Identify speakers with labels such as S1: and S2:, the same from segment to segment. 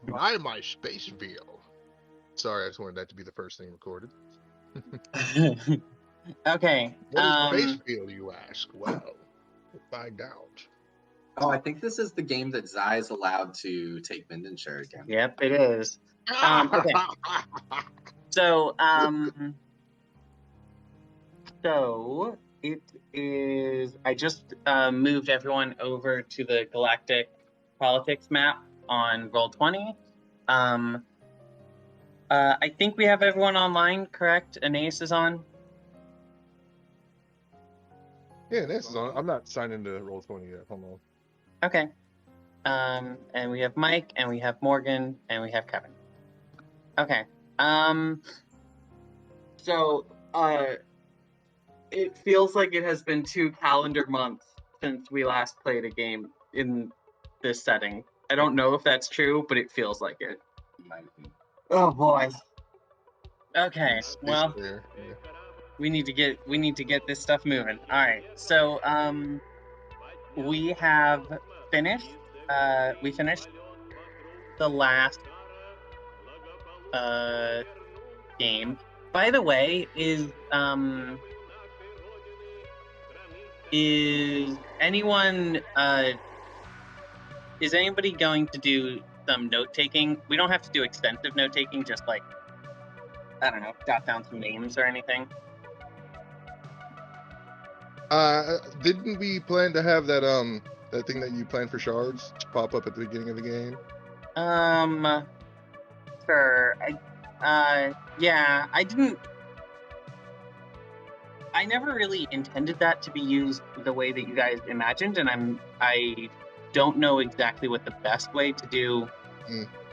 S1: Buy my space veal. Sorry, I just wanted that to be the first thing recorded.
S2: Okay.
S1: What is space veal, you ask? Well, we'll find out.
S3: Oh, I think this is the game that Zai's allowed to take Mindenshire again.
S2: Yep, it is. Okay. So, so it is. I just moved everyone over to the Galactic Politics map on Roll20. I think we have everyone online, correct? Anais is on.
S1: Yeah, this is on. I'm not signed into Roll20 yet. Hold on.
S2: Okay. And we have Mike, and we have Morgan, and we have Kevin. Okay. So, it feels like it has been 2 calendar months since we last played a game in this setting. I don't know if that's true, but it feels like it. Oh boy. Okay. Well, we need to get this stuff moving. All right. So, we have finished. We finished the last game. By the way, is anyone is anybody going to do some note taking? We don't have to do extensive note taking, just like, I don't know, jot down some names or anything.
S1: Didn't we plan to have that that thing that you planned for shards pop up at the beginning of the game?
S2: Sure. Yeah, I never really intended that to be used the way that you guys imagined, and I don't know exactly what the best way to do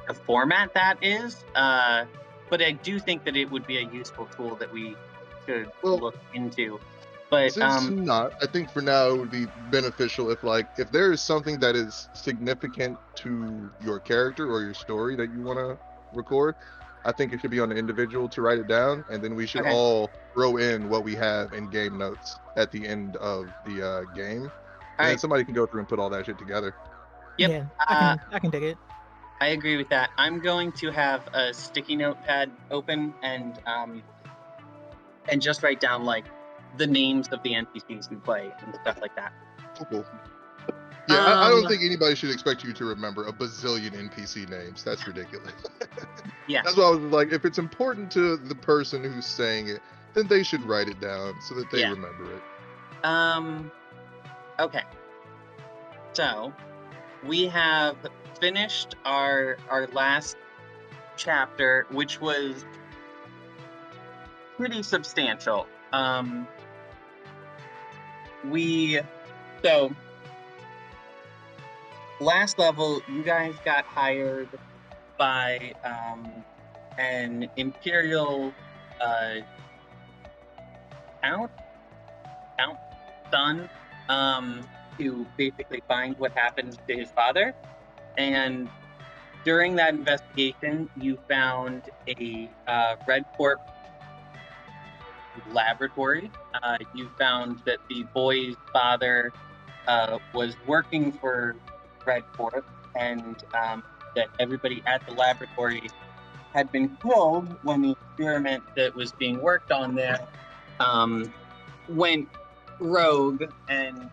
S2: the format that is. But I do think that it would be a useful tool that we should look into. But
S1: since not, I think for now it would be beneficial if there is something that is significant to your character or your story that you want to record, I think it should be on the individual to write it down, and then we should all throw in what we have in game notes at the end of the game, and then somebody can go through and put all that shit together.
S2: Yep.
S4: Yeah, I can dig it.
S2: I agree with that. I'm going to have a sticky notepad open and just write down like the names of the NPCs we play and stuff like that.
S1: Cool. Yeah, I don't think anybody should expect you to remember a bazillion NPC names. That's ridiculous.
S2: Yeah.
S1: That's why I was like, if it's important to the person who's saying it, then they should write it down so that they remember it.
S2: Okay. So, we have finished our last chapter, which was pretty substantial. So last level, you guys got hired by an Imperial count son to basically find what happened to his father. And during that investigation, you found a Red Corp laboratory. You found that the boy's father was working for Red Corp, and that everybody at the laboratory had been killed when the experiment that was being worked on there went rogue and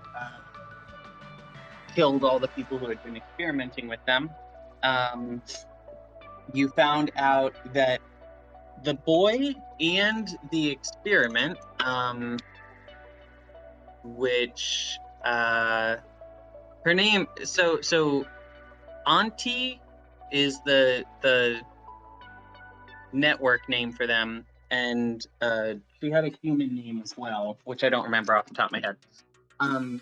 S2: killed all the people who had been experimenting with them. You found out that the boy and the experiment, which her name, so Auntie is the network name for them, and she had a human name as well, which I don't remember off the top of my head. I'm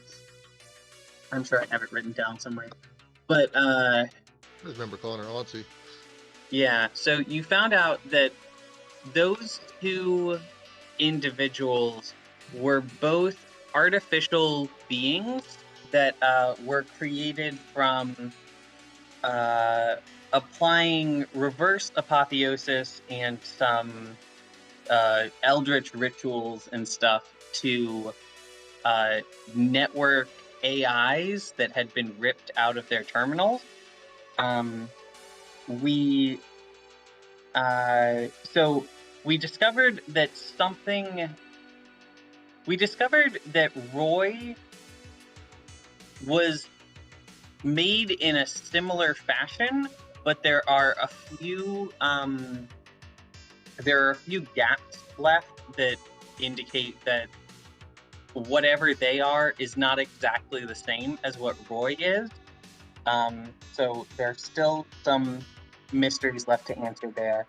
S2: sure I have it written down somewhere, but
S1: I just remember calling her Auntie.
S2: Yeah, so you found out that those two individuals were both artificial beings that were created from applying reverse apotheosis and some eldritch rituals and stuff to network AIs that had been ripped out of their terminals. we discovered that Roy was made in a similar fashion, but there are a few gaps left that indicate that whatever they are is not exactly the same as what Roy is. So there's still some mysteries left to answer there.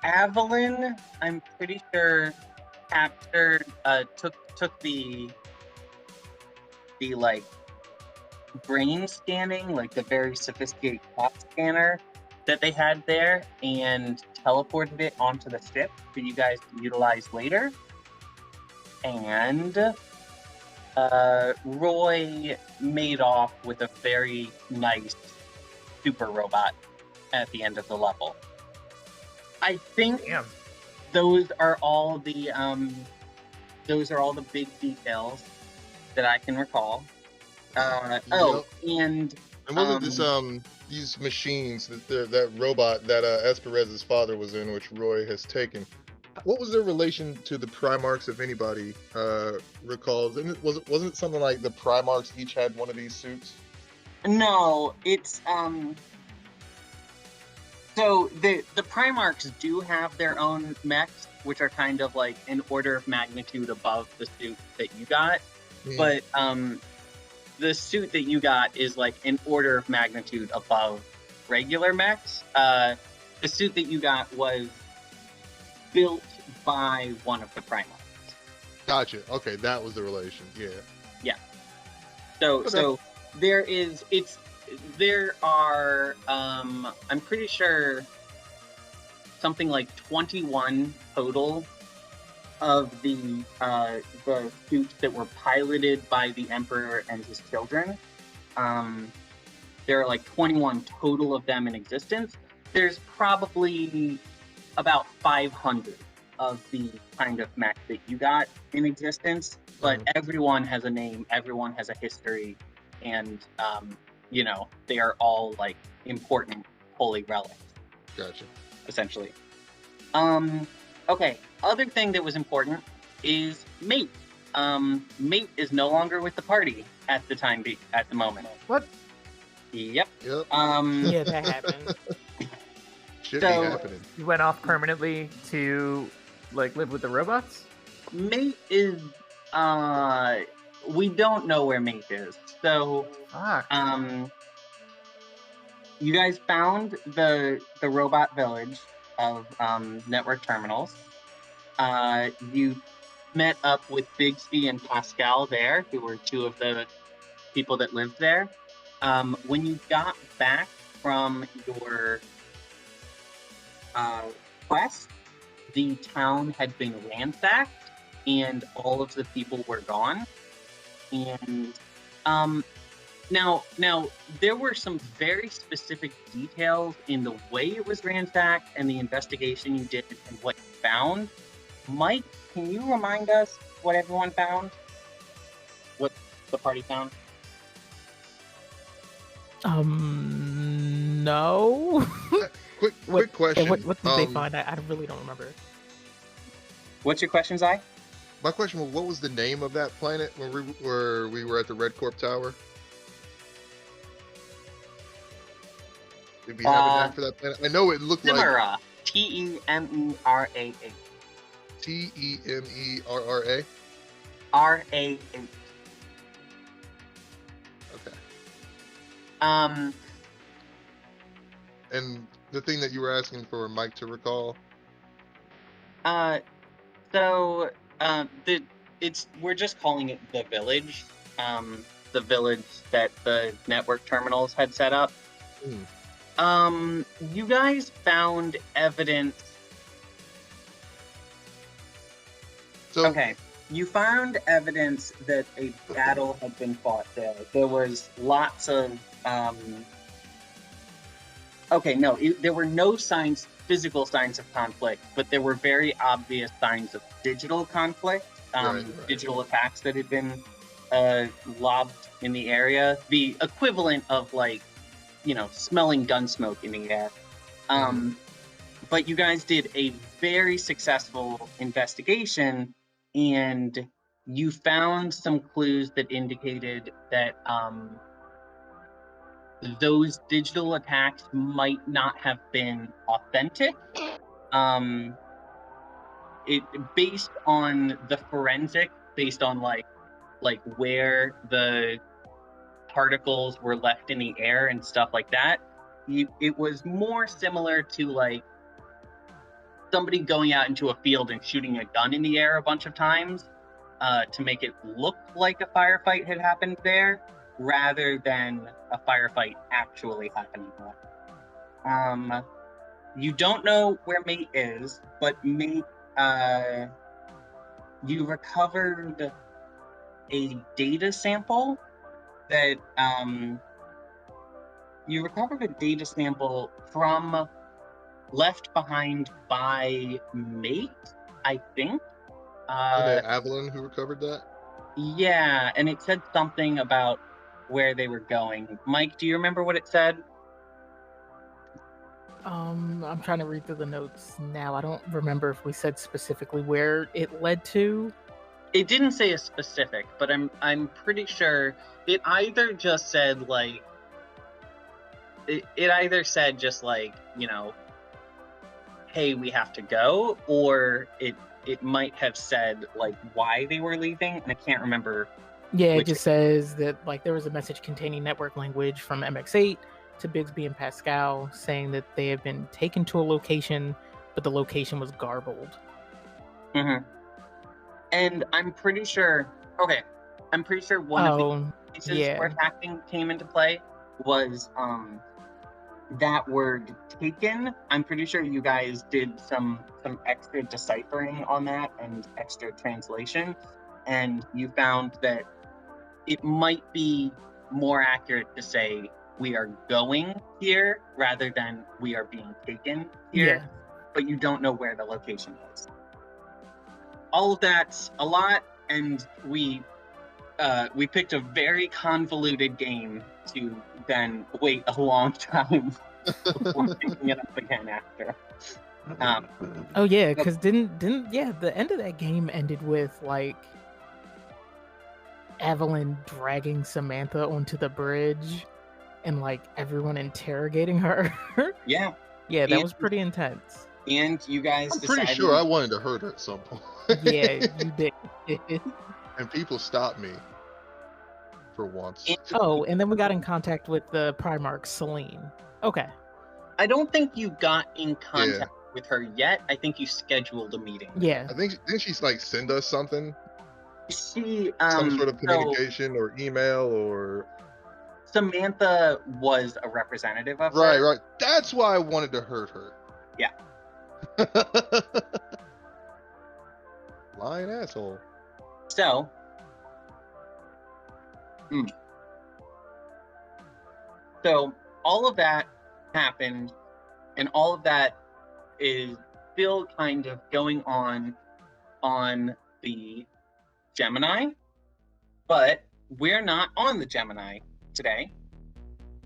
S2: Evelyn, I'm pretty sure, captured, took the like brain scanning, like the very sophisticated clock scanner that they had there, and teleported it onto the ship for you guys to utilize later. And Roy made off with a very nice super robot at the end of the level. I think
S4: Damn.
S2: those are all the big details that I can recall. And
S1: wasn't this these machines that robot that Esperez's father was in, which Roy has taken? What was their relation to the Primarchs, if anybody recalls? And wasn't it something like the Primarchs each had one of these suits?
S2: No, it's so the Primarchs do have their own mechs, which are kind of like an order of magnitude above the suit that you got. But the suit that you got is like an order of magnitude above regular mechs. The suit that you got was built by one of the Primarchs.
S1: Gotcha. Okay, that was the relation. Yeah.
S2: Yeah. So there are I'm pretty sure something like 21 total of the suits that were piloted by the Emperor and his children. There are like 21 total of them in existence. There's probably about 500 of the kind of mech that you got in existence, but everyone has a name, everyone has a history, and they are all like important holy relics.
S1: Gotcha.
S2: Essentially. Okay, other thing that was important is Mate. Mate is no longer with the party at the moment.
S4: What?
S2: Yep.
S1: Yep.
S4: Yeah, that happened.
S1: Should be happening.
S4: You went off permanently to like live with the robots?
S2: Mate is we don't know where Mate is. So
S4: Fuck.
S2: you guys found the robot village of network terminals. You met up with Bigsby and Pascal there, who were two of the people that lived there. When you got back from your quest, the town had been ransacked and all of the people were gone. And now there were some very specific details in the way it was ransacked and the investigation you did and what you found. Mike, can you remind us what everyone found? What the party found?
S4: No.
S1: Quick question.
S4: What did they find? I really don't remember.
S2: What's your question, Zai?
S1: My question was, what was the name of that planet when we were at the Red Corp Tower? Did we have a name for that planet? I know it looked
S2: Temera.
S1: like
S2: Temera.
S1: Temera.
S2: RA8.
S1: Okay. And the thing that you were asking for Mike to recall?
S2: We're just calling it the village. The village that the network terminals had set up. You guys found evidence. Okay. You found evidence that a battle had been fought there. There was lots of there were no physical signs of conflict, but there were very obvious signs of digital conflict, digital attacks that had been lobbed in the area. The equivalent of like smelling gun smoke in the air. But you guys did a very successful investigation, and you found some clues that indicated that those digital attacks might not have been authentic. It based on the forensic, based on like where the particles were left in the air and stuff like that. It was more similar to like somebody going out into a field and shooting a gun in the air a bunch of times to make it look like a firefight had happened there, rather than a firefight actually happening there. You don't know where Mate is, but Mate, you recovered a data sample that from left behind by Mate, I think.
S1: Avalon who recovered that?
S2: Yeah, and it said something about where they were going. Mike, do you remember what it said?
S5: I'm trying to read through the notes now. I don't remember if we said specifically where it led to.
S2: It didn't say a specific, but I'm pretty sure it either just said like it either said just like, hey, we have to go, or it might have said like why they were leaving, and I can't remember.
S5: Yeah, it just says that like there was a message containing network language from MX8 to Bigsby and Pascal saying that they had been taken to a location, but the location was garbled.
S2: Mm-hmm. And I'm pretty sure one of the pieces where hacking came into play was that word taken. I'm pretty sure you guys did some extra deciphering on that and extra translation, and you found that it might be more accurate to say we are going here rather than we are being taken here, but you don't know where the location is. All of that's a lot, and we picked a very convoluted game to then wait a long time before picking it up again after.
S5: Oh yeah, because didn't the end of that game ended with like Evelyn dragging Samantha onto the bridge and like everyone interrogating her.
S2: Yeah,
S5: that was pretty intense.
S2: And you guys
S1: I'm pretty sure I wanted to hurt her at some point.
S5: Yeah, you did.
S1: And people stopped me for once.
S5: And then we got in contact with the Primarch, Celine. Okay.
S2: I don't think you got in contact with her yet. I think you scheduled a meeting.
S5: Yeah.
S1: I think, didn't she like send us something?
S2: She
S1: some sort of communication or email or...
S2: Samantha was a representative of her.
S1: Right. That's why I wanted to hurt her.
S2: Yeah.
S1: Lying asshole.
S2: So, so all of that happened, and all of that is still kind of going on the Gemini, but we're not on the Gemini today.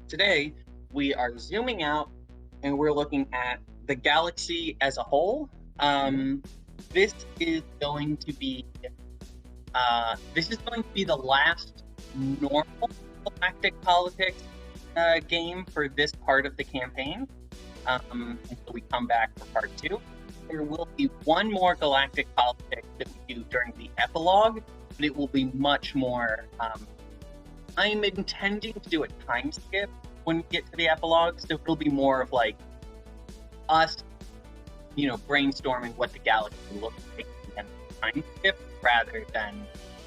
S2: Today, we are zooming out and we're looking at the galaxy as a whole. This is going to be the last normal galactic politics game for this part of the campaign until we come back for part 2. There will be one more galactic politics that we do during the epilogue, but it will be much more. I'm intending to do a time skip when we get to the epilogue, so it'll be more of like us, brainstorming what the galaxy looks like and time skip rather than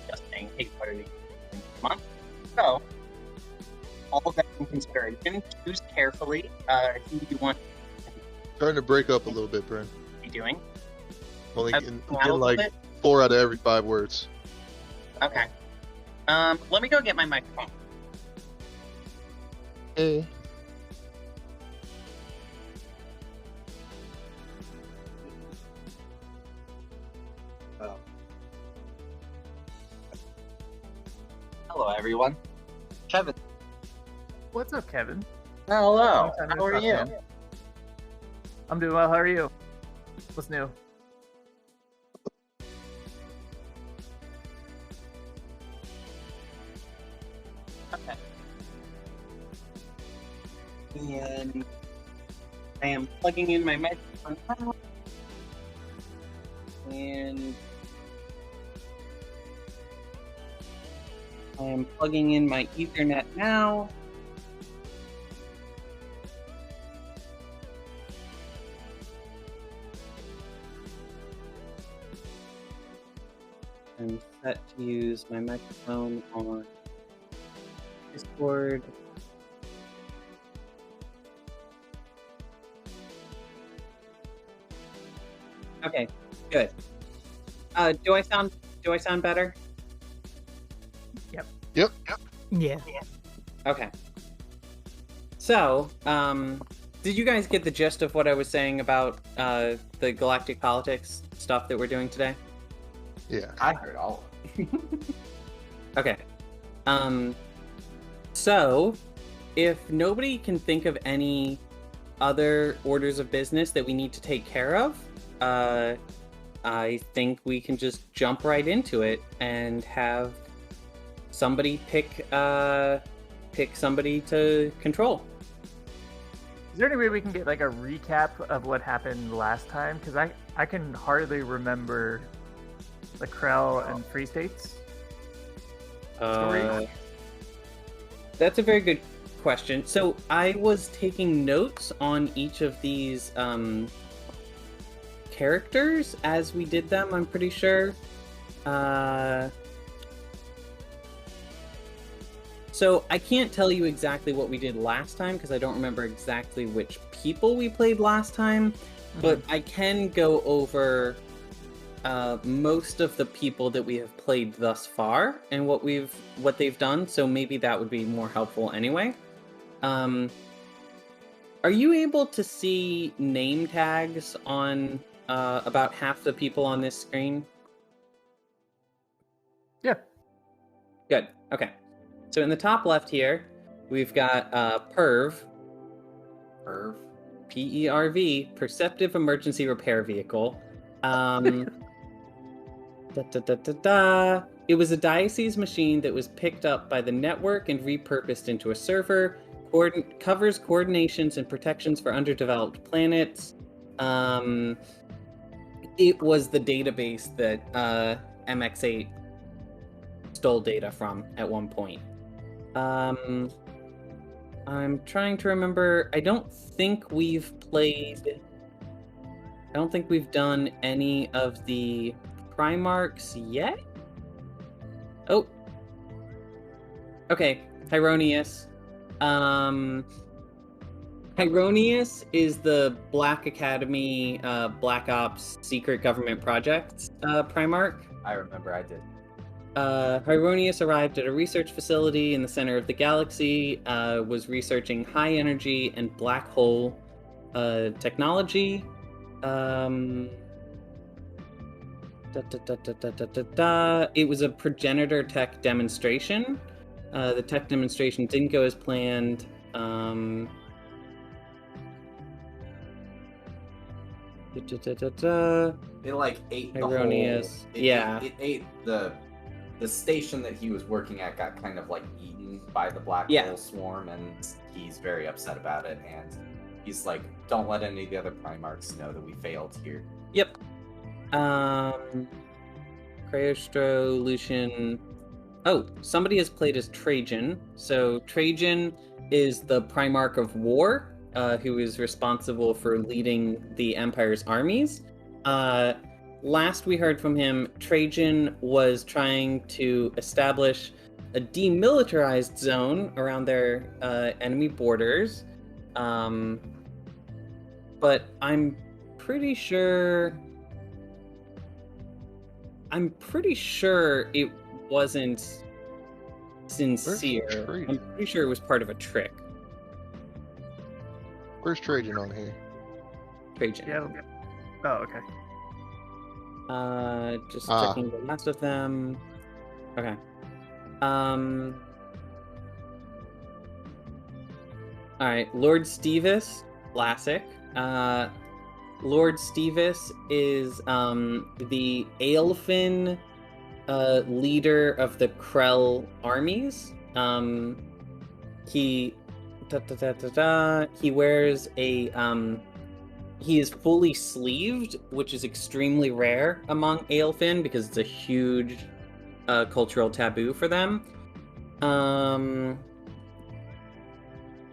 S2: just saying, hey, what are you doing this month? So, all of that in consideration, choose carefully who you want
S1: Starting to break up a little bit, Brent.
S2: to be doing.
S1: Only
S2: Getting
S1: getting like 4 out of every 5 words.
S2: Okay. Let me go get my microphone.
S1: Hey.
S3: Hello, everyone. Kevin.
S4: What's up, Kevin?
S2: Hello.
S4: Long time no
S2: How are
S4: talk,
S2: you?
S4: man. I'm doing well. How are you? What's new?
S2: Okay. And I am plugging in my microphone now. And I am plugging in my Ethernet now. I'm set to use my microphone on Discord. Okay, good. Do I sound better?
S1: Yep.
S5: Yeah.
S2: Okay. So, did you guys get the gist of what I was saying about the galactic politics stuff that we're doing today?
S1: Yeah.
S3: I heard all of it.
S2: Okay. So, if nobody can think of any other orders of business that we need to take care of, I think we can just jump right into it and have somebody pick somebody to control.
S4: Is there any way we can get like a recap of what happened last time? Because I can hardly remember the Krell and Free States story.
S2: That's a very good question. So I was taking notes on each of these characters as we did them, I'm pretty sure. So I can't tell you exactly what we did last time because I don't remember exactly which people we played last time, but I can go over most of the people that we have played thus far and what they've done. So maybe that would be more helpful anyway. Are you able to see name tags on about half the people on this screen?
S4: Yeah.
S2: Good. Okay. So in the top left here, we've got PERV.
S3: Perv.
S2: PERV, Perceptive Emergency Repair Vehicle. It was a Diocese machine that was picked up by the network and repurposed into a server. Covers coordinations and protections for underdeveloped planets. It was the database that MX8 stole data from at one point. I'm trying to remember. I don't think we've done any of the Primarchs yet. Oh. Okay, Hyronius. Hyronius is the Black Academy, Black Ops Secret Government Projects Primarch.
S3: I remember I did.
S2: Hyronius arrived at a research facility in the center of the galaxy, was researching high energy and black hole technology. It was a progenitor tech demonstration. The tech demonstration didn't go as planned.
S3: It like ate the
S2: Hyronius.
S3: whole. It ate the station that he was working at got kind of like eaten by the black hole swarm, and he's very upset about it. And he's like, "Don't let any of the other Primarchs know that we failed here."
S2: Yep. Cryostro, Lucian. Oh, somebody has played as Trajan. So Trajan is the Primarch of War, who is responsible for leading the Empire's armies. Last we heard from him, Trajan was trying to establish a demilitarized zone around their enemy borders. But I'm pretty sure it wasn't sincere.
S1: Trajan?
S2: I'm pretty sure it was part of a trick.
S1: Where's Trajan on here?
S2: Trajan.
S4: Yeah. Oh, okay.
S2: Just checking the last of them. Okay.
S6: All right, Lord Stevis, classic. Lord Stevis is the Aelfin leader of the Krell armies. He wears a he is fully sleeved, which is extremely rare among Aelfin because it's a huge cultural taboo for them.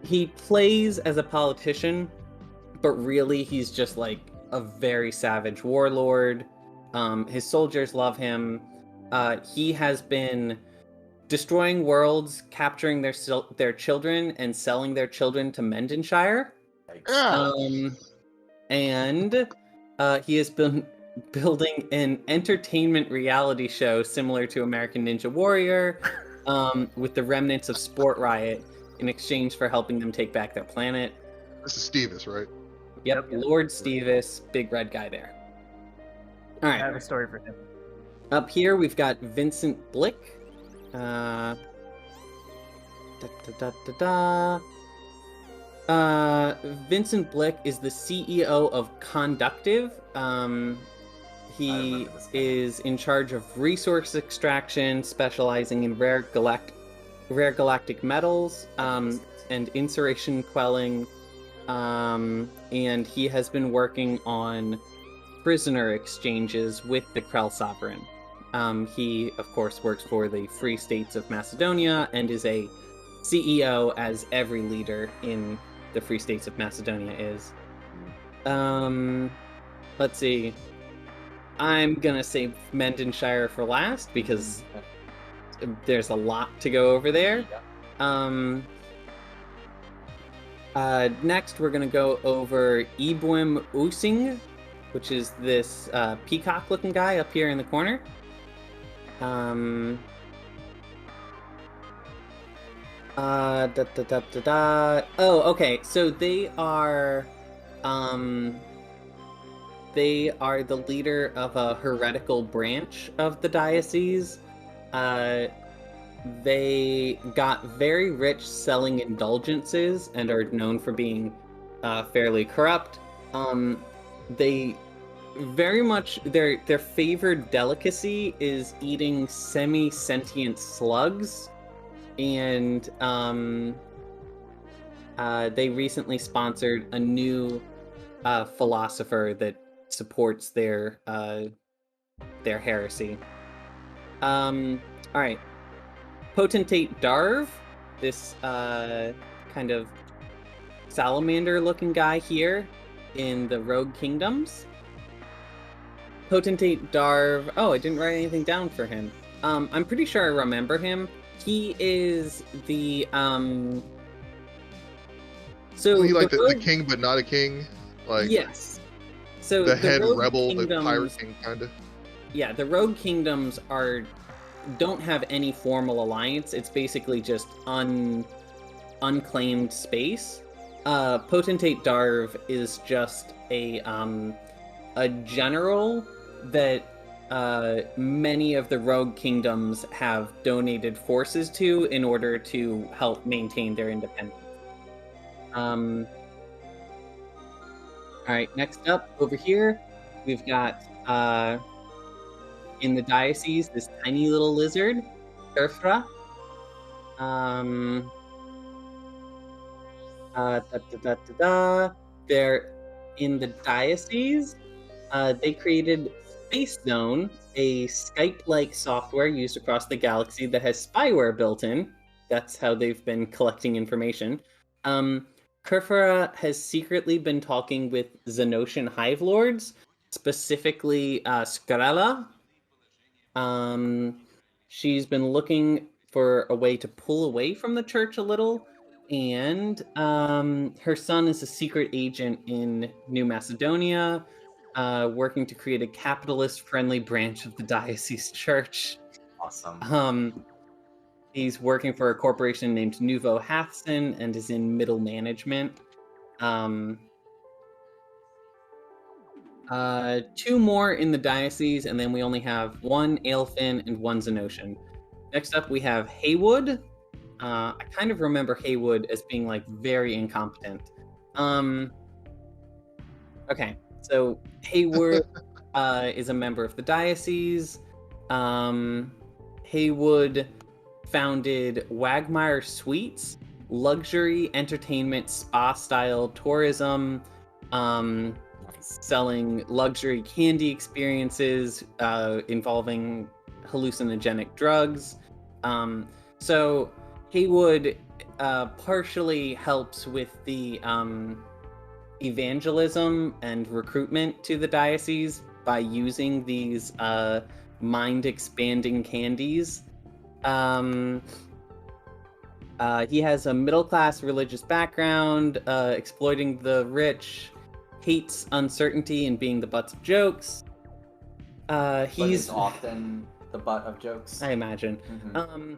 S6: He plays as a politician, but really he's just like a very savage warlord. His soldiers love him. He has been destroying worlds, capturing their children, and selling their children to Mendenshire. And he has been building an entertainment reality show similar to American Ninja Warrior, with the remnants of Sport Riot in exchange for helping them take back their planet.
S1: This is Stevis, right?
S6: Yep, Lord Stevis, big red guy there. All right.
S4: I have a story for him.
S6: Up here, we've got Vincent Blick. Vincent Blick is the CEO of Conductive. He is in charge of resource extraction, specializing in rare galactic metals, and insurrection quelling. And he has been working on prisoner exchanges with the Krell Sovereign. He, of course, works for the Free States of Macedonia and is a CEO, as every leader in the Free States of Macedonia is. Let's see. I'm gonna save Mendenshire for last because there's a lot to go over there. Next, we're gonna go over Ibwim Using, which is this peacock-looking guy up here in the corner. Oh, okay. So they are the leader of a heretical branch of the diocese. They got very rich selling indulgences and are known for being fairly corrupt. They very much their favored delicacy is eating semi-sentient slugs, and they recently sponsored a new philosopher that supports their heresy. All right, Potentate Darv, this kind of salamander-looking guy here in the Rogue Kingdoms. Potentate Darv. Oh, I didn't write anything down for him. I'm pretty sure I remember him. He is the So
S1: he like the king, but not a king. Like
S6: yes. So
S1: the head
S6: Rogue
S1: rebel,
S6: Kingdoms,
S1: the pirate king, kind of.
S6: Yeah, the Rogue Kingdoms don't have any formal alliance. It's basically just unclaimed space. Potentate Darv is just a general that many of the Rogue Kingdoms have donated forces to in order to help maintain their independence. All right, next up over here, we've got in the diocese this tiny little lizard, Urfra. They're in the diocese. They created Space Zone, a Skype-like software used across the galaxy that has spyware built in. That's how they've been collecting information. Kerfera has secretly been talking with Xenosian Hive Lords, specifically Skrella. She's been looking for a way to pull away from the church a little, and her son is a secret agent in New Macedonia, working to create a capitalist-friendly branch of the diocese church.
S3: Awesome.
S6: He's working for a corporation named Nuvo Hathson and is in middle management. Two more in the diocese, and then we only have one Aelfin and one Xenosian. Next up, we have Haywood. I kind of remember Haywood as being like very incompetent. Okay, so Haywood is a member of the diocese. Haywood founded Wagmire Suites, luxury entertainment spa-style tourism, selling luxury candy experiences involving hallucinogenic drugs. So Haywood partially helps with the evangelism and recruitment to the diocese by using these mind-expanding candies. He has a middle-class religious background, exploiting the rich, hates uncertainty and being the butt of jokes. He's
S3: often the butt of jokes,
S6: I imagine.
S3: Mm-hmm.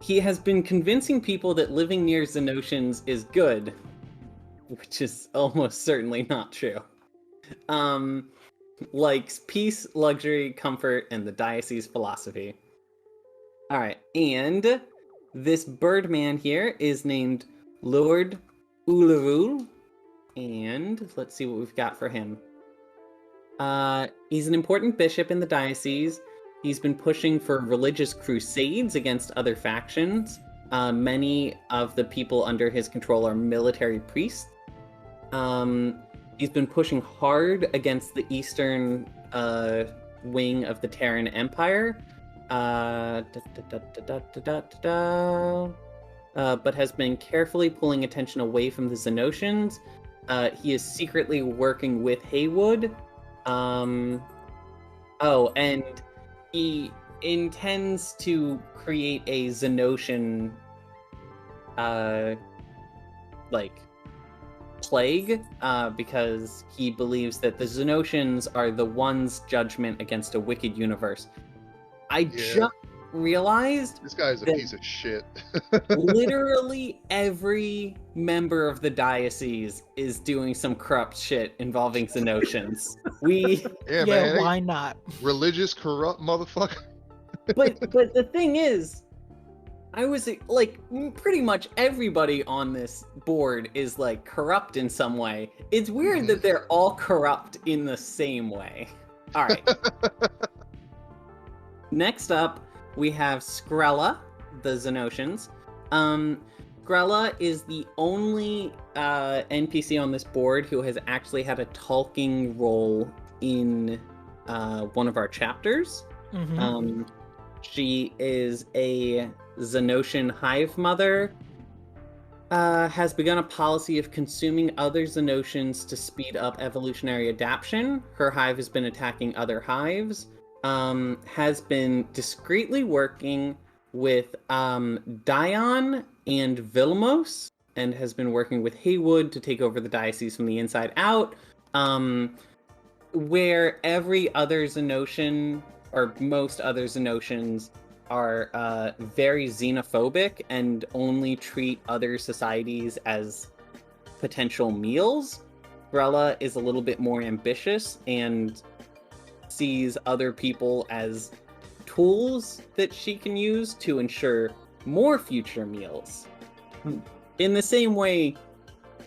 S6: He has been convincing people that living near Xenotians is good, which is almost certainly not true. Likes peace, luxury, comfort, and the diocese philosophy. Alright, and this Birdman here is named Lord Ularul, and let's see what we've got for him. He's an important bishop in the diocese. He's been pushing for religious crusades against other factions. Many of the people under his control are military priests. He's been pushing hard against the eastern wing of the Terran Empire. But has been carefully pulling attention away from the Xenotians. He is secretly working with Haywood. And he intends to create a Xenotian plague, because he believes that the Xenotians are the one's judgment against a wicked universe. I just realized
S1: this guy's a piece of shit.
S6: Literally every member of the diocese is doing some corrupt shit involving Xenotians.
S1: Man,
S5: why not?
S1: Religious corrupt motherfucker.
S6: but the thing is, I was like, pretty much everybody on this board is like corrupt in some way. It's weird that they're all corrupt in the same way. All right. Next up, we have Skrella, the Xenotians. Skrella is the only NPC on this board who has actually had a talking role in one of our chapters.
S5: Mm-hmm.
S6: She is a Xenotian hive mother, has begun a policy of consuming other Xenotians to speed up evolutionary adaptation. Her hive has been attacking other hives. Has been discreetly working with Dion and Vilmos, and has been working with Haywood to take over the diocese from the inside out. Where every other Xenotian, or most other Xenotians, are very xenophobic and only treat other societies as potential meals, Skrella is a little bit more ambitious and sees other people as tools that she can use to ensure more future meals. In the same way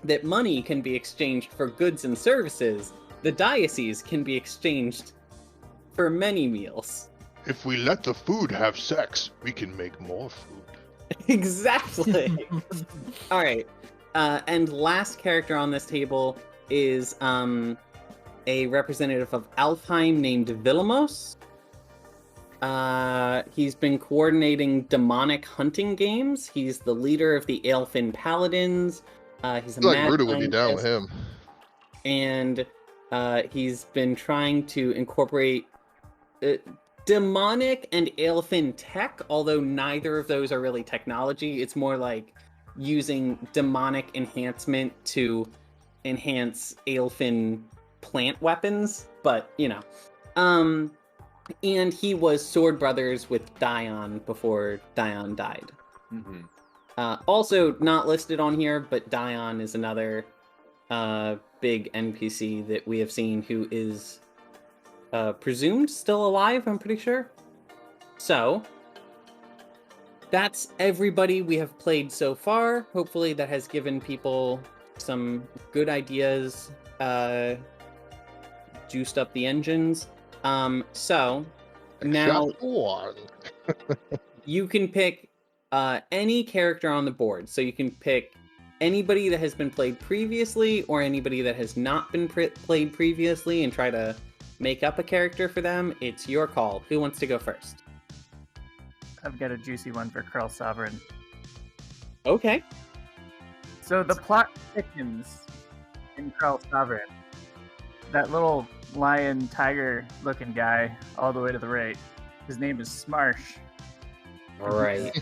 S6: that money can be exchanged for goods and services, the diocese can be exchanged for many meals.
S1: If we let the food have sex, we can make more food.
S6: Exactly. All right. And last character on this table is a representative of Alfheim named Vilmos. He's been coordinating demonic hunting games. He's the leader of the Aelfin Paladins. He's a mad
S1: Ruda would be down with
S6: scientist,
S1: him.
S6: and he's been trying to incorporate demonic and Aelfin tech, although neither of those are really technology. It's more like using demonic enhancement to enhance Aelfin plant weapons, but you know. And he was sword brothers with Dion before Dion died.
S3: Mm-hmm.
S6: Also not listed on here, but Dion is another big NPC that we have seen who is presumed still alive, I'm pretty sure. So, that's everybody we have played so far. Hopefully that has given people some good ideas, juiced up the engines. So now
S1: Shot one.
S6: you can pick any character on the board. So you can pick anybody that has been played previously or anybody that has not been played previously and try to make up a character for them. It's your call. Who wants to go first?
S4: I've got a juicy one for Krell Sovereign.
S6: Okay.
S4: So the plot thickens in Krell Sovereign. That little lion, tiger looking guy all the way to the right. His name is Smarsh.
S6: All right.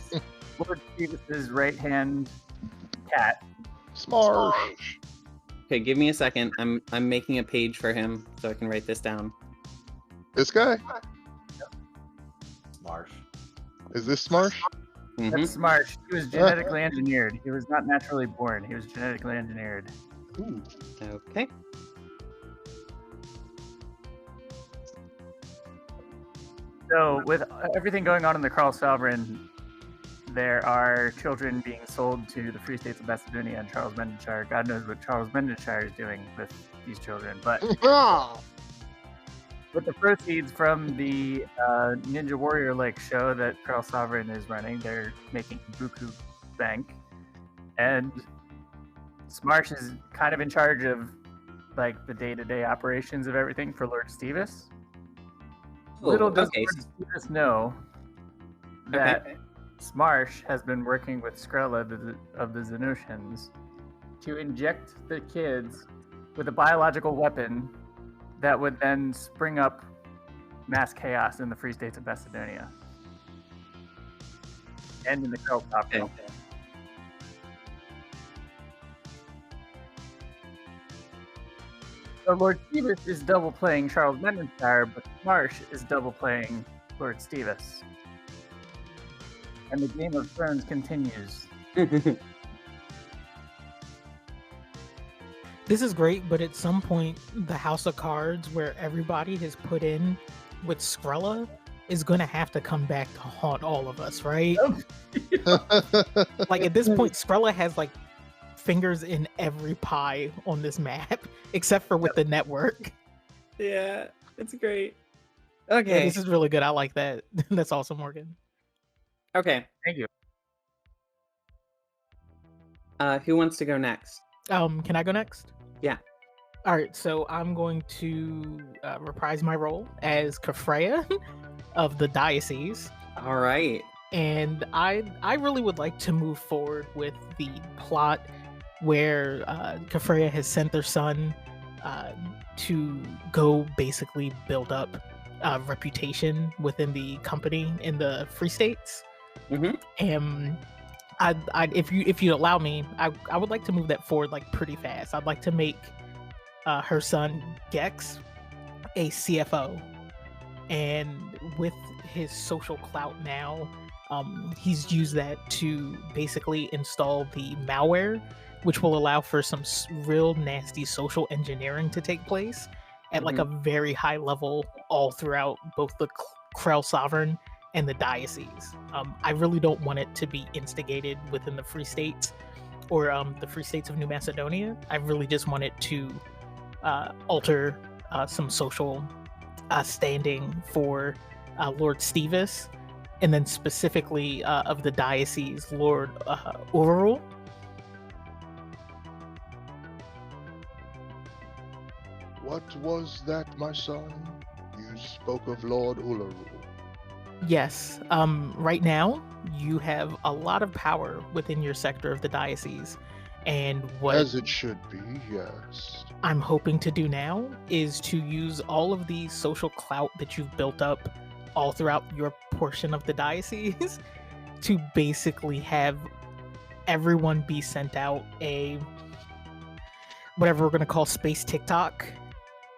S4: Lord Steven's right-hand cat.
S1: Smarsh.
S6: Okay, give me a second. I'm making a page for him so I can write this down.
S1: This guy?
S3: Marsh.
S1: Is this Smarsh?
S6: Mhm.
S4: That's Smarsh. He was genetically engineered. He was not naturally born. He was genetically engineered.
S1: Ooh.
S6: Okay.
S4: So, with everything going on in the Krell Sovereign, there are children being sold to the Free States of Macedonia and Charles Mendenshire. God knows what Charles Mendenshire is doing with these children. But with the proceeds from the Ninja Warrior Lake show that Krell Sovereign is running, they're making buku bank. And Smarsh is kind of in charge of like the day-to-day operations of everything for Lord Stevis. Little does
S6: okay.
S4: Lord Stevis know that Smarsh has been working with Skrella of the Xenosians to inject the kids with a biological weapon that would then spring up mass chaos in the Free States of Macedonia and in the Krell Sovereign.
S6: Okay.
S4: So Lord Stevis is double playing Charles Mendenshire, but Smarsh is double playing Lord Stevis. And the Game of Thrones continues.
S5: This is great, but at some point, the House of Cards, where everybody has put in with Skrella, is going to have to come back to haunt all of us, right? Like, at this point, Skrella has, like, fingers in every pie on this map, except for with the network.
S6: Yeah, it's great.
S5: Yeah,
S6: Okay.
S5: this is really good. I like that. That's awesome, Morgan.
S6: Okay.
S4: Thank you.
S6: Who wants to go next?
S5: Can I go next?
S6: Yeah.
S5: All right, so I'm going to reprise my role as Kafreya of the Diocese.
S6: All right.
S5: And I really would like to move forward with the plot where Kafreya has sent their son to go basically build up reputation within the company in the Free States.
S6: Mhm.
S5: And if you allow me, I would like to move that forward like pretty fast. I'd like to make her son Gex a CFO, and with his social clout now, he's used that to basically install the malware, which will allow for some real nasty social engineering to take place at like a very high level all throughout both the Krell Sovereign and the Diocese. I really don't want it to be instigated within the Free States or the Free States of New Macedonia. I really just want it to alter some social standing for Lord Stevis, and then specifically of the Diocese, Lord Urarul.
S1: What was that, my son? You spoke of Lord Uluru.
S5: Yes. Right now, you have a lot of power within your sector of the Diocese. And what
S1: As it should be, yes.
S5: I'm hoping to do now is to use all of the social clout that you've built up all throughout your portion of the Diocese to basically have everyone be sent out a whatever we're going to call space TikTok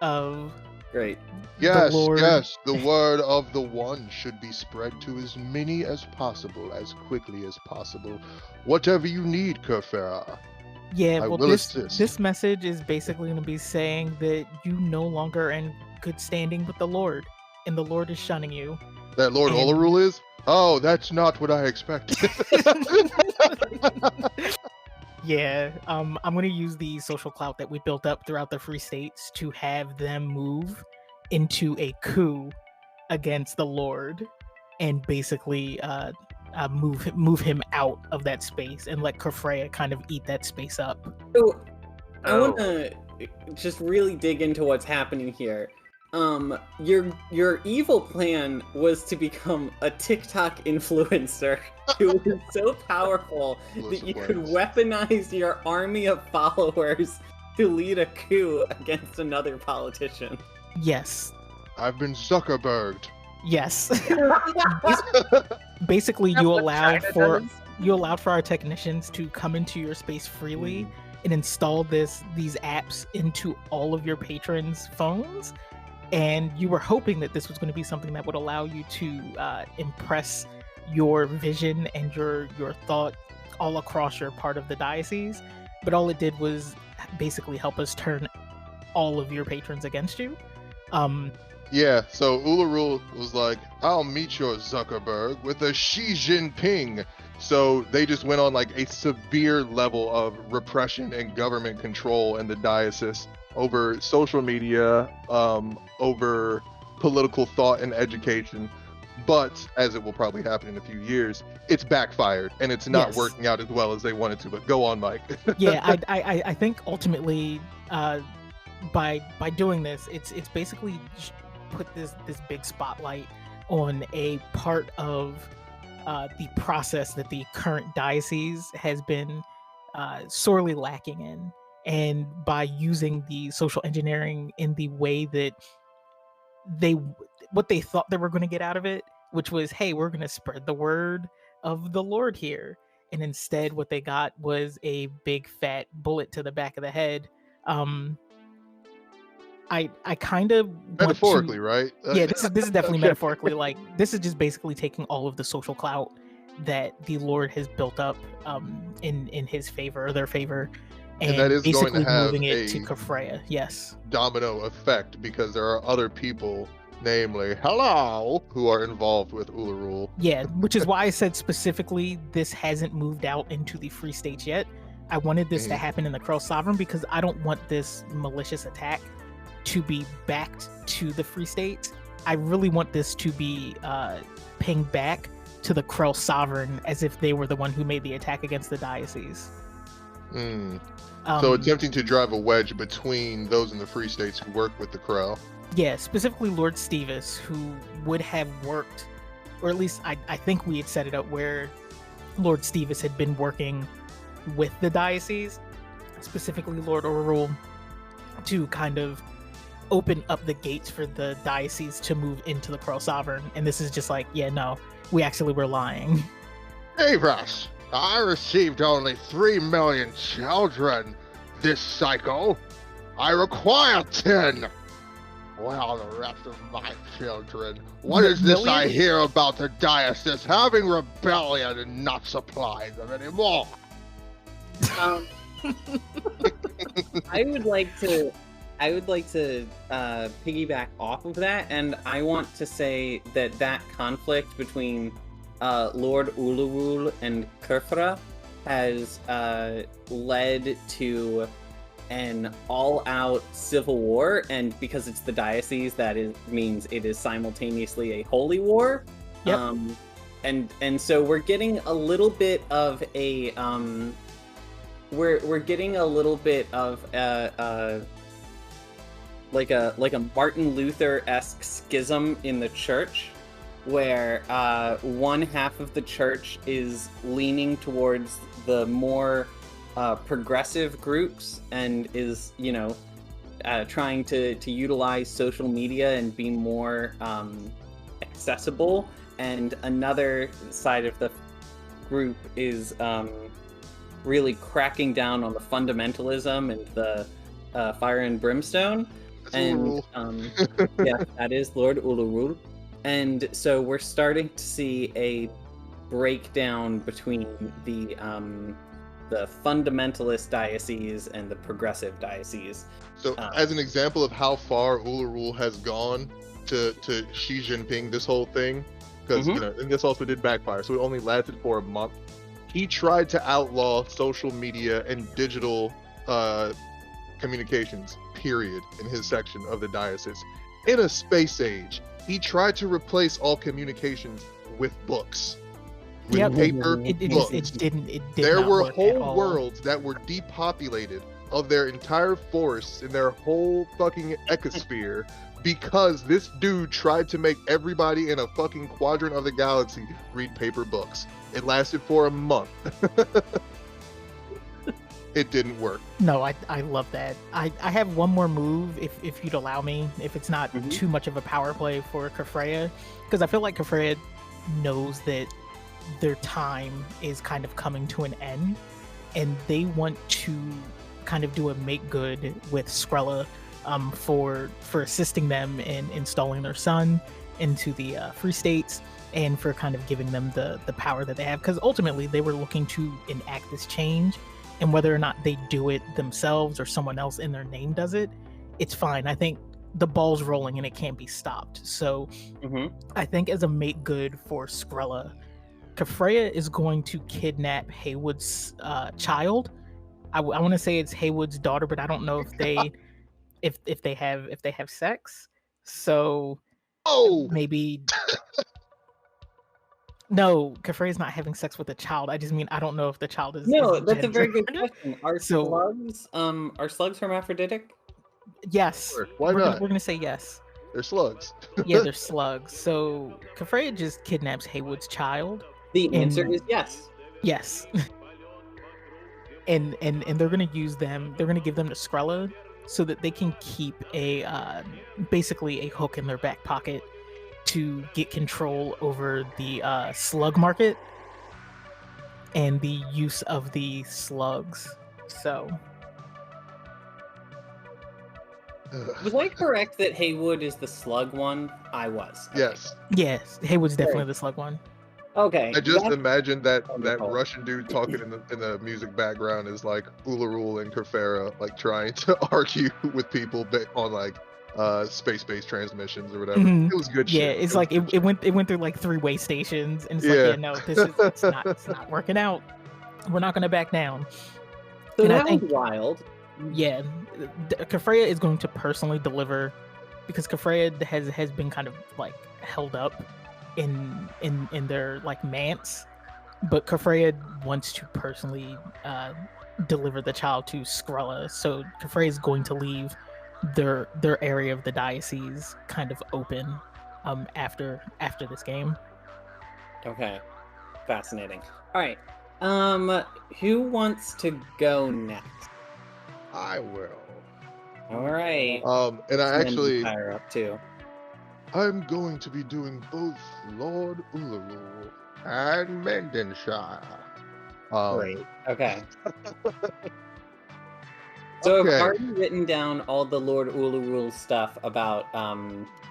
S5: of
S6: Great.
S1: Yes,
S5: Lord.
S1: yes, the word of the one should be spread to as many as possible, as quickly as possible. Whatever you need, Kafreya.
S5: Yeah,
S1: I
S5: well,
S1: will
S5: this
S1: assist.
S5: message is basically going to be saying that you no longer are in good standing with the Lord, and the Lord is shunning you.
S1: That Lord
S5: And-
S1: Uluru is? Oh, that's not what I expected.
S5: Yeah, I'm gonna use the social clout that we built up throughout the Free States to have them move into a coup against the Lord, and basically move him out of that space and let Kafreya kind of eat that space up.
S6: So, I want to just really dig into what's happening here. Your evil plan was to become a TikTok influencer who was so powerful that you could weaponize your army of followers to lead a coup against another politician.
S5: Yes.
S1: I've been Zuckerberged.
S5: Yes. Basically, you allowed for our technicians to come into your space freely and install these apps into all of your patrons' phones. And you were hoping that this was going to be something that would allow you to impress your vision and your thought all across your part of the diocese. But all it did was basically help us turn all of your patrons against you.
S1: Yeah, so Uluru was like, I'll meet your Zuckerberg with a Xi Jinping. So they just went on like a severe level of repression and government control in the diocese over social media, over political thought and education. But as it will probably happen in a few years, it's backfired and it's not working out as well as they wanted to. But go on, Mike.
S5: Yeah, I think ultimately by doing this, it's basically put this big spotlight on a part of the process that the current diocese has been sorely lacking in. And by using the social engineering in the way that what they thought they were going to get out of it, which was, hey, we're going to spread the word of the Lord here. And instead what they got was a big fat bullet to the back of the head. I kind of
S1: metaphorically, right?
S5: Yeah, this is definitely metaphorically. Like, this is just basically taking all of the social clout that the Lord has built up in his favor or their favor, and
S1: that is
S5: basically
S1: going to have
S5: moving it to Kafreya. Yes,
S1: domino effect, because there are other people, namely Hello, who are involved with Uluru.
S5: Yeah, which is why I said specifically this hasn't moved out into the Free States yet. I wanted this to happen in the Krell Sovereign because I don't want this malicious attack to be backed to the Free States. I really want this to be pinged back to the Krell Sovereign as if they were the one who made the attack against the diocese.
S1: So attempting to drive a wedge between those in the Free States who work with the Krell.
S5: Yeah, specifically Lord Stevis, who would have worked, or at least I think we had set it up where Lord Stevis had been working with the diocese, specifically Lord Orrul, to kind of open up the gates for the diocese to move into the Krell Sovereign. And this is just like, yeah, no, we actually were lying.
S1: Hey, Russ, I received only 3 million children this cycle. I require 10. Well, the rest of my children. What is this I hear about the diocese having rebellion and not supplying them anymore?
S6: I would like to piggyback off of that, and I want to say that conflict between Lord Uluru and Kefra has led to an all-out civil war, and because it's the diocese, means it is simultaneously a holy war.
S5: Yep.
S6: And so we're getting a little bit of a we're getting a little bit of like a Martin Luther-esque schism in the church, where one half of the church is leaning towards the more progressive groups and is, trying to utilize social media and be more accessible, and another side of the group is really cracking down on the fundamentalism and the fire and brimstone. And yeah, that is Lord Uluru. And so we're starting to see a breakdown between the fundamentalist diocese and the progressive diocese.
S1: So as an example of how far Uluru has gone to Xi Jinping this whole thing, because and this also did backfire. So it only lasted for a month. He tried to outlaw social media and digital communications, period, in his section of the diocese. In a space age, he tried to replace all communications with books, with paper books.
S5: It did
S1: there
S5: not
S1: were
S5: work at
S1: whole
S5: all.
S1: worlds that were depopulated of their entire forests and their whole fucking ecosphere because this dude tried to make everybody in a fucking quadrant of the galaxy read paper books. It lasted for a month. It didn't work.
S5: No, I love that. I have one more move, if you'd allow me, if it's not too much of a power play for Kafreya, because I feel like Kafreya knows that their time is kind of coming to an end, and they want to kind of do a make good with Skrella for assisting them in installing their son into the Free States, and for kind of giving them the power that they have, because ultimately they were looking to enact this change. And whether or not they do it themselves or someone else in their name does it, it's fine. I think the ball's rolling and it can't be stopped. So I think as a make good for Skrella, Kafreya is going to kidnap Haywood's child. I want to say it's Haywood's daughter, but I don't know if they if they have sex. So maybe. No, Kafreya's not having sex with a child. I just mean I don't know if the child is.
S6: No,
S5: is
S6: that's a very good
S5: gendered.
S6: question. Are slugs hermaphroditic?
S5: Yes.
S1: Sure. Why
S5: we're
S1: not?
S5: Gonna, we're gonna say yes.
S1: They're slugs.
S5: Yeah, they're slugs. So Kafreya just kidnaps Haywood's child.
S6: The answer is yes.
S5: Yes. and they're gonna use them. They're gonna give them to Skrella so that they can keep a basically a hook in their back pocket to get control over the slug market and the use of the slugs. So
S6: Was I correct that Haywood is the slug one? I was. Okay.
S1: Yes.
S5: Haywood's definitely the slug one.
S6: Okay.
S1: I just imagine that
S6: Wonderful.
S1: Russian dude talking in the music background is like Ularul and Kafera, like trying to argue with people on like space-based transmissions or whatever.
S5: Mhm.
S1: It was good
S5: Yeah,
S1: shit.
S5: it's like it went through like 3-way stations, and it's like, yeah, no, it's not working out. We're not gonna back down.
S6: So
S5: And I
S6: that
S5: think-
S6: was wild.
S5: Yeah, Kafreya is going to personally deliver, because Kafreya has been kind of like held up in their like manse, but Kafreya wants to personally deliver the child to Skrella. So Kafreya is going to leave their area of the diocese kind of open after this game.
S6: Okay. Fascinating. All right. Who wants to go next?
S1: I will.
S6: All right.
S1: And I actually,
S6: fire up too.
S1: I'm going to be doing both Lord Ularul and Mendenshire.
S6: Great. Okay. So
S1: Okay.
S6: I've already written down all the Lord Ularul stuff about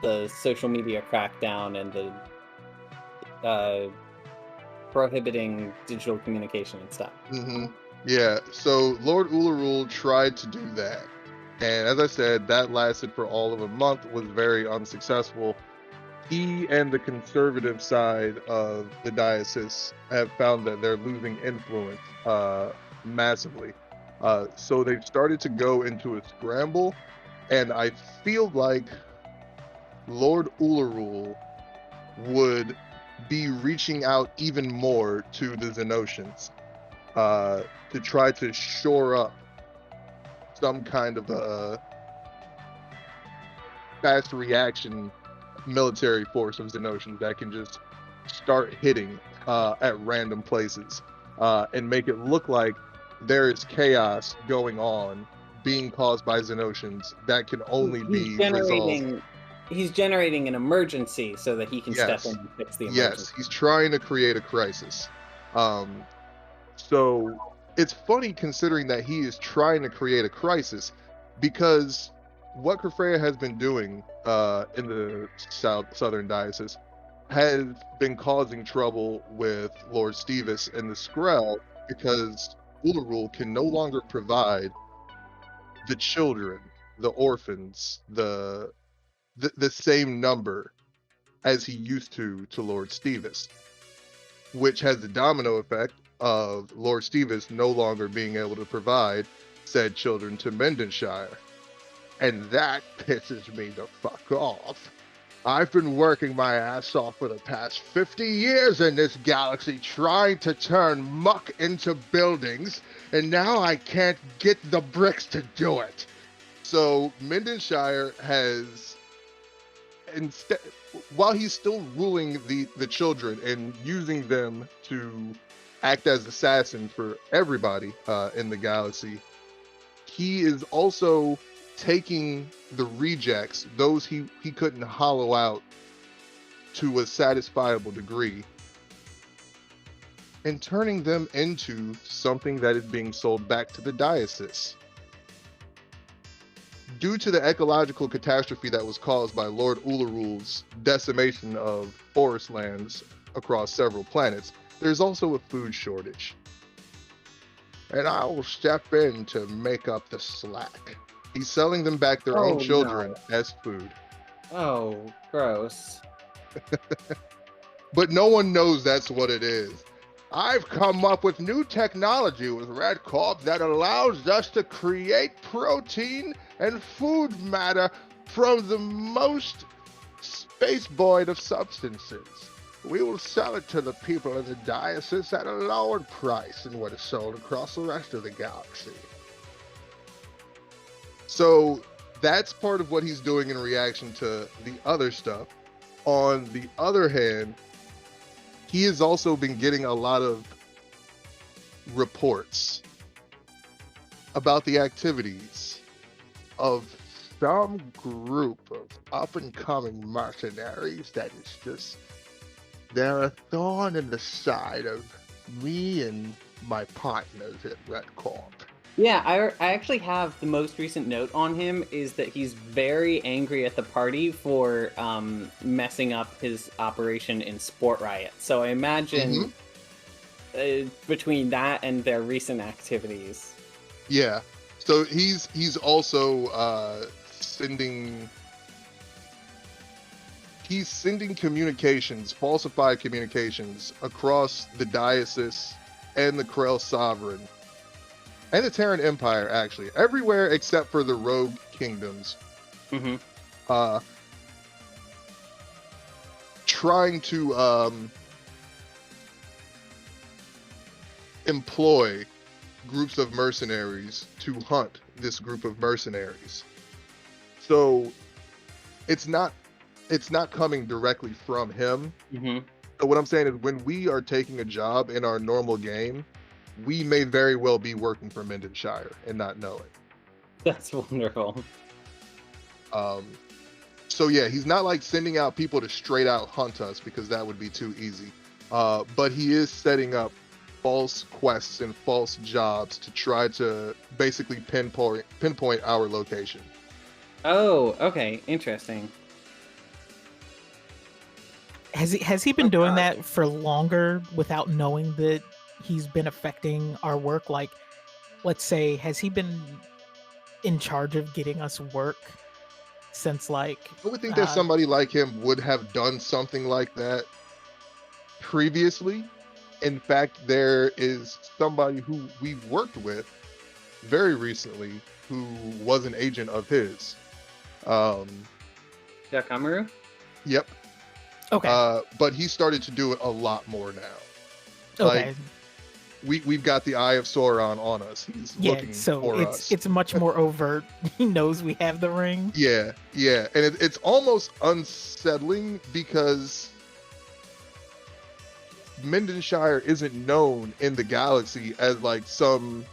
S6: the social media crackdown and the prohibiting digital communication and stuff.
S1: Yeah, so Lord Ularul tried to do that. And as I said, that lasted for all of a month, was very unsuccessful. He and the conservative side of the diocese have found that they're losing influence massively. So they've started to go into a scramble, and I feel like Lord Ularul would be reaching out even more to the Xenocians to try to shore up some kind of a fast reaction military force of Xenocians that can just start hitting at random places and make it look like there is chaos going on being caused by Xenocians that can only be resolved.
S6: He's generating an emergency so that he can
S1: Yes.
S6: step in and fix the emergency.
S1: Yes, he's trying to create a crisis. So it's funny considering that he is trying to create a crisis, because what Kafreya has been doing in the southern diocese has been causing trouble with Lord Stevis and the Skrell, because Ularul can no longer provide the children, the orphans, the same number as he used to Lord Stevis, which has the domino effect of Lord Stevis no longer being able to provide said children to Mindenshire. And that pisses me the fuck off. I've been working my ass off for the past 50 years in this galaxy trying to turn muck into buildings, and now I can't get the bricks to do it. So Mindenshire has, instead, while he's still ruling the children and using them to act as assassins for everybody in the galaxy, he is also taking the rejects, those he couldn't hollow out to a satisfiable degree, and turning them into something that is being sold back to the diocese. Due to the ecological catastrophe that was caused by Lord Ularul's decimation of forest lands across several planets, there's also a food shortage. And I will step in to make up the slack. He's selling them back their own children as food.
S6: Oh, gross.
S1: But no one knows that's what it is. I've come up with new technology with Red Corp that allows us to create protein and food matter from the most space-void of substances. We will sell it to the people of the diocese at a lowered price than what is sold across the rest of the galaxy. So that's part of what he's doing in reaction to the other stuff. On the other hand, he has also been getting a lot of reports about the activities of some group of up-and-coming mercenaries that is just, they're a thorn in the side of me and my partners at Red Corp.
S6: Yeah, I actually have the most recent note on him is that he's very angry at the party for messing up his operation in Sport Riot. So I imagine between that and their recent activities.
S1: Yeah, so he's also sending communications, falsified communications across the diocese and the Krell Sovereign. And the Terran Empire, actually. Everywhere except for the rogue kingdoms. Trying to employ groups of mercenaries to hunt this group of mercenaries. So it's not coming directly from him. So what I'm saying is when we are taking a job in our normal game, we may very well be working for Mindenshire and not know it.
S6: That's wonderful.
S1: So yeah, he's not like sending out people to straight out hunt us because that would be too easy. But he is setting up false quests and false jobs to try to basically pinpoint our location.
S6: Oh, okay, interesting.
S5: Has he been doing that for longer without knowing that he's been affecting our work? Like, let's say, has he been in charge of getting us work since, like...
S1: I would think that somebody like him would have done something like that previously. In fact, there is somebody who we've worked with very recently who was an agent of his.
S6: Yakamaru?
S1: Yep.
S5: Okay.
S1: But he started to do it a lot more now.
S5: Okay.
S1: Like, we've got the Eye of Sauron on us. He's looking for us.
S5: It's much more overt. He knows we have the ring.
S1: Yeah, and it's almost unsettling because Mindenshire isn't known in the galaxy as like some,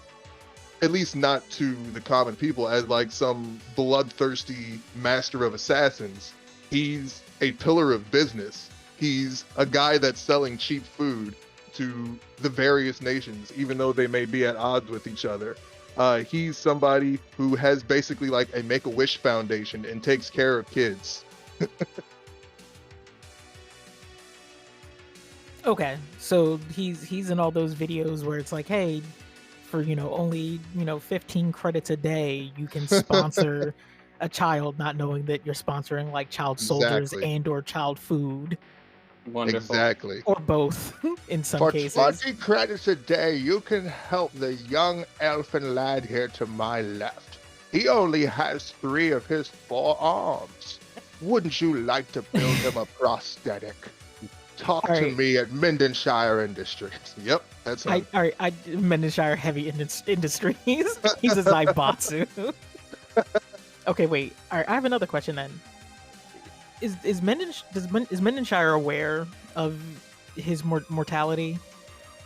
S1: at least not to the common people, as like some bloodthirsty master of assassins. He's a pillar of business. He's a guy that's selling cheap food to the various nations, even though they may be at odds with each other. He's somebody who has basically like a Make-A-Wish Foundation and takes care of kids.
S5: Okay, so he's in all those videos where it's like, hey, for only 15 credits a day, you can sponsor a child not knowing that you're sponsoring like child soldiers
S1: Exactly.
S5: and or child food
S6: Wonderful.
S1: Exactly.
S5: or both in some
S1: For
S5: cases.
S1: 20 credits a day, you can help the young elfin lad here to my left. He only has 3 of his 4 arms. Wouldn't you like to build him a prosthetic? Talk
S5: All
S1: to
S5: right.
S1: me at Mindenshire Industries. Yep, that's him.
S5: All right, Mendenshire Heavy Industries. He's a Zaibatsu. Okay, wait. All right, I have another question then. Is Mendenshire aware of his mortality?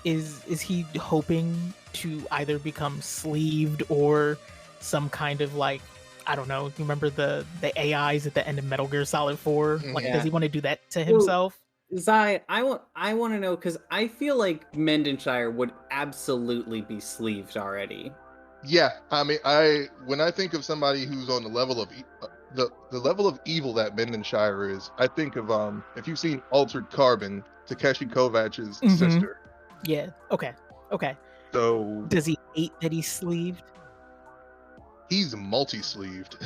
S5: Is he hoping to either become sleeved or some kind of like, I don't know, you remember the AIs at the end of Metal Gear Solid 4? Like,
S6: Yeah.
S5: does he want to do that to himself?
S6: Zai, I want to know because I feel like Mendenshire would absolutely be sleeved already.
S1: Yeah, I mean, when I think of somebody who's on the level of the level of evil that Mindenshire is, I think of if you've seen Altered Carbon, Takeshi Kovacs's
S5: Mhm.
S1: sister.
S5: Yeah. Okay.
S1: So
S5: Does he hate that he's sleeved?
S1: he's multi-sleeved.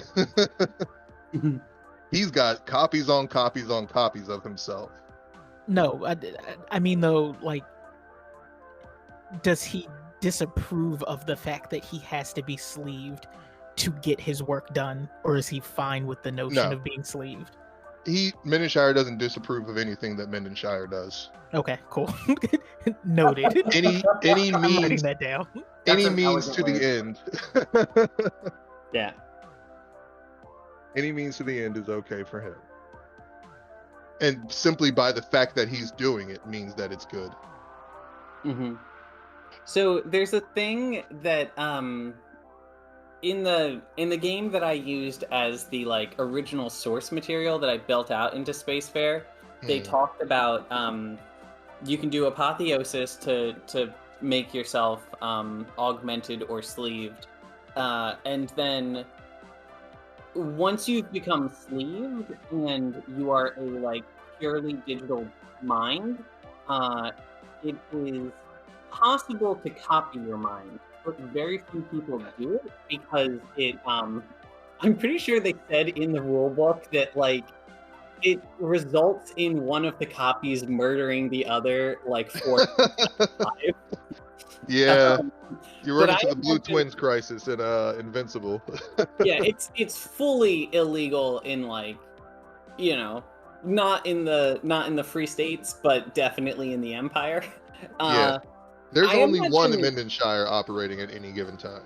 S1: He's got copies on copies on copies of himself.
S5: No, I mean though, like, does he disapprove of the fact that he has to be sleeved to get his work done, or is he fine with the notion
S1: No.
S5: of being sleeved?
S1: Mindenshire doesn't disapprove of anything that Mindenshire does.
S5: Okay, cool. Noted.
S1: Any
S5: I'm writing
S1: means
S5: that down.
S1: any
S3: an
S1: means to
S3: elegant
S1: the end.
S6: Yeah.
S1: Any means to the end is okay for him. And simply by the fact that he's doing it means that it's good.
S6: Mm-hmm. So there's a thing that in the game that I used as the like original source material that I built out into Spacefair, they talked about you can do apotheosis to make yourself augmented or sleeved, and then once you've become sleeved and you are a like purely digital mind, it is possible to copy your mind, but very few people do it because it I'm pretty sure they said in the rule book that like it results in one of the copies murdering the other like 4 times.
S1: Yeah, you run
S6: but
S1: into
S6: I
S1: the Blue
S6: imagine-
S1: Twins crisis in Invincible.
S6: Yeah, it's fully illegal in like, you know, not in the Free States, but definitely in the Empire.
S1: Yeah. There's
S6: I
S1: only one
S6: imagine-
S1: Mindenshire operating at any given time.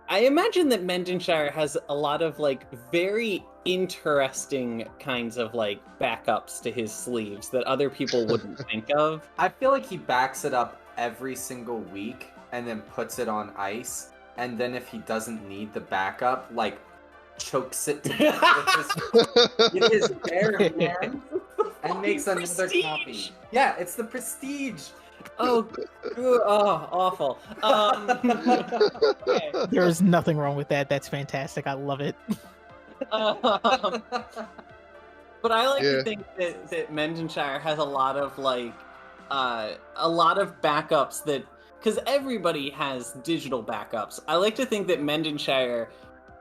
S6: I imagine that Mendenshire has a lot of like very interesting kinds of like backups to his sleeves that other people wouldn't think of.
S3: I feel like he backs it up every single week and then puts it on ice. And then if he doesn't need the backup, like chokes it to death with his bare hands and makes another
S6: Prestige!
S3: copy. Yeah, it's the prestige.
S6: Oh, awful. Okay.
S5: There is nothing wrong with that. That's fantastic. I love it.
S6: But I like
S1: Yeah.
S6: to think that Mendenshire has a lot of like a lot of backups that because everybody has digital backups. I like to think that Mendenshire,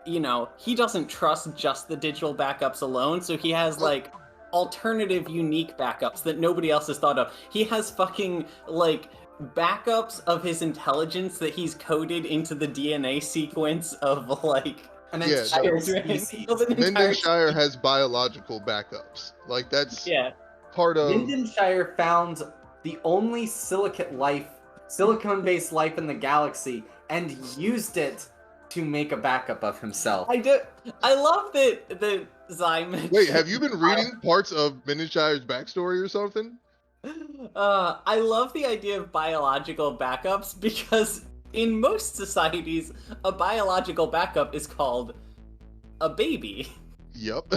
S6: you know, he doesn't trust just the digital backups alone, so he has like alternative unique backups that nobody else has thought of. He has fucking like backups of his intelligence that he's coded into the DNA sequence of like
S3: An
S1: Yeah,
S3: entire
S6: children
S3: species.
S6: of an entire
S1: Mindenshire has biological backups. Like that's
S6: yeah.
S1: part of
S3: Mindenshire found the only silicon-based life in the galaxy and used it to make a backup of himself.
S6: I love that Zyme.
S1: Wait, have you been reading parts of Mindenshire's backstory or something?
S6: I love the idea of biological backups because in most societies, a biological backup is called a baby.
S1: Yep.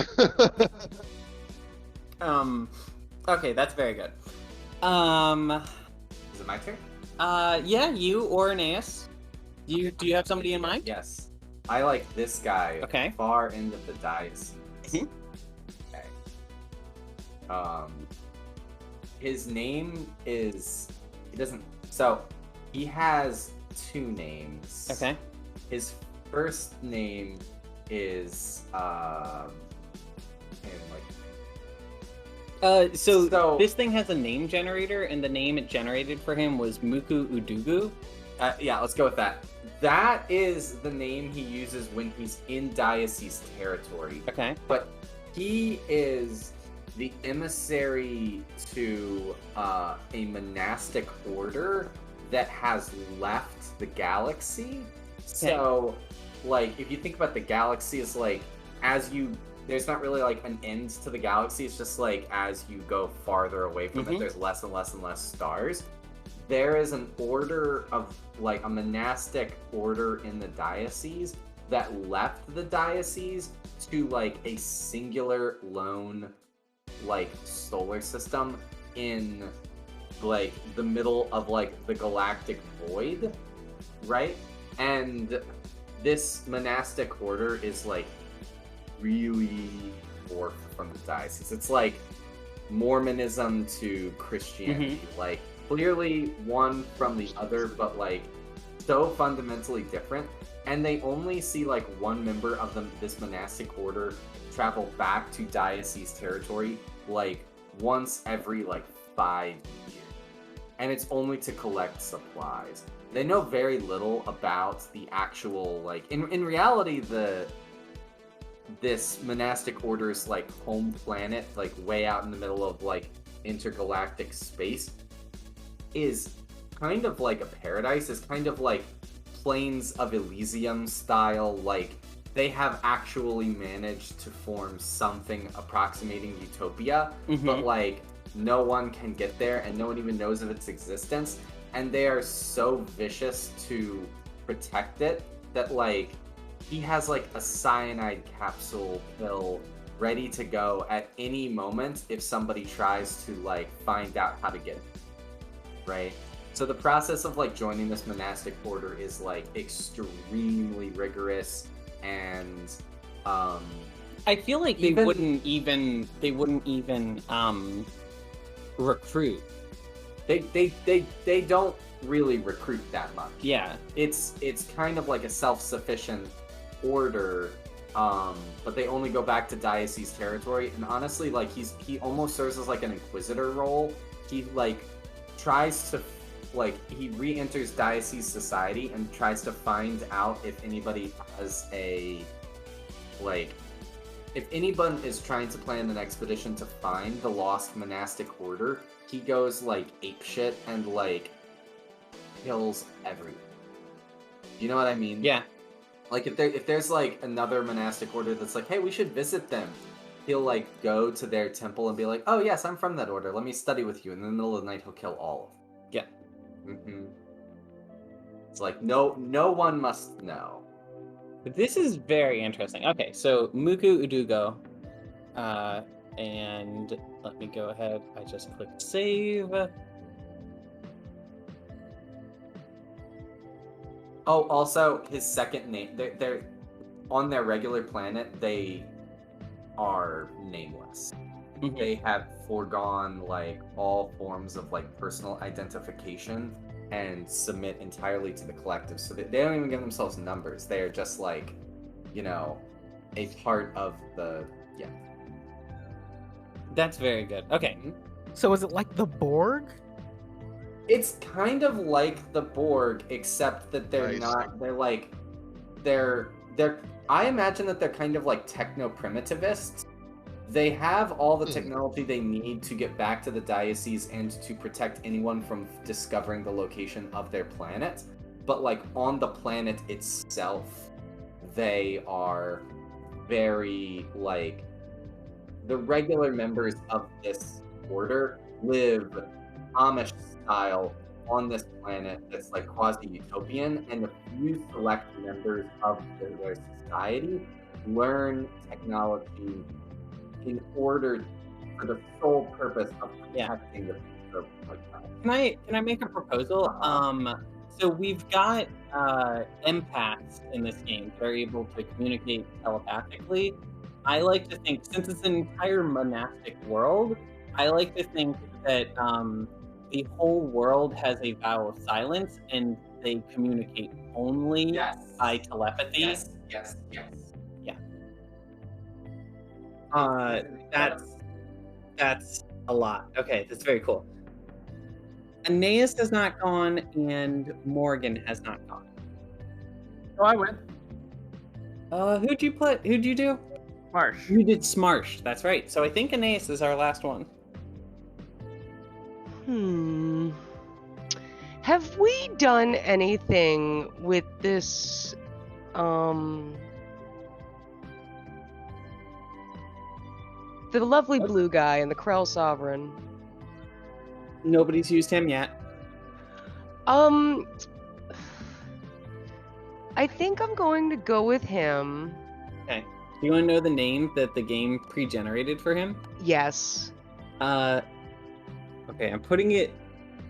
S6: Okay, that's very good.
S3: Is it my turn?
S6: Yeah, you or Aeneas. Do you have somebody in mind?
S3: Yes. I like this guy
S6: Okay.
S3: far into the diocese.
S6: Mhm.
S3: Okay. His name is he has 2 names.
S6: Okay.
S3: His first name is and
S6: So this thing has a name generator, and the name it generated for him was Muku Udugu.
S3: Yeah, let's go with that. That is the name he uses when he's in Diocese territory.
S6: Okay.
S3: But he is the emissary to a monastic order that has left the galaxy. So, like, if you think about the galaxy as like, there's not really like an end to the galaxy. It's just like as you go farther away from it, there's less and less and less stars. There is an order of like a monastic order in the diocese that left the diocese to like a singular lone like solar system in like the middle of like the galactic void, right? And this monastic order is like really morphed from the diocese. It's like Mormonism to Christianity, like clearly one from the other, but like so fundamentally different. And they only see like one member of this monastic order travel back to diocese territory like once every like 5 years. And it's only to collect supplies. They know very little about the actual like in reality this monastic order's like home planet, like way out in the middle of like intergalactic space, is kind of like a paradise. It's kind of like Plains of Elysium style. Like they have actually managed to form something approximating utopia, but like no one can get there and no one even knows of its existence. And they are so vicious to protect it that like he has like a cyanide capsule pill ready to go at any moment if somebody tries to like find out how to get it, right? So the process of like joining this monastic order is like extremely rigorous, and
S6: I feel like they wouldn't even recruit.
S3: They don't really recruit that much.
S6: Yeah.
S3: It's kind of like a self-sufficient order, but they only go back to diocese territory. And honestly, like he almost serves as like an inquisitor role. He like tries to like he re-enters diocese society and tries to find out if anybody has a like if anyone is trying to plan an expedition to find the lost monastic order. He goes like apeshit and like kills everyone. You know what I mean?
S6: Yeah.
S3: Like if there's like another monastic order that's like, hey, we should visit them, he'll like go to their temple and be like, oh yes, I'm from that order. Let me study with you. And in the middle of the night, he'll kill all of them.
S6: Yeah.
S3: It's like no one must know.
S6: This is very interesting. Okay, so Muku Udugo, and let me go ahead. I just clicked save.
S3: Oh, also his second name. They're on their regular planet. They are nameless. They have foregone like all forms of like personal identification and submit entirely to the collective. So they don't even give themselves numbers. They are just like, you know, a part of the
S6: That's very good. Okay.
S5: So is it like the Borg?
S3: It's kind of like the Borg, except that they're not. They're I imagine that they're kind of like techno-primitivists. They have all the technology they need to get back to the diocese and to protect anyone from discovering the location of their planet. But like on the planet itself, they are very like the regular members of this order live Amish style on this planet that's like quasi-utopian, and the few select members of their society learn technology in order for the sole purpose of protecting the future of
S6: Can I make a proposal? So we've got empaths in this game that are able to communicate telepathically. I like to think, since it's an entire monastic world, I like to think that the whole world has a vow of silence and they communicate only by telepathy.
S3: Yes.
S6: Yeah. That's a lot. Okay, that's very cool. Aeneas has not gone, and Morgan has not gone.
S4: Oh, I win.
S6: Who'd you put? Who'd you do?
S4: Marsh.
S6: You did Smarsh. That's right. So I think Aeneas is our last one.
S7: Have we done anything with this, the lovely blue guy and the Krell Sovereign?
S6: Nobody's used him yet.
S7: I think I'm going to go with him.
S6: Okay. Do you want to know the name that the game pre-generated for him?
S7: Yes.
S6: Okay, I'm putting it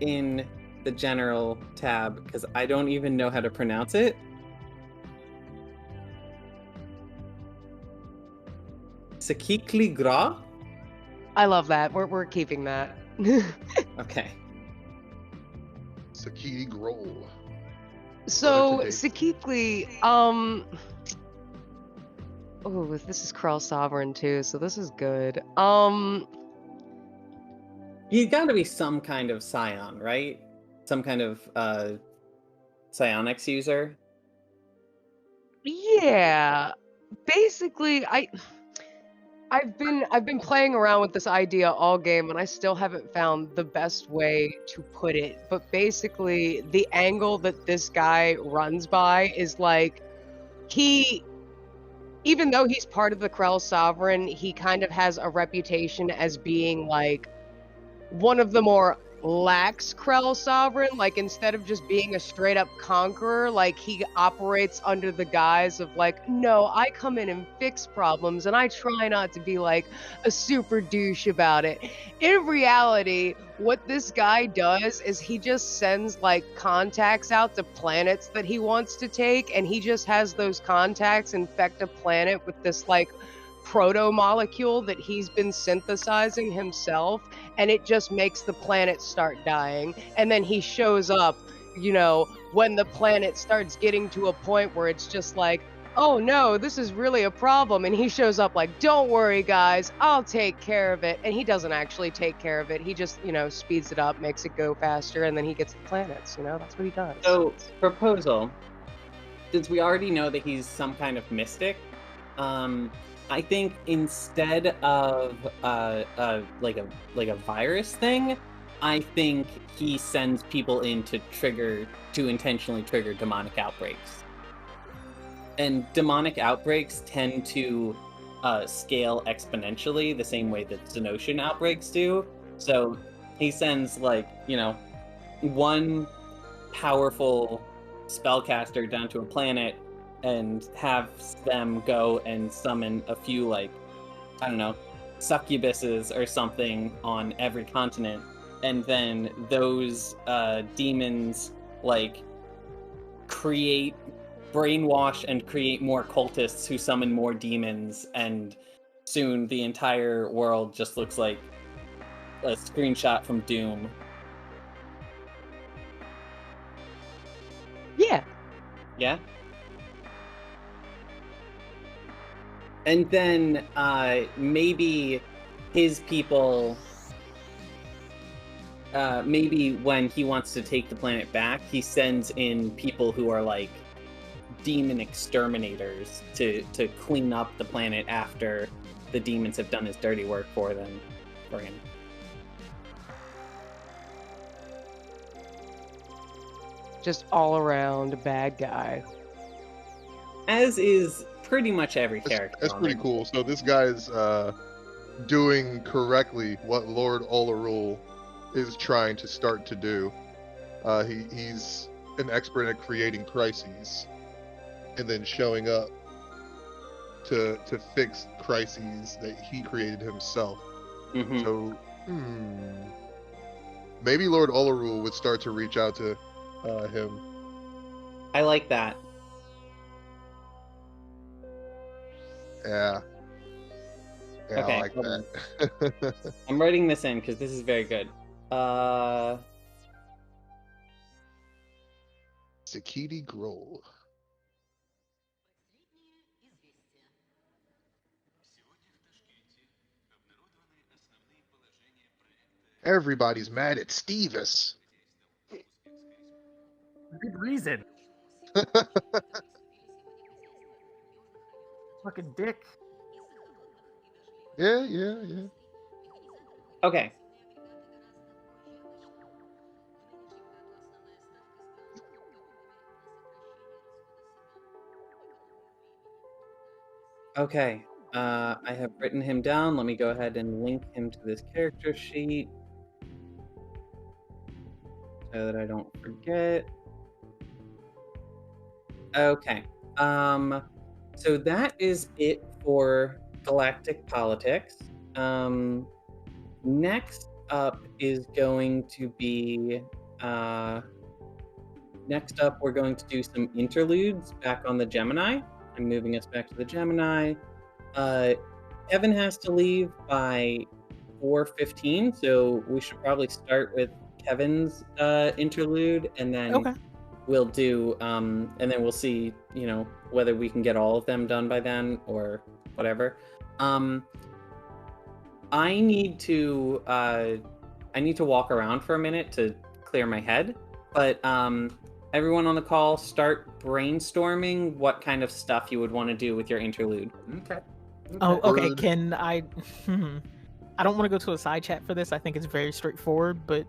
S6: in the general tab because I don't even know how to pronounce it. Sakikli Gra?
S7: I love that. We're keeping that.
S6: Okay.
S1: Sakiti Grohl.
S7: So,
S1: Better to
S7: Sakikli, oh, this is Krell Sovereign too, so this is good.
S6: You gotta be some kind of Scion, right? Some kind of Psionics user.
S7: Yeah. Basically, I've been playing around with this idea all game and I still haven't found the best way to put it. But basically, the angle that this guy runs by is like even though he's part of the Krell Sovereign, he kind of has a reputation as being like one of the more lax Krell Sovereign. Like, instead of just being a straight up conqueror, like, he operates under the guise of like, no, I come in and fix problems and I try not to be like a super douche about it. In reality, what this guy does is he just sends like contacts out to planets that he wants to take, and he just has those contacts infect a planet with this like proto molecule that he's been synthesizing himself, and it just makes the planet start dying. And then he shows up, you know, when the planet starts getting to a point where it's just like, oh no, this is really a problem. And he shows up like, don't worry guys, I'll take care of it. And he doesn't actually take care of it. He just, you know, speeds it up, makes it go faster, and then he gets the planets, you know, that's what he does.
S6: So, proposal. Since we already know that he's some kind of mystic, I think instead of like a virus thing, I think he sends people in to intentionally trigger demonic outbreaks. And demonic outbreaks tend to scale exponentially the same way that Xenocian outbreaks do. So he sends like, you know, one powerful spellcaster down to a planet and have them go and summon a few, like, I don't know, succubuses or something on every continent, and then those demons like brainwash and create more cultists who summon more demons, and soon the entire world just looks like a screenshot from Doom.
S7: Yeah.
S6: Yeah? And then maybe his people, maybe when he wants to take the planet back, he sends in people who are like demon exterminators to clean up the planet after the demons have done his dirty work for him.
S7: Just all around a bad guy.
S6: As is pretty much every character.
S1: That's pretty cool. So this guy is doing correctly what Lord Olarul is trying to start to do. He's an expert at creating crises and then showing up to fix crises that he created himself.
S6: Mm-hmm.
S1: So maybe Lord Olarul would start to reach out to him.
S6: I like that.
S1: Yeah.
S6: Okay,
S1: I like that.
S6: I'm writing this in because this is very good.
S1: Sakiti Grohl. Everybody's mad at Stevis.
S4: Good reason. Fucking dick.
S1: Yeah.
S6: Okay. Okay. I have written him down. Let me go ahead and link him to this character sheet so that I don't forget. Okay. So that is it for Galactic Politics. Next up is going to be next up we're going to do some interludes back on the Gemini. I'm moving us back to the Gemini. Kevin has to leave by 4:15, so we should probably start with Kevin's interlude, and then we'll do and then we'll see, whether we can get all of them done by then or whatever. I need to walk around for a minute to clear my head, but everyone on the call, start brainstorming what kind of stuff you would want to do with your interlude.
S3: Okay.
S5: Oh, okay. Can I? I don't want to go to a side chat for this. I think it's very straightforward, but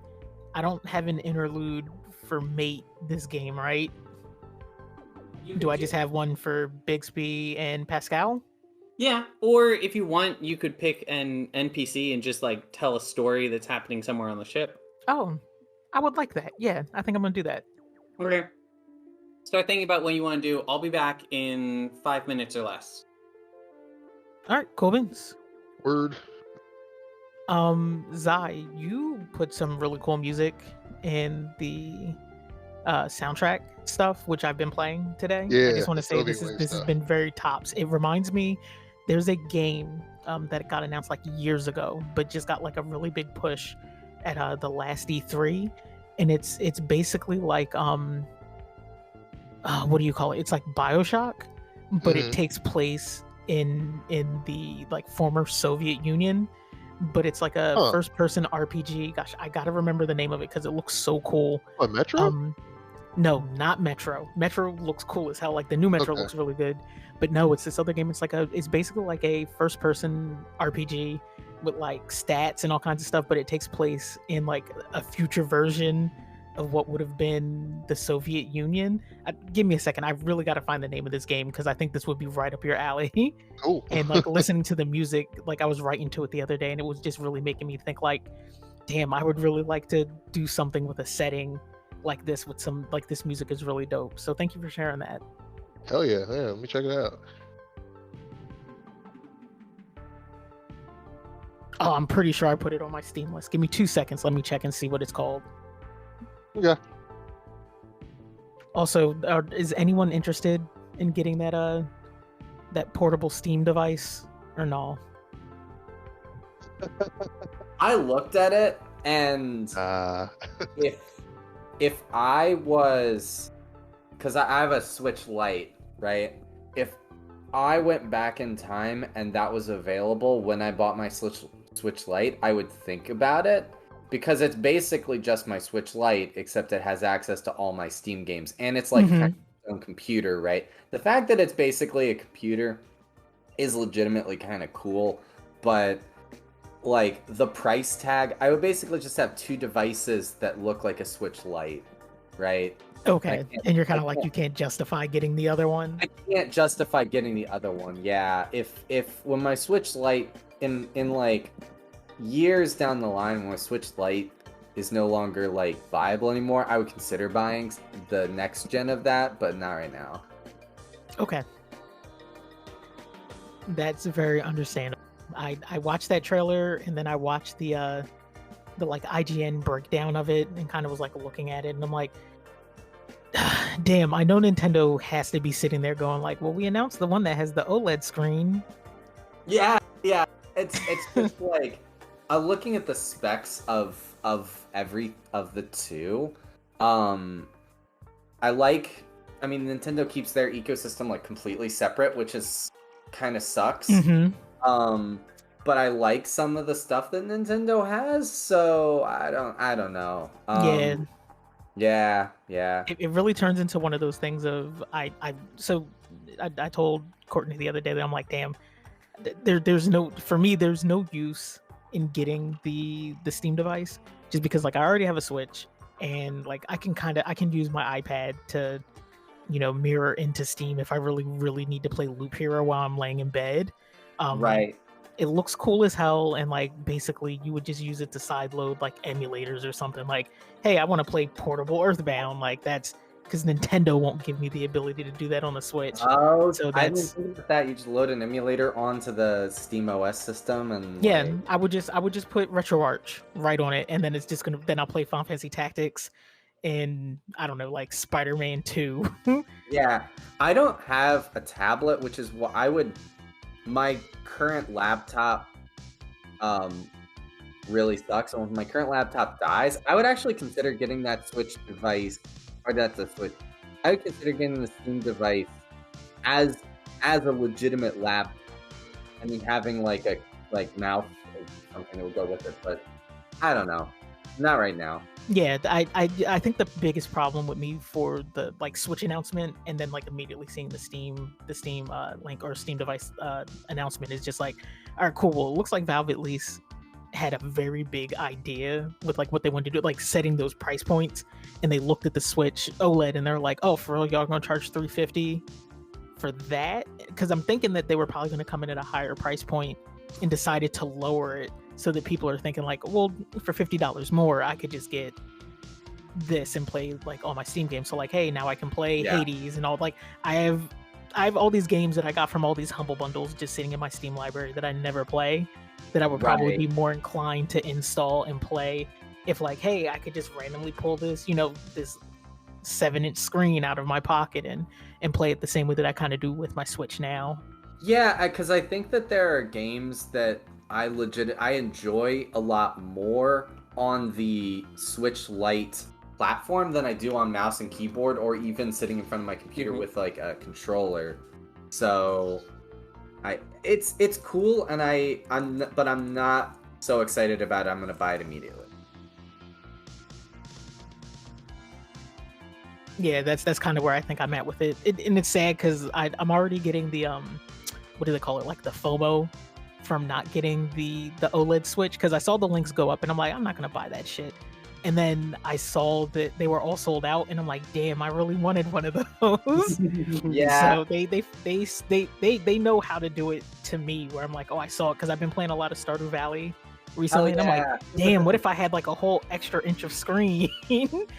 S5: I don't have an interlude for Mate this game, right? Do I just have one for Bixby and Pascal?
S6: Yeah, or if you want, you could pick an NPC and just like tell a story that's happening somewhere on the ship.
S5: Oh, I would like that. Yeah, I think I'm gonna do that.
S6: Okay. Start thinking about what you want to do. I'll be back in 5 minutes or less.
S5: All right, cool beans.
S1: Word.
S5: Zai, you put some really cool music in the soundtrack stuff, which I've been playing today.
S1: Yeah,
S5: I just want to say
S1: Soviet
S5: this
S1: Wave
S5: has
S1: stuff.
S5: been very tops. It reminds me, there's a game that got announced like years ago, but just got like a really big push at the last E3, and it's basically like what do you call it? It's like BioShock, but it takes place in the like former Soviet Union, but it's like a first person RPG. Gosh, I gotta remember the name of it because it looks so cool.
S1: What, Metro?
S5: No, not Metro. Metro looks cool as hell. Like the new Metro looks really good, but no, it's this other game. It's basically like a first person RPG with like stats and all kinds of stuff, but it takes place in like a future version of what would have been the Soviet Union. Give me a second. I really got to find the name of this game because I think this would be right up your alley.
S1: Oh.
S5: And like listening to the music, like I was writing to it the other day, and it was just really making me think like, damn, I would really like to do something with a setting like this with some like this music is really dope. So thank you for sharing that.
S1: Hell yeah. Let me check it out.
S5: Oh, I'm pretty sure I put it on my Steam list. Give me 2 seconds. Let me check and see what it's called.
S1: Okay.
S5: Also, is anyone interested in getting that portable Steam device or no?
S3: I looked at it, and if I was, because I have a Switch Lite, right? If I went back in time and that was available when I bought my Switch Lite, I would think about it. Because it's basically just my Switch Lite, except it has access to all my Steam games. And it's like kind of its own computer, right? The fact that it's basically a computer is legitimately kind of cool. But, like, the price tag, I would basically just have two devices that look like a Switch Lite, right?
S5: Okay, and you're kind of like, you can't justify getting the other one?
S3: I can't justify getting the other one, yeah. If when my Switch Lite, in like years down the line, when my Switch Lite is no longer like viable anymore, I would consider buying the next gen of that, but not right now.
S5: Okay. That's very understandable. I watched that trailer, and then I watched the like IGN breakdown of it and kind of was like looking at it, and I'm like, damn, I know Nintendo has to be sitting there going like, well, we announced the one that has the OLED screen.
S3: Yeah. It's just like, looking at the specs of every of the two, Nintendo keeps their ecosystem like completely separate, which is kind of sucks. but I like some of the stuff that Nintendo has, so I don't know.
S5: Yeah.
S3: Yeah.
S5: It really turns into one of those things of I told Courtney the other day that I'm like, damn, there's no use in getting the Steam device, just because like I already have a Switch, and like I can use my iPad to, you know, mirror into Steam if I really need to play Loop Hero while I'm laying in bed.
S3: Right.
S5: It looks cool as hell, and like basically you would just use it to sideload like emulators or something. Like, hey, I want to play Portable Earthbound. Like that's because Nintendo won't give me the ability to do that on the Switch.
S3: Oh,
S5: so
S3: I didn't
S5: that's
S3: think about that. You just load an emulator onto the Steam OS system, and
S5: yeah.
S3: like...
S5: I would just put RetroArch right on it, and then it's just then I'll play Final Fantasy Tactics, and I don't know, like Spider-Man 2.
S3: Yeah, I don't have a tablet, which is what I would. My current laptop really sucks, and when my current laptop dies, I would actually consider getting that Switch device, or that's a Switch. I would consider getting the Steam device as a legitimate laptop, and then having like a mouse or something that would go with it. But I don't know, not right now.
S5: Yeah, I think the biggest problem with me for the like Switch announcement and then like immediately seeing the Steam link or Steam device announcement is just like, all right, cool. Well, it looks like Valve at least had a very big idea with like what they wanted to do, like setting those price points, and they looked at the Switch OLED and they're like, oh, for real, y'all gonna charge $350 for that? Because I'm thinking that they were probably gonna come in at a higher price point and decided to lower it so that people are thinking like, well, for $50 more, I could just get this and play like all my Steam games. So like, hey, now I can play Hades and all. Like I have all these games that I got from all these Humble Bundles just sitting in my Steam library that I never play, that I would probably be more inclined to install and play if like, hey, I could just randomly pull this, you know, this 7-inch screen out of my pocket and play it the same way that I kind of do with my Switch now.
S3: Yeah, because I think that there are games that I enjoy a lot more on the Switch Lite platform than I do on mouse and keyboard, or even sitting in front of my computer with like a controller. So it's cool, and I'm not so excited about it. I'm gonna buy it immediately.
S5: Yeah, that's kind of where I think I'm at with it. And it's sad because I'm already getting the what do they call it, like the FOMO from not getting the OLED Switch, because I saw the links go up and I'm like, I'm not gonna buy that shit. And then I saw that they were all sold out, and I'm like, damn, I really wanted one of those.
S3: Yeah.
S5: So they know how to do it to me, where I'm like, oh, I saw it because I've been playing a lot of Stardew Valley recently, and I'm like, damn, what if I had like a whole extra inch of screen?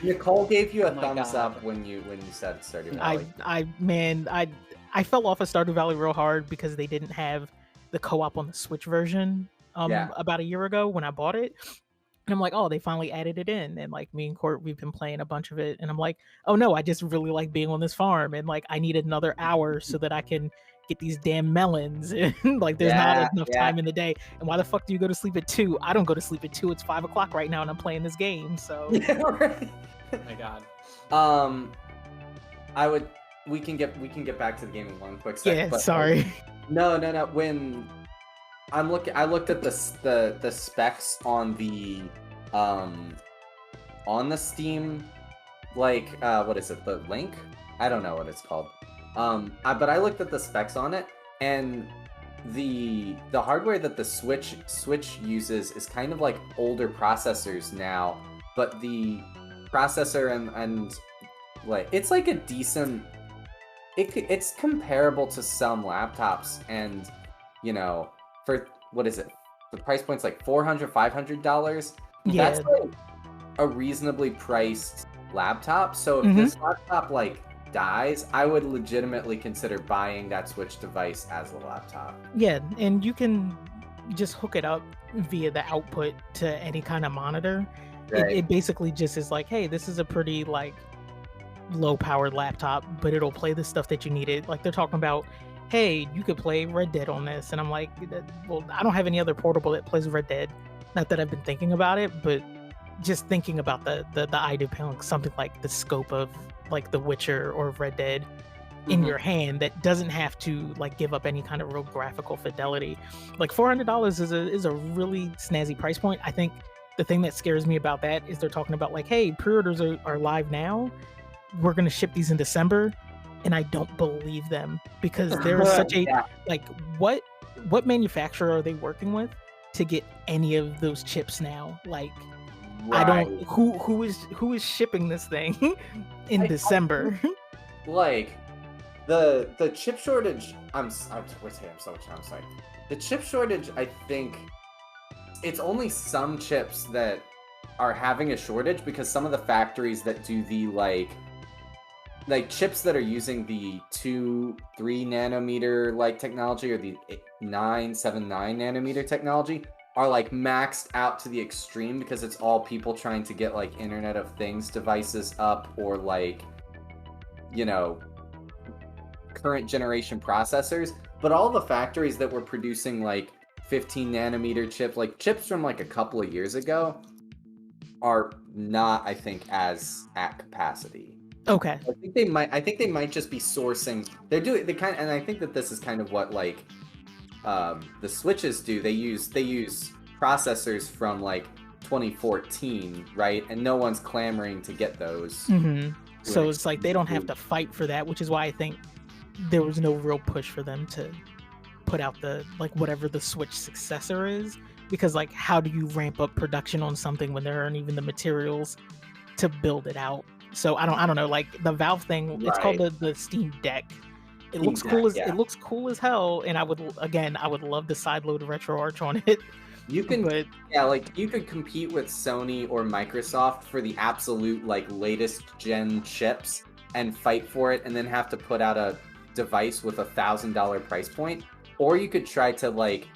S3: Nicole gave you a thumbs up when you said Stardew Valley.
S5: I fell off of Stardew Valley real hard because they didn't have the co-op on the Switch version about a year ago when I bought it. And I'm like, oh, they finally added it in. And like me and Court, we've been playing a bunch of it. And I'm like, oh no, I just really like being on this farm. And like, I need another hour so that I can get these damn melons. And like, there's not enough time in the day. And why the fuck do you go to sleep at 2? I don't go to sleep at 2. It's 5 o'clock right now and I'm playing this game. So.
S3: Right.
S6: Oh my God.
S3: We can get back to the game in one quick second.
S5: Yeah,
S3: but,
S5: sorry.
S3: No. When I looked at the specs on the Steam, like what is it, the Link? I don't know what it's called. But I looked at the specs on it, and the hardware that the Switch uses is kind of like older processors now, but the processor and like it's like a decent. It's comparable to some laptops, and you know, for what is it? The price point's like $400-$500.
S5: Yeah.
S3: That's like a reasonably priced laptop. So if this laptop like dies, I would legitimately consider buying that Switch device as a laptop.
S5: Yeah, and you can just hook it up via the output to any kind of monitor.
S3: Right.
S5: It basically just is like, hey, this is a pretty like low powered laptop, but it'll play the stuff that you needed. Like they're talking about, hey, you could play Red Dead on this, and I'm like, well, I don't have any other portable that plays Red Dead. Not that I've been thinking about it, but just thinking about the idea of something like the scope of like The Witcher or Red Dead, in your hand that doesn't have to like give up any kind of real graphical fidelity. Like $400 is a really snazzy price point. I think the thing that scares me about that is they're talking about like, hey, pre-orders are live now. We're gonna ship these in December, and I don't believe them because there is such a like what manufacturer are they working with to get any of those chips now? Like I don't who is shipping this thing in December?
S3: Like the chip shortage. I'm sorry. The chip shortage. I think it's only some chips that are having a shortage because some of the factories that do the like chips that are using the 2-3 nanometer like technology or the 9-7-9 nanometer technology are like maxed out to the extreme because it's all people trying to get like Internet of Things devices up or like, you know, current generation processors. But all the factories that were producing like 15 nanometer chips, like chips from like a couple of years ago, are not, I think, as at capacity.
S5: Okay.
S3: I think they might just be sourcing. And I think that this is kind of what like the Switches do. They use processors from like 2014, right? And no one's clamoring to get those.
S5: Mm-hmm. So it's like they don't have to fight for that, which is why I think there was no real push for them to put out the like whatever the Switch successor is, because like how do you ramp up production on something when there aren't even the materials to build it out? So I don't know, like the Valve thing, it's called the Steam Deck. It looks cool as hell, and I would love to sideload RetroArch on it.
S3: You can you could compete with Sony or Microsoft for the absolute like latest gen chips and fight for it, and then have to put out a device with $1,000 price point, or you could try to like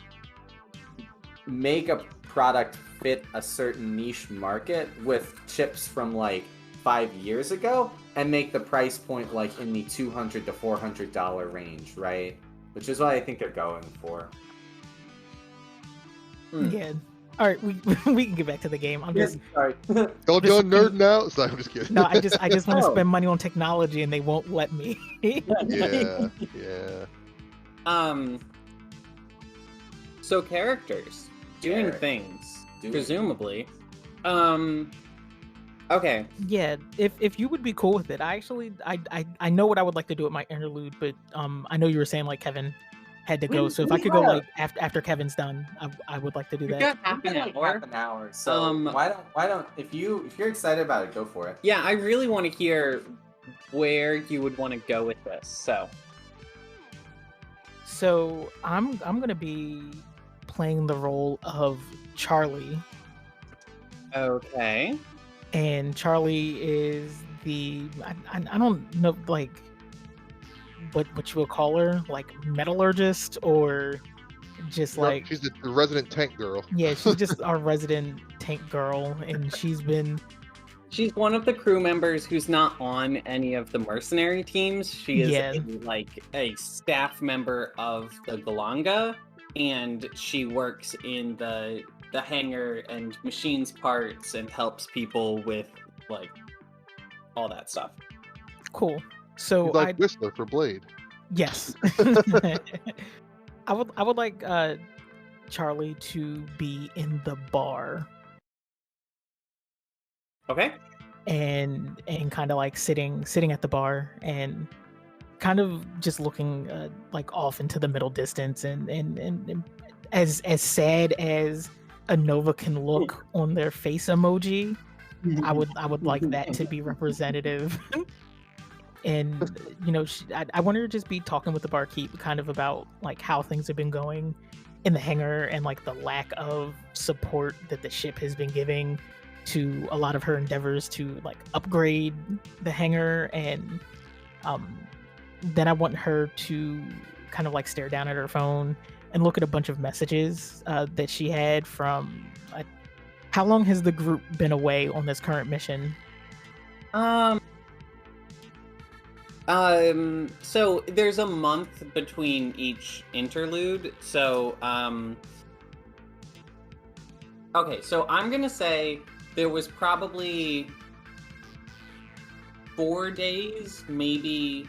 S3: make a product fit a certain niche market with chips from like 5 years ago and make the price point like in the $200 to $400 range, right? Which is what I think they're going for.
S5: Yeah. All right, we can get back to the game. I'm just
S3: sorry.
S1: Y'all done nerding out? So I'm just kidding.
S5: No, I just want to spend money on technology and they won't let me.
S1: Yeah.
S6: So characters doing things, presumably. Okay.
S5: Yeah, if you would be cool with it, I know what I would like to do at my interlude, but I know you were saying like Kevin had to go, so if I could go like after Kevin's done, I would like to do that.
S6: We got half
S3: an hour. So why don't if you're excited about it, go for it.
S6: Yeah, I really want to hear where you would want to go with this.
S5: So I'm gonna be playing the role of Charlie.
S6: Okay.
S5: And Charlie is I don't know like what you would call her, like metallurgist or just like
S1: she's the resident tank girl.
S5: Yeah, she's just our resident tank girl, and she's
S6: one of the crew members who's not on any of the mercenary teams. She is a staff member of the Galanga, and she works in the hangar and machines parts and helps people with like all that stuff.
S5: Cool. So
S1: she's like Whistler for Blade.
S5: Yes. I would like Charlie to be in the bar.
S6: Okay.
S5: And kind of like sitting at the bar and kind of just looking like off into the middle distance and as sad as a Nova can look on their face emoji, I would like that to be representative. And you know, I want her to just be talking with the barkeep kind of about like how things have been going in the hangar and like the lack of support that the ship has been giving to a lot of her endeavors to like upgrade the hangar. And then I want her to kind of like stare down at her phone and look at a bunch of messages that she had from how long has the group been away on this current mission?
S6: So there's a month between each interlude. So, okay, so I'm gonna say there was probably 4 days, maybe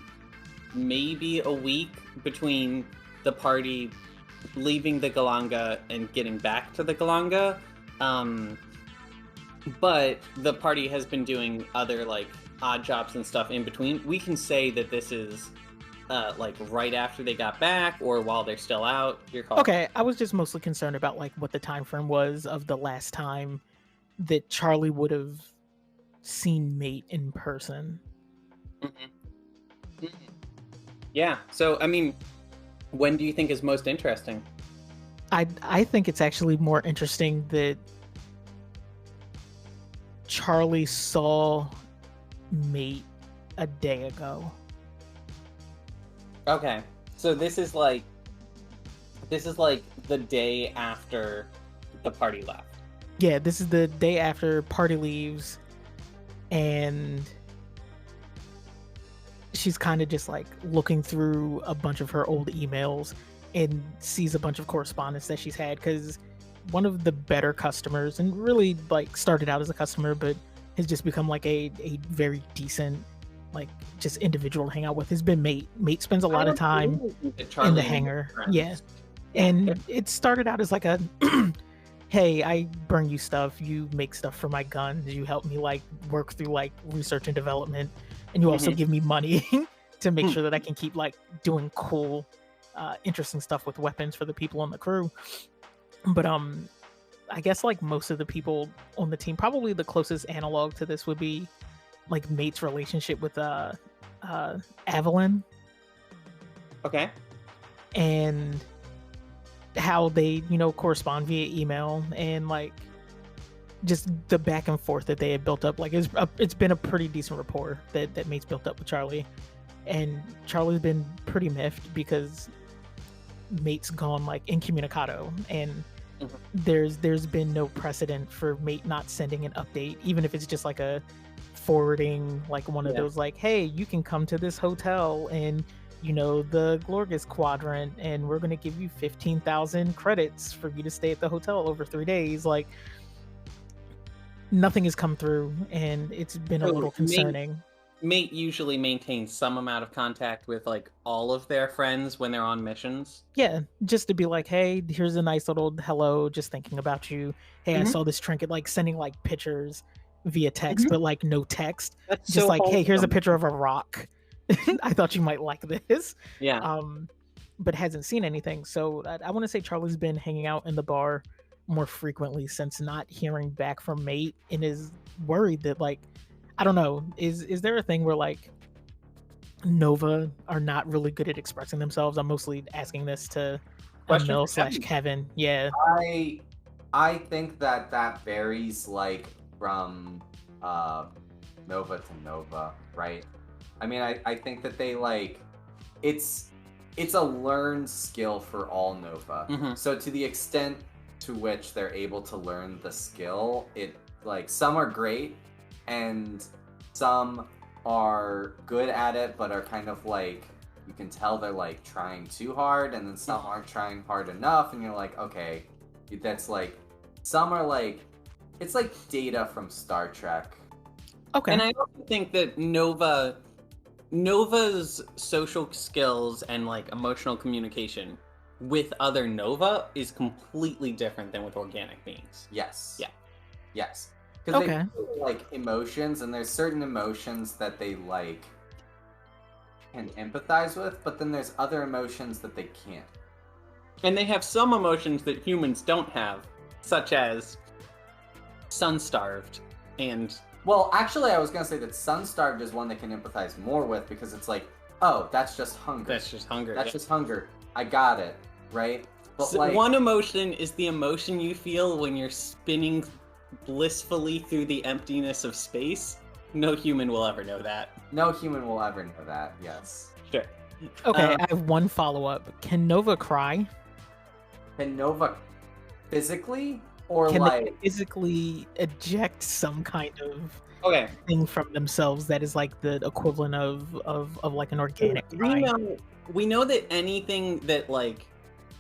S6: maybe a week between the party leaving the Galanga and getting back to the Galanga. But the party has been doing other like odd jobs and stuff in between. We can say that this is like right after they got back or while they're still out. Your call.
S5: Okay, I was just mostly concerned about like what the time frame was of the last time that Charlie would have seen Mate in person.
S6: Mm-hmm. Mm-hmm. Yeah. So I mean, when do you think is most interesting?
S5: I think it's actually more interesting that Charlie saw Mate a day ago.
S6: Okay, so this is like the day after the party left.
S5: Yeah, this is the day after party leaves, and she's kind of just like looking through a bunch of her old emails and sees a bunch of correspondence that she's had, because one of the better customers, and really like started out as a customer but has just become like a very decent like just individual to hang out with, has been Mate. Mate spends a lot of time in the hangar. Yeah. And it started out as like a hey, I bring you stuff, you make stuff for my guns, you help me like work through like research and development, and you also give me money to make sure that I can keep like doing cool interesting stuff with weapons for the people on the crew. But I guess like most of the people on the team, probably the closest analog to this would be like Mate's relationship with Evelyn.
S6: Okay.
S5: And how they, you know, correspond via email, and like just the back and forth that they had built up. Like it's been a pretty decent rapport that Mate's built up with Charlie, and Charlie's been pretty miffed because Mate's gone like incommunicado, and there's been no precedent for Mate not sending an update, even if it's just like a forwarding, like one of those like, hey, you can come to this hotel and, you know, the Glorgus quadrant, and we're going to give you 15,000 credits for you to stay at the hotel over 3 days. Like nothing has come through, and it's been a little concerning.
S6: Mate usually maintains some amount of contact with like all of their friends when they're on missions.
S5: Yeah, just to be like, hey, here's a nice little hello, just thinking about you. Hey, I saw this trinket, like sending like pictures via text, but like no text.
S6: That's
S5: just
S6: so
S5: like, hey, here's a
S6: wholesome.
S5: picture of a rock. I thought you might like this.
S6: Yeah.
S5: But hasn't seen anything. So I want to say Charlie's been hanging out in the bar more frequently since not hearing back from Mate, and is worried that like, I don't know, is there a thing where like Nova are not really good at expressing themselves? I'm mostly asking this to Mel / Kevin. Yeah.
S3: I think that varies like from Nova to Nova, right? I mean, I think that they like it's a learned skill for all Nova. So to the extent to which they're able to learn the skill, it like some are great and some are good at it but are kind of like, you can tell they're like trying too hard, and then some aren't trying hard enough, and you're like, okay, that's like, some are like, it's like Data from Star Trek.
S5: Okay.
S6: And I also think that Nova's social skills and like emotional communication with other Nova is completely different than with organic beings.
S3: Yes.
S6: Yeah.
S3: Yes. Because
S5: Okay.
S3: they feel like emotions, and there's certain emotions that they like can empathize with, but then there's other emotions that they can't.
S6: And they have some emotions that humans don't have, such as sun-starved and...
S3: Well, actually, I was going to say that sun-starved is one they can empathize more with, because it's like, oh, that's just hunger.
S6: That's just hunger.
S3: That's just hunger. I got it, right? But
S6: So
S3: like,
S6: one emotion is the emotion you feel when you're spinning blissfully through the emptiness of space. No human will ever know that.
S3: no human will ever know that, yes.
S6: Sure.
S5: Okay, I have one follow-up. Can Nova cry?
S3: Can Nova physically, or
S5: Can
S3: like...
S5: they physically eject some kind of
S6: Okay.
S5: thing from themselves that is like the equivalent of like an organic cry?
S6: We know that anything that like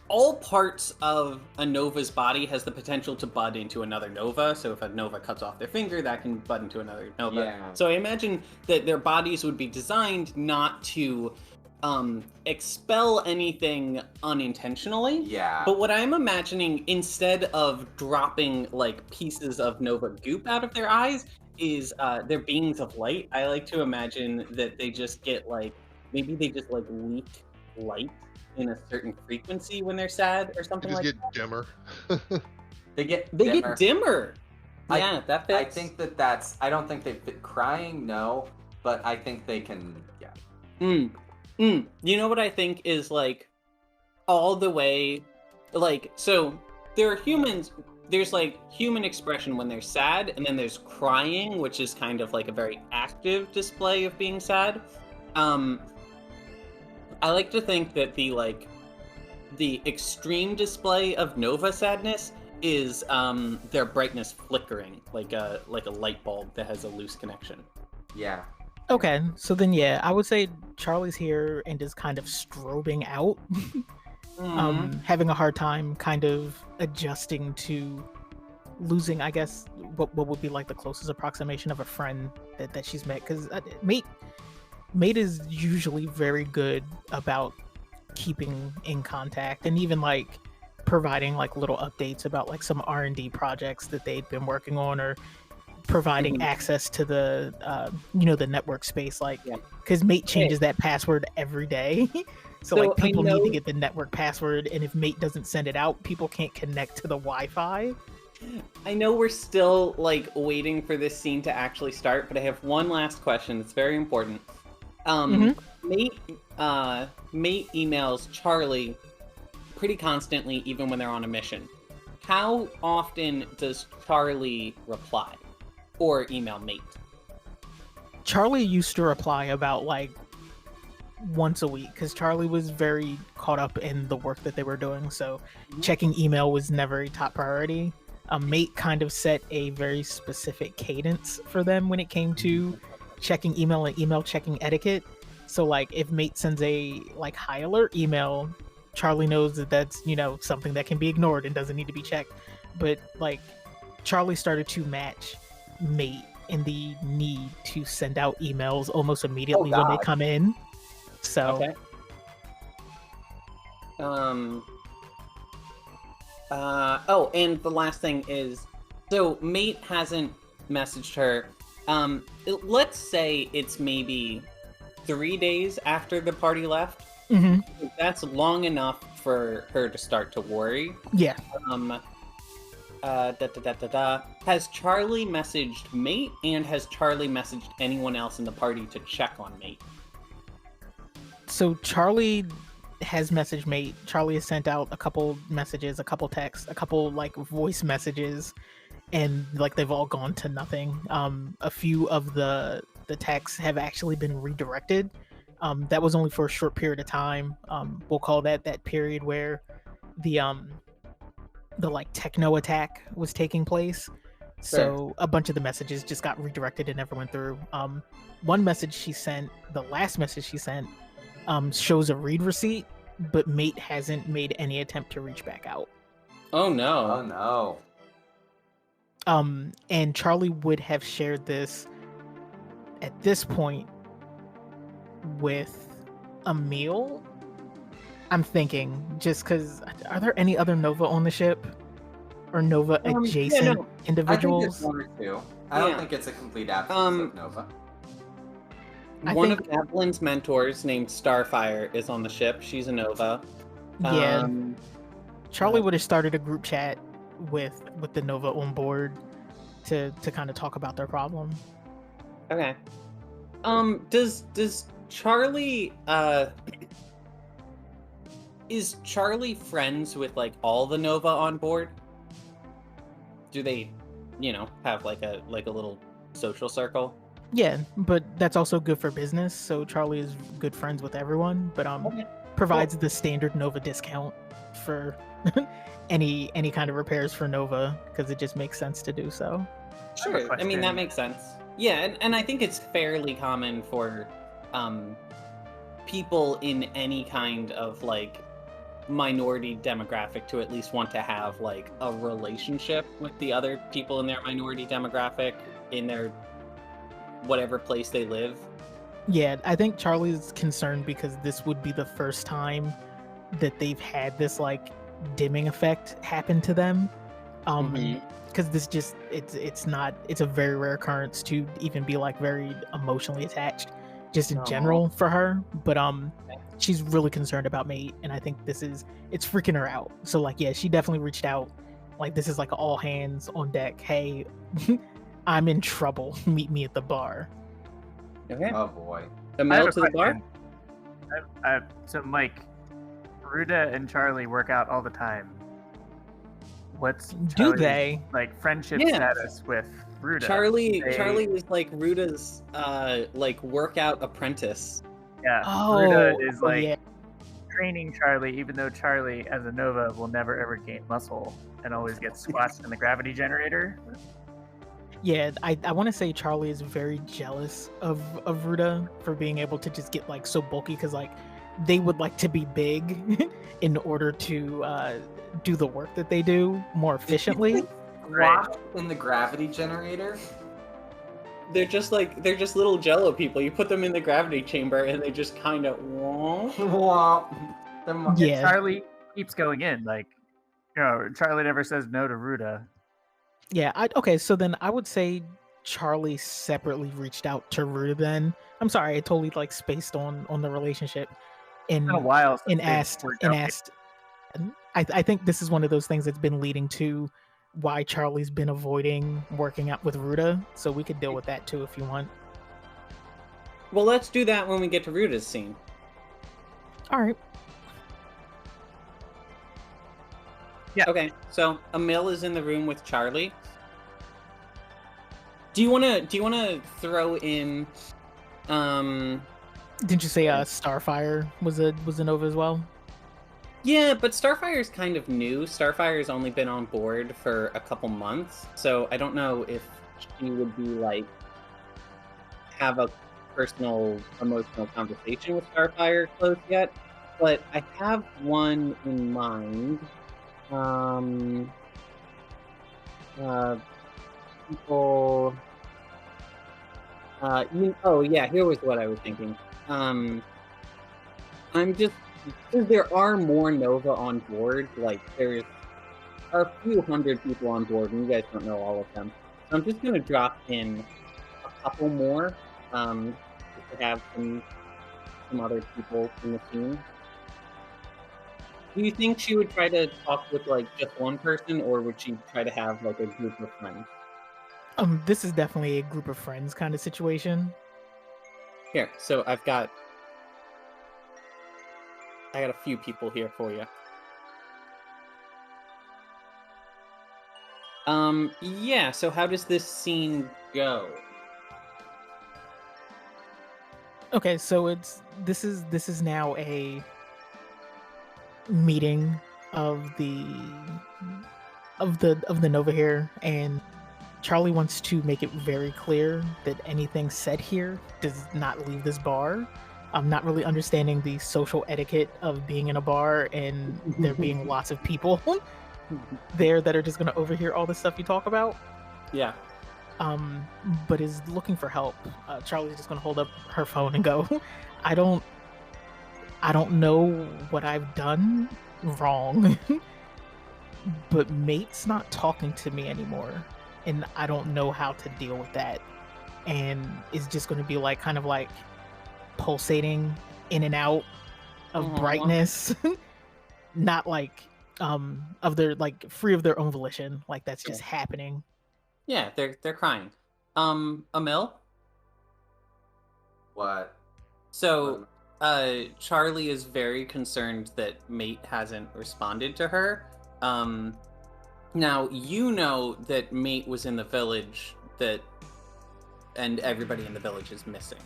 S6: all parts of a Nova's body has the potential to bud into another Nova. So if a Nova cuts off their finger, that can bud into another Nova.
S3: Yeah.
S6: So I imagine that their bodies would be designed not to expel anything unintentionally.
S3: Yeah.
S6: But what I'm imagining, instead of dropping like pieces of Nova goop out of their eyes, is they're beings of light. I like to imagine that they just get like, maybe they just like leak light in a certain frequency when they're sad or something
S1: Just
S6: like
S1: get dimmer.
S3: They get
S6: Get dimmer.
S3: I-
S6: Yeah, that fits.
S3: I think that's. I don't think they fit crying. No, but I think they can. Yeah.
S6: You know what I think is like all the way, like, so there are humans, there's like human expression when they're sad, and then there's crying, which is kind of like a very active display of being sad. I like to think that the extreme display of Nova sadness is their brightness flickering, like a light bulb that has a loose connection.
S3: Yeah.
S5: Okay, so then yeah, I would say Charlie's here and is kind of strobing out, having a hard time kind of adjusting to losing, I guess, what would be like the closest approximation of a friend that she's met. Because Mate is usually very good about keeping in contact and even like providing like little updates about like some R&D projects that they'd been working on, or providing access to the the network space, like because Mate changes that password every day. so like people need to get the network password, and if Mate doesn't send it out, people can't connect to the Wi-Fi.
S6: I know we're still like waiting for this scene to actually start, but I have one last question. It's very important. Mate emails Charlie pretty constantly, even when they're on a mission. How often does Charlie reply or email Mate?
S5: Charlie used to reply about like once a week, because Charlie was very caught up in the work that they were doing, so checking email was never a top priority. Mate kind of set a very specific cadence for them when it came to checking email and email checking etiquette. So like if Mate sends a like high alert email, Charlie knows that that's something that can be ignored and doesn't need to be checked. But like Charlie started to match Mate in the need to send out emails almost immediately when they come in. So
S6: okay. And the last thing is, so Mate hasn't messaged her. Let's say it's maybe 3 days after the party left. That's long enough for her to start to worry.
S5: Yeah.
S6: Has Charlie messaged Mate, and has Charlie messaged anyone else in the party to check on Mate?
S5: So Charlie has messaged Mate. Charlie has sent out a couple messages, a couple texts, a couple like voice messages, and like they've all gone to nothing. A few of the texts have actually been redirected. That was only for a short period of time. We'll call that period where the like techno attack was taking place. So a bunch of the messages just got redirected and never went through. One message she sent, the last message she sent, shows a read receipt, but Mate hasn't made any attempt to reach back out.
S6: Oh no.
S3: Oh no.
S5: And Charlie would have shared this at this point with Emil. I'm thinking, just because, are there any other Nova on the ship? Or Nova adjacent individuals?
S3: I think it's one or two. I don't think it's a complete absence of Nova.
S6: One of Evelyn's mentors, named Starfire, is on the ship. She's a Nova.
S5: Yeah. Charlie would have started a group chat with the Nova on board to kind of talk about their problem.
S6: Okay. Does Charlie is Charlie friends with like all the Nova on board? Do they, have like a little social circle?
S5: Yeah, but that's also good for business. So Charlie is good friends with everyone, but provides the standard Nova discount for any kind of repairs for Nova, because it just makes sense to do so.
S6: Sure, I mean that makes sense. Yeah, and I think it's fairly common for people in any kind of like minority demographic to at least want to have like a relationship with the other people in their minority demographic in their whatever place they live.
S5: Yeah, I think Charlie's concerned because this would be the first time that they've had this like dimming effect happen to them.
S6: Mhm.
S5: Because this just it's a very rare occurrence to even be like very emotionally attached just in general for her. But she's really concerned about Mate, and I think it's freaking her out. So like yeah, she definitely reached out. Like this is like all hands on deck. Hey, I'm in trouble. Meet me at the bar.
S6: Okay.
S3: Oh boy.
S6: Emil to the bar?
S4: So Mike, Ruda and Charlie work out all the time. What's
S5: Do
S4: Charlie's,
S5: they?
S4: like friendship
S6: Yeah.
S4: status with Ruda?
S6: Charlie
S4: They-
S6: is like Ruda's like workout apprentice.
S4: Yeah.
S5: Oh,
S4: Ruda is like
S5: yeah.
S4: training Charlie, even though Charlie, as a Nova, will never ever gain muscle and always gets squashed in the gravity generator.
S5: Yeah, I want to say Charlie is very jealous of Ruda for being able to just get like so bulky because like they would like to be big in order to do the work that they do more efficiently.
S3: Squashed in the gravity generator.
S6: They're just little Jello people. You put them in the gravity chamber and they just kind of.
S5: Yeah,
S4: Charlie keeps going in. Like, Charlie never says no to Ruda.
S5: yeah. Okay, so then I would say Charlie separately reached out to Ruda. Then I'm sorry, I totally like spaced on the relationship and
S4: It's been a while since
S5: and
S4: they've
S5: asked
S4: worked
S5: and
S4: out.
S5: asked. I think this is one of those things that's been leading to why Charlie's been avoiding working out with Ruda. So we could deal with that too if you want.
S6: Well, let's do that when we get to Ruda's scene.
S5: All right.
S4: Yeah.
S6: Okay, so Emil is in the room with Charlie. Do you wanna throw in
S5: Didn't you say Starfire was a Nova as well?
S6: Yeah, but Starfire's kind of new. Starfire's only been on board for a couple months, so I don't know if she would be like have a personal emotional conversation with Starfire close yet. But I have one in mind. People. Oh yeah, here was what I was thinking. I'm just because there are more Nova on board. Like there's a few hundred people on board, and you guys don't know all of them. So I'm just gonna drop in a couple more, just to have some other people in the scene. Do you think she would try to talk with like just one person, or would she try to have like a group of friends?
S5: This is definitely a group of friends kind of situation.
S6: Here, so I got a few people here for you. Yeah, so how does this scene go?
S5: Okay, so this is now a meeting of the Nova here, and Charlie wants to make it very clear that anything said here does not leave this bar. I'm not really understanding the social etiquette of being in a bar and there being lots of people there that are just going to overhear all the stuff you talk about.
S6: Yeah.
S5: But is looking for help. Charlie's just going to hold up her phone and go, I don't know what I've done wrong, but Mate's not talking to me anymore, and I don't know how to deal with that. And it's just going to be like kind of like pulsating in and out of brightness, not like of their like free of their own volition, like that's just happening.
S6: Yeah, they're crying. Emil?
S3: What?
S6: So Charlie is very concerned that Mate hasn't responded to her. Now you know that Mate was in the village and everybody in the village is missing.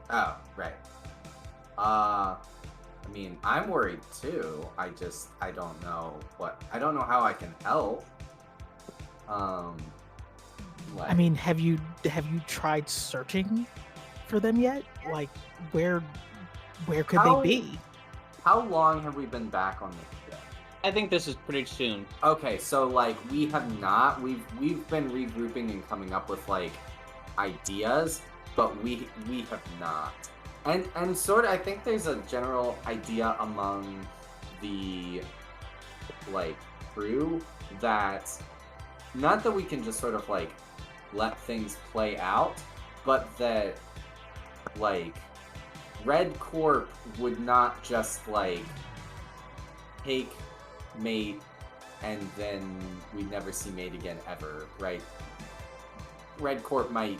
S3: Oh, right. I mean, I'm worried too. I don't know how I can help.
S5: I mean, have you tried searching for them yet? Like, where could they be?
S3: How long have we been back on this ship?
S6: I think this is pretty soon.
S3: Okay, so like we have not. We've been regrouping and coming up with like ideas. but we have not. And sort of, I think there's a general idea among the like crew that not that we can just sort of like let things play out, but that like Red Corp would not just like take mate and then we'd never see mate again ever, right? Red Corp might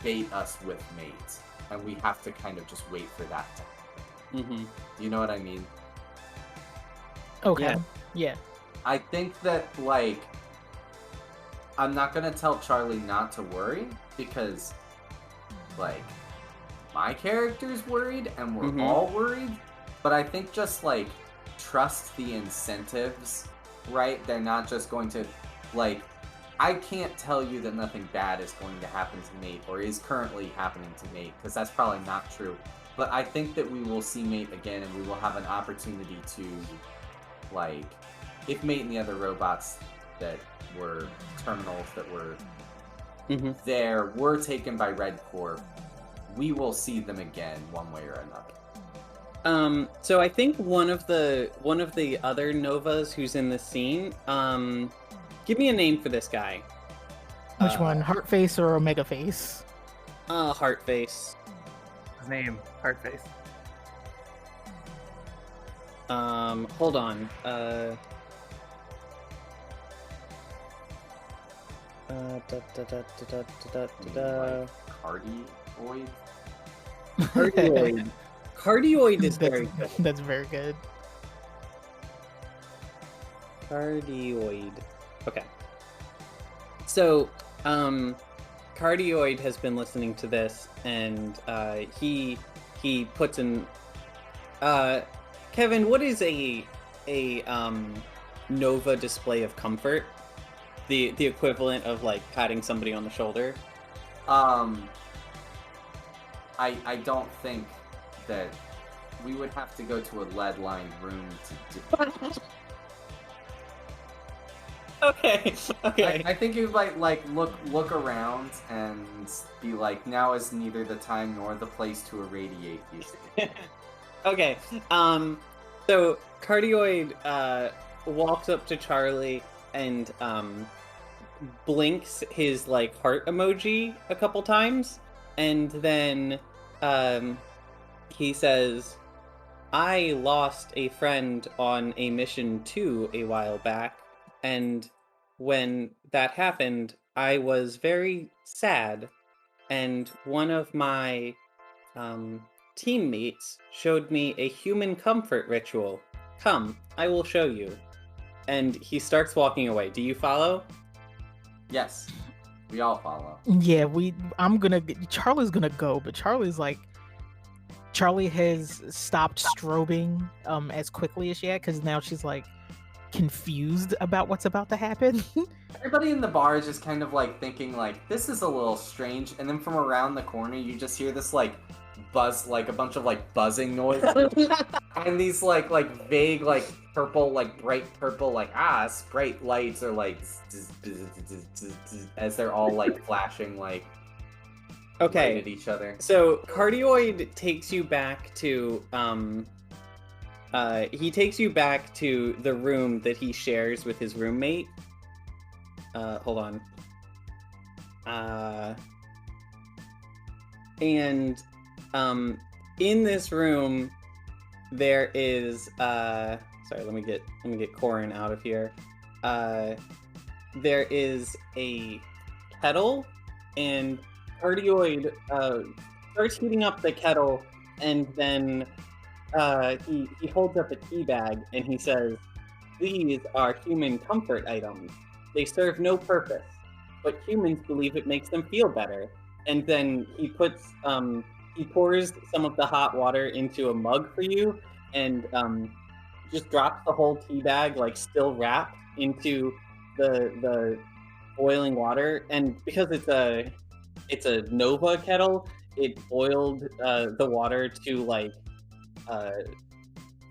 S3: bait us with mate, and we have to kind of just wait for that to happen. You know what I mean?
S5: Okay. Yeah.
S3: I think that, like, I'm not gonna tell Charlie not to worry, because, like, my character's worried, and we're all worried, but I think just, like, trust the incentives, right? They're not just going to, like, I can't tell you that nothing bad is going to happen to Mate, or is currently happening to Mate, because that's probably not true. But I think that we will see Mate again, and we will have an opportunity to, like, if Mate and the other robots that were terminals that were there were taken by Red Corp, we will see them again one way or another.
S6: So I think one of the other Novas who's in the scene, give me a name for this guy.
S5: Which one? Heartface or Omega Face?
S6: Heartface.
S4: His name, Heartface.
S6: Hold on.
S3: Cardioid?
S6: Cardioid. Cardioid is very good.
S5: That's very good.
S6: Cardioid. Okay. So, Cardioid has been listening to this, and he puts in. Kevin, what is a Nova display of comfort? The equivalent of like patting somebody on the shoulder.
S3: I don't think that we would have to go to a lead-lined room to do.
S6: Okay.
S3: I think you might like look around and be like, now is neither the time nor the place to irradiate you.
S6: Okay. So Cardioid walks up to Charlie and blinks his like heart emoji a couple times, and then he says, "I lost a friend on a mission too a while back, and when that happened, I was very sad, and one of my teammates showed me a human comfort ritual. Come, I will show you." And he starts walking away. Do you follow?
S3: Yes, we all follow.
S5: Yeah, Charlie's gonna go, but Charlie has stopped strobing as quickly as she had, because now she's like confused about what's about to happen.
S3: Everybody in the bar is just kind of like thinking like, this is a little strange, and then from around the corner you just hear this like buzz, like a bunch of like buzzing noises and these like vague like purple, like bright purple, like sprite lights are like as they're all like flashing like right at each other.
S6: So Cardioid takes you back to he takes you back to the room that he shares with his roommate. Hold on. And in this room there is sorry, let me get Corin out of here. There is a kettle, and Cardioid starts heating up the kettle, and then he holds up a tea bag and he says, "These are human comfort items. They serve no purpose, but humans believe it makes them feel better." And then he puts he pours some of the hot water into a mug for you, and just drops the whole tea bag, like still wrapped, into the boiling water. And because it's a Nova kettle, it boiled the water to like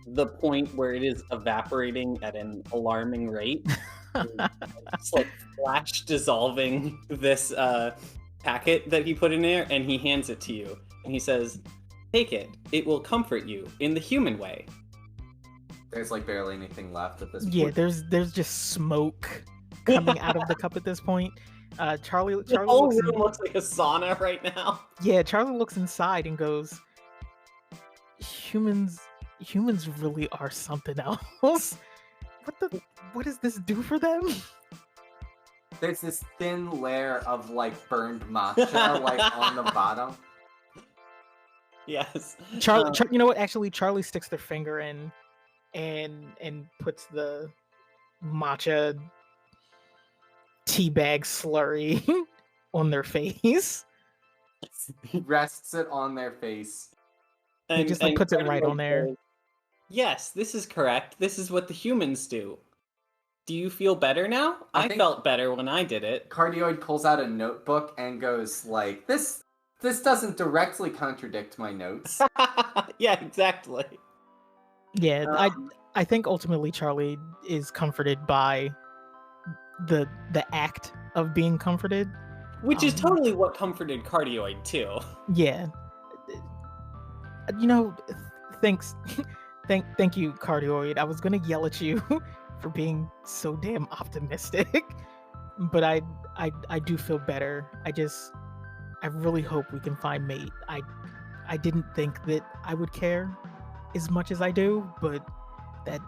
S6: the point where it is evaporating at an alarming rate. It's like flash dissolving this packet that he put in there, and he hands it to you. And he says, "Take it. It will comfort you in the human way."
S3: There's like barely anything left at this point.
S5: Yeah, there's just smoke coming out of the cup at this point. Charlie
S6: The whole
S5: looks
S6: room looks like a sauna right now.
S5: Yeah, Charlie looks inside and goes, humans really are something else. What does this do for them?
S3: There's this thin layer of like burned matcha like on the bottom.
S6: Yes.
S5: Charlie, you know what? Actually, Charlie sticks their finger in and puts the matcha tea bag slurry on their face.
S3: He rests it on their face.
S5: He just like puts it right on there.
S6: Yes, this is correct. This is what the humans do. Do you feel better now? I felt better when I did it.
S3: Cardioid pulls out a notebook and goes like, this doesn't directly contradict my notes.
S6: Yeah, exactly.
S5: Yeah, I think ultimately Charlie is comforted by the act of being comforted.
S6: Which is totally what comforted Cardioid too.
S5: Yeah. You know, thanks. Thank you, Cardioid. I was gonna yell at you for being so damn optimistic, but I do feel better. I really hope we can find mate. I didn't think that I would care as much as I do, but that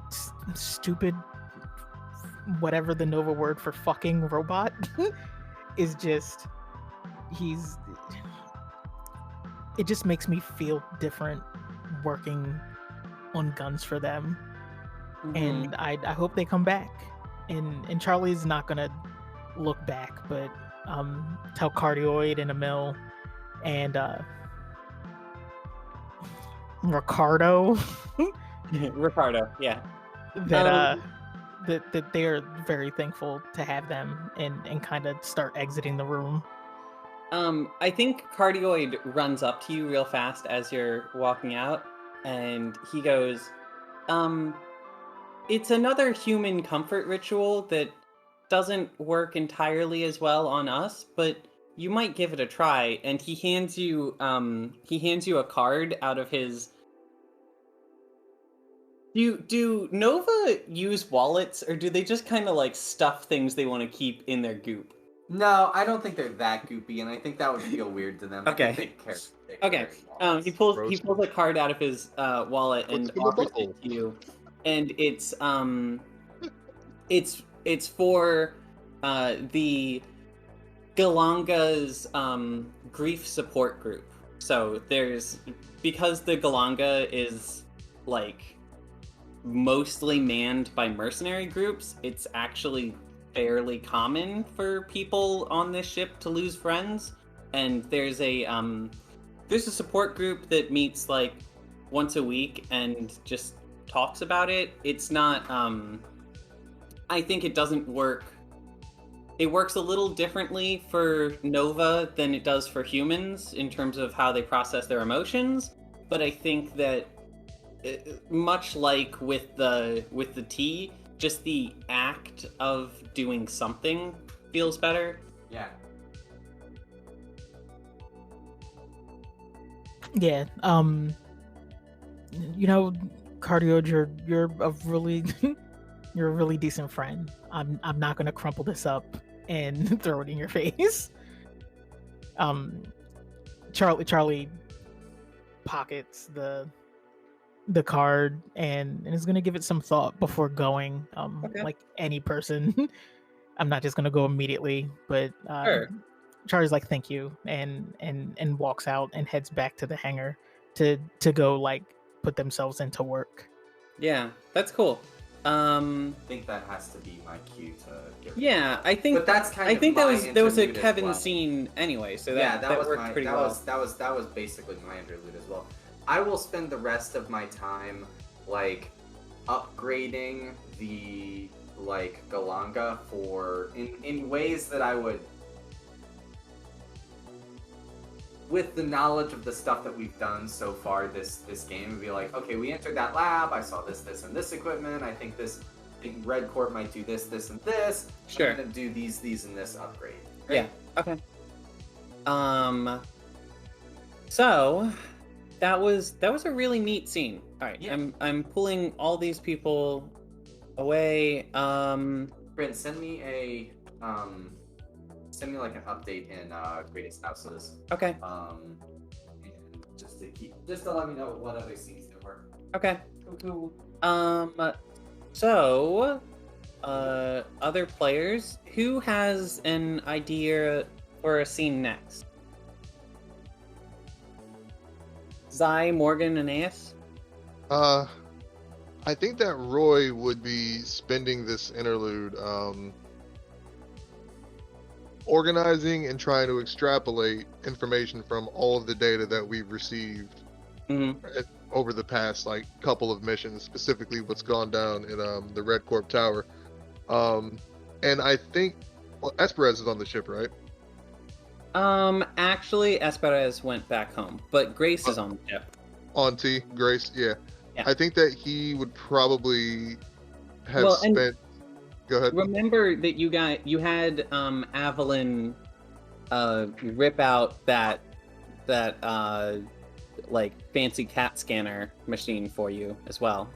S5: stupid whatever the Nova word for fucking robot is just it just makes me feel different working on guns for them. And I hope they come back. And Charlie's not gonna look back, but tell Cardioid and Emil and Ricardo
S6: Ricardo, yeah.
S5: that they are very thankful to have them and kind of start exiting the room.
S6: I think Cardioid runs up to you real fast as you're walking out, and he goes, it's another human comfort ritual that doesn't work entirely as well on us, but you might give it a try. And he hands you a card out of his... Do Nova use wallets, or do they just kind of like stuff things they want to keep in their goop?
S3: No, I don't think they're that goopy, and I think that would feel weird to them.
S6: Okay.
S3: I think they
S6: Okay. He pulls a card out of his wallet and offers it to you, and it's for the Galanga's grief support group. So because the Galanga is like mostly manned by mercenary groups, it's actually fairly common for people on this ship to lose friends, and there's a support group that meets like once a week and just talks about it. It's not I think it doesn't work. It works a little differently for Nova than it does for humans in terms of how they process their emotions, but I think that much like with the tea, just the act of doing something feels better.
S3: Yeah.
S5: Yeah. You know, Cardioid, you're a really you're a really decent friend. I'm not gonna crumple this up and throw it in your face. Charlie pockets the card and is gonna give it some thought before going.
S6: Okay.
S5: Like any person. I'm not just gonna go immediately, but
S6: Sure.
S5: Charlie's like, thank you, and walks out and heads back to the hangar to go like put themselves into work.
S6: Yeah, that's cool.
S3: I think that has to be my cue to get rid
S6: Yeah,
S3: of
S6: I think
S3: But that's kind
S6: I
S3: of
S6: think
S3: my
S6: there was a
S3: interlude as
S6: Kevin
S3: well.
S6: scene anyway, so
S3: Yeah,
S6: that
S3: was
S6: worked
S3: my,
S6: pretty
S3: that
S6: well.
S3: that was basically my interlude as well. I will spend the rest of my time like upgrading the like Galanga for in ways that I would, with the knowledge of the stuff that we've done so far this game, and be like, okay, we entered that lab, I saw this, and this equipment, I think Red Corp might do this, and this.
S6: Sure.
S3: I'm gonna do these, and this upgrade. Right?
S6: Yeah. Okay. So that was a really neat scene. All right,
S3: Yeah.
S6: I'm pulling all these people away.
S3: Brent, send me like an update in Greatest Houses.
S6: Okay.
S3: And just to let me know what other scenes there were.
S6: Okay.
S3: Cool.
S6: So, other players, who has an idea for a scene next? Zai, Morgan, and Ace?
S1: I think that Roy would be spending this interlude organizing and trying to extrapolate information from all of the data that we've received over the past like couple of missions, specifically what's gone down in the Red Corp Tower. And I think Esperez is on the ship, right?
S6: Actually, Esperez went back home, but Grace is on the ship.
S1: Auntie Grace, yeah.
S6: Yeah.
S1: I think that he would probably have spent. Go ahead.
S6: Remember that you had Avalon rip out that like fancy CAT scanner machine for you as well.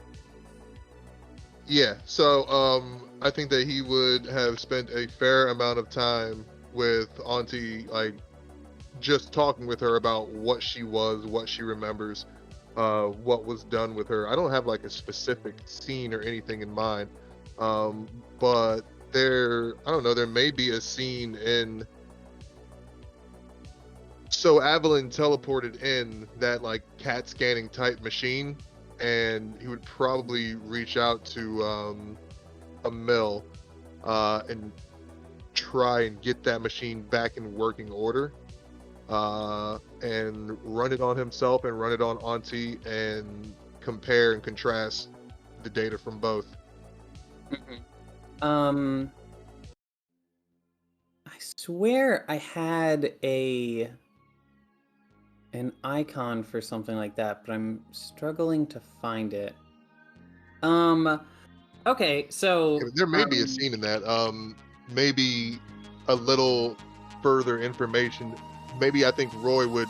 S1: Yeah, so I think that he would have spent a fair amount of time with Auntie, like just talking with her about what she was, what she remembers, what was done with her. I don't have like a specific scene or anything in mind, but there may be a scene in. So Avalon teleported in that like CAT scanning type machine, and he would probably reach out to a mill and try and get that machine back in working order, and run it on himself and run it on Auntie and compare and contrast the data from both.
S6: I swear I had an icon for something like that, but I'm struggling to find it. Okay, so
S1: There may be a scene in that. Maybe a little further information. Maybe I think Roy would.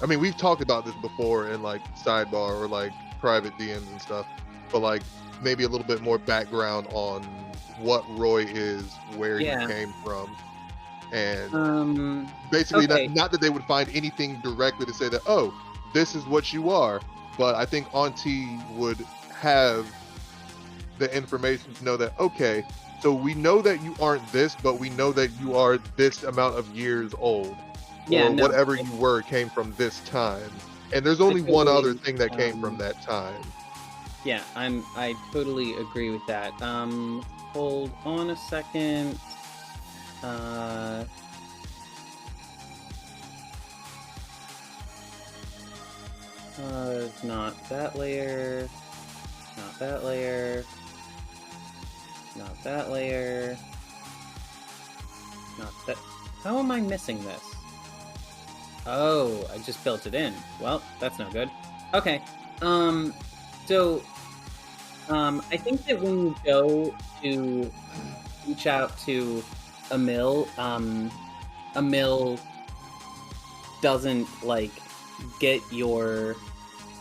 S1: I mean, we've talked about this before in like sidebar or like private DMs and stuff, but like maybe a little bit more background on what Roy is, where he came from, and basically not that they would find anything directly to say that, oh, this is what you are, but I think Auntie would have the information to know that, okay, so we know that you aren't this, but we know that you are this amount of years old, or whatever you were came from this time, and there's only one other thing that came from that time.
S6: Yeah, I totally agree with that. Hold on a second. Not that layer. Not that layer. Not that layer. Not that. How am I missing this? Oh, I just built it in. Well, that's no good. Okay. So, I think that when you go to reach out to Emil doesn't like get your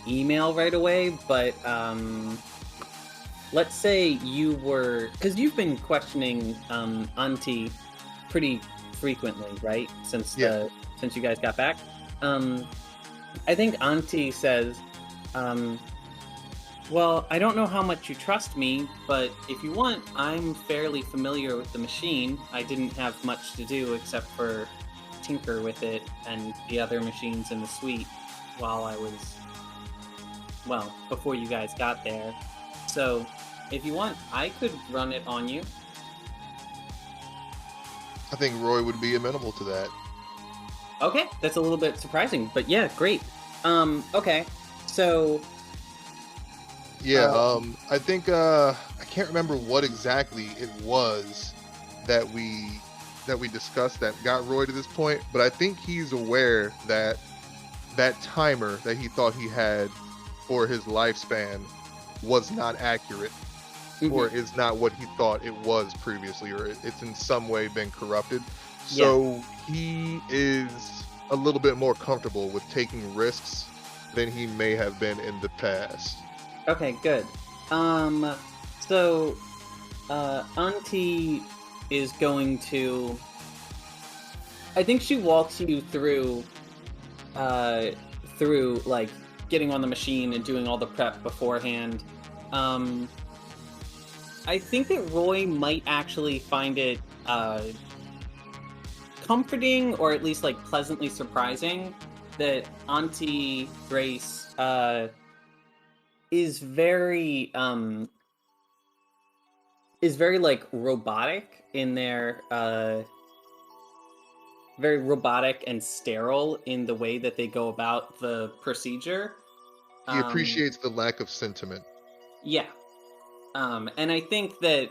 S6: email right away, but let's say you were, because you've been questioning Auntie pretty frequently, right? Since you guys got back. I think Auntie says, well, I don't know how much you trust me, but if you want, I'm fairly familiar with the machine. I didn't have much to do except for tinker with it and the other machines in the suite while I was, well, before you guys got there. So, if you want, I could run it on you.
S1: I think Roy would be amenable to that.
S6: Okay, that's a little bit surprising, but yeah, great. Okay, so...
S1: Yeah, I think I can't remember what exactly it was that we discussed that got Roy to this point, but I think he's aware that that timer that he thought he had for his lifespan was not accurate, or is not what he thought it was previously, or it's in some way been corrupted. So he is a little bit more comfortable with taking risks than he may have been in the past.
S6: Okay, good. So Auntie is going to. I think she walks you through like getting on the machine and doing all the prep beforehand. I think that Roy might actually find it comforting, or at least like pleasantly surprising, that Auntie Grace is very like robotic in their very robotic and sterile in the way that they go about the procedure.
S1: He appreciates the lack of sentiment.
S6: Yeah. And I think that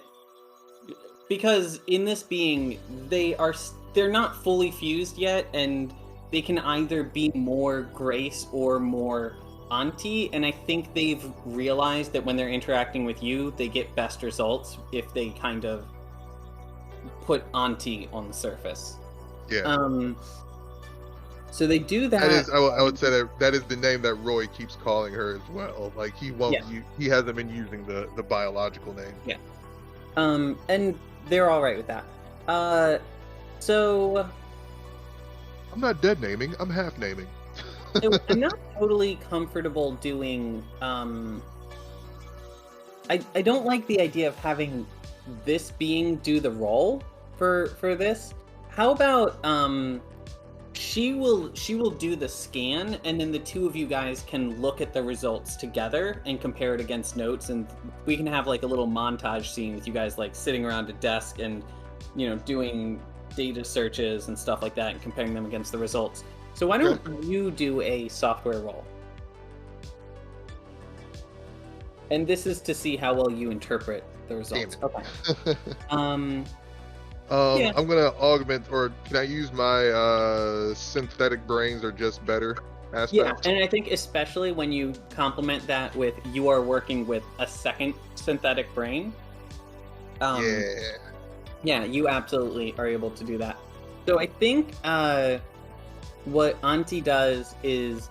S6: because in this being, they're not fully fused yet, and they can either be more Grace or more Auntie, and I think they've realized that when they're interacting with you, they get best results if they kind of put Auntie on the surface.
S1: Yeah.
S6: So they do that.
S1: That is, I would say that is the name that Roy keeps calling her as well. Like he won't, he hasn't been using the biological name.
S6: Yeah. And they're all right with that. So
S1: I'm not dead naming. I'm half naming.
S6: I'm not totally comfortable doing. I don't like the idea of having this being do the role for this. How about she will do the scan, and then the two of you guys can look at the results together and compare it against notes, and we can have like a little montage scene with you guys like sitting around a desk and doing data searches and stuff like that and comparing them against the results. So why don't you do a software roll? And this is to see how well you interpret the results. Okay.
S1: I'm gonna augment, or can I use my synthetic brains or just better aspect?
S6: Yeah, and I think especially when you complement that with you are working with a second synthetic brain. Yeah, you absolutely are able to do that. So I think what Auntie does is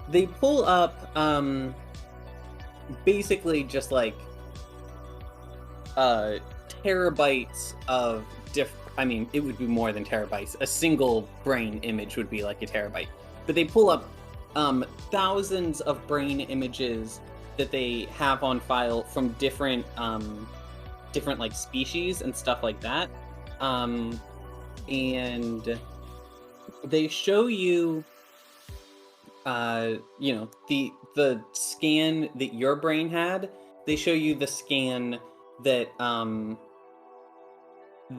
S6: they pull up basically just like terabytes of it would be more than terabytes. A single brain image would be like a terabyte. But they pull up thousands of brain images that they have on file from different like species and stuff like that. And they show you the scan that your brain had. They show you the scan that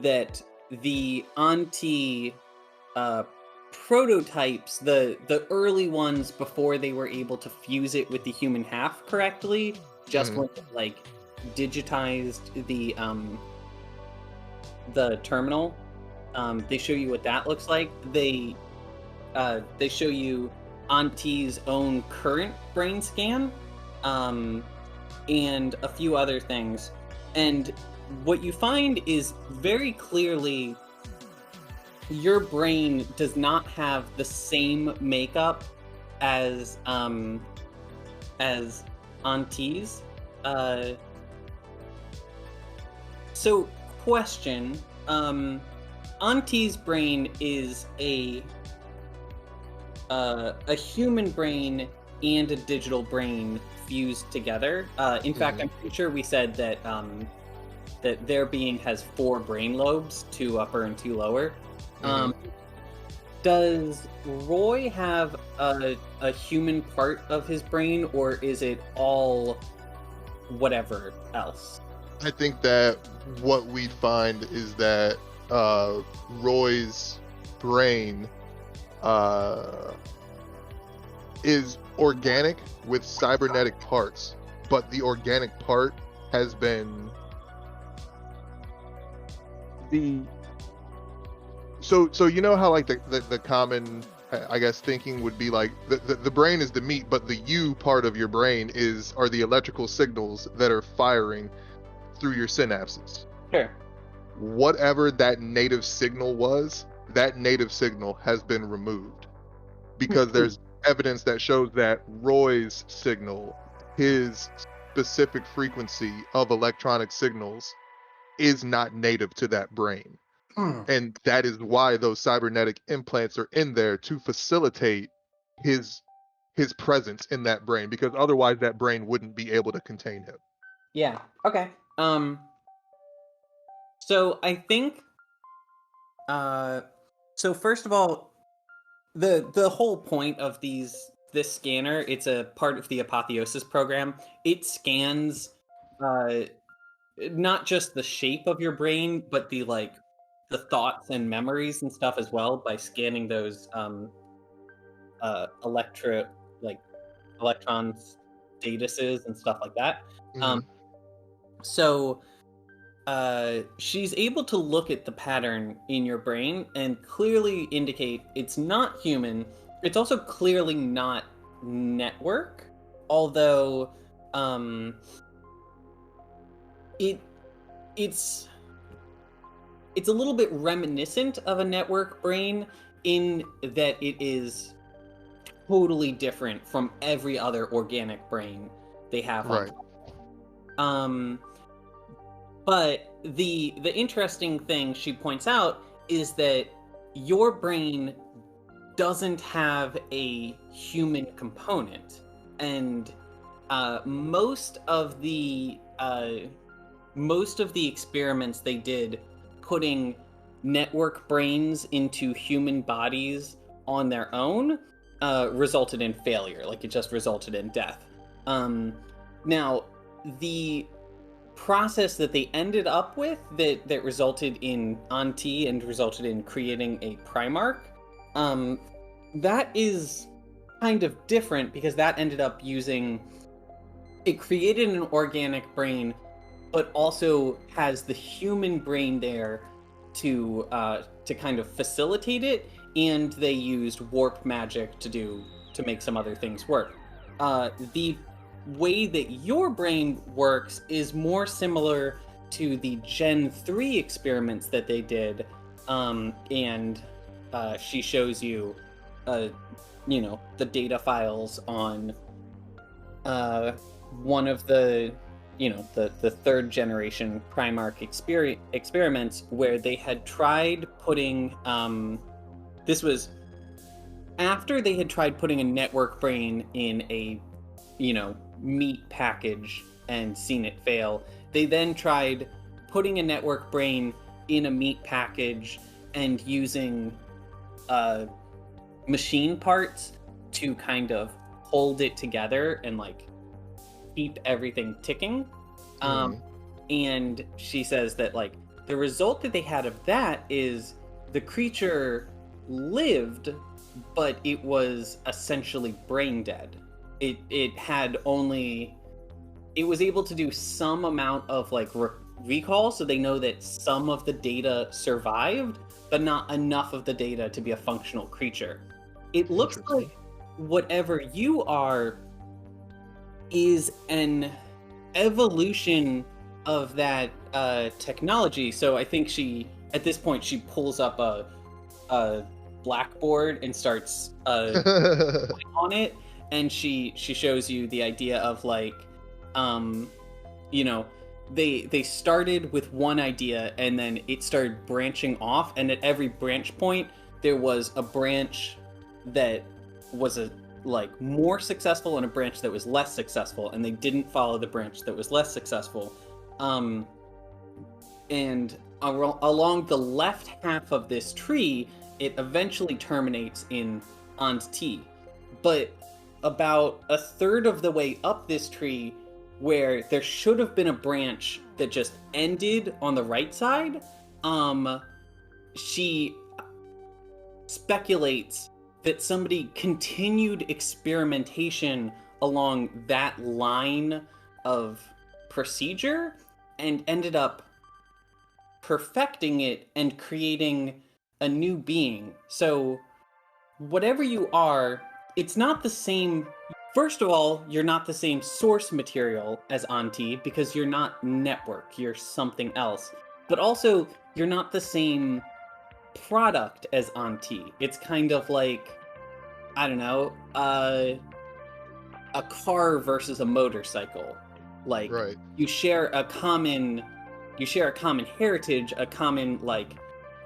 S6: that the Auntie prototypes, the early ones before they were able to fuse it with the human half correctly, just when it, like digitized the terminal. They show you what that looks like. They show you Auntie's own current brain scan, and a few other things. And what you find is very clearly your brain does not have the same makeup as Auntie's. So question, Auntie's brain is a human brain and a digital brain fused together. In fact, I'm pretty sure we said that that their being has 4 brain lobes, 2 upper and 2 lower. Does Roy have a human part of his brain, or is it all whatever else?
S1: I think that what we find is that Roy's brain is organic with cybernetic parts, but the organic part has been so you know how like the common I guess thinking would be like the brain is the meat, but the you part of your brain are the electrical signals that are firing through your synapses.
S6: Sure.
S1: whatever that native signal was, that native signal has been removed because there's evidence that shows that Roy's signal, his specific frequency of electronic signals, is not native to that brain. And that is why those cybernetic implants are in there, to facilitate his presence in that brain, because otherwise that brain wouldn't be able to contain him.
S6: Yeah. Okay. So I think so first of all, the whole point of this scanner, it's a part of the Apotheosis program. It scans not just the shape of your brain, but the thoughts and memories and stuff as well, by scanning those electron statuses and stuff like that. So she's able to look at the pattern in your brain and clearly indicate it's not human. It's also clearly not network, although it's a little bit reminiscent of a network brain in that it is totally different from every other organic brain they have.
S1: Right.
S6: But the interesting thing she points out is that your brain doesn't have a human component, and most of the experiments they did putting network brains into human bodies on their own resulted in failure. Like, it just resulted in death. Now, the process that they ended up with that resulted in Auntie and resulted in creating a Primarch, that is kind of different, because that ended up it created an organic brain, but also has the human brain there to kind of facilitate it, and they used warp magic to make some other things work. The way that your brain works is more similar to the Gen 3 experiments that they did, and she shows you, the data files on one of the third generation Primarch experiments, where they had tried putting, this was after they had tried putting a network brain in a, meat package and seen it fail. They then tried putting a network brain in a meat package and using machine parts to kind of hold it together and keep everything ticking. And she says that the result that they had of that is the creature lived, but it was essentially brain dead. It was able to do some amount of recall, so they know that some of the data survived, but not enough of the data to be a functional creature. It looks like whatever you are is an evolution of that technology. So I think at this point she pulls up a blackboard and starts on it, and she shows you the idea of they started with one idea, and then it started branching off, and at every branch point there was a branch that was more successful and a branch that was less successful, and they didn't follow the branch that was less successful. And along the left half of this tree, it eventually terminates in Auntie. But about a third of the way up this tree, where there should have been a branch that just ended on the right side, she speculates that somebody continued experimentation along that line of procedure and ended up perfecting it and creating a new being. So whatever you are, it's not the same. First of all, you're not the same source material as Auntie, because you're not network, you're something else. but also you're not the same product as Auntie. It's kind of like, I don't know, a car versus a motorcycle. Like
S1: Right.
S6: you share a common heritage, a common like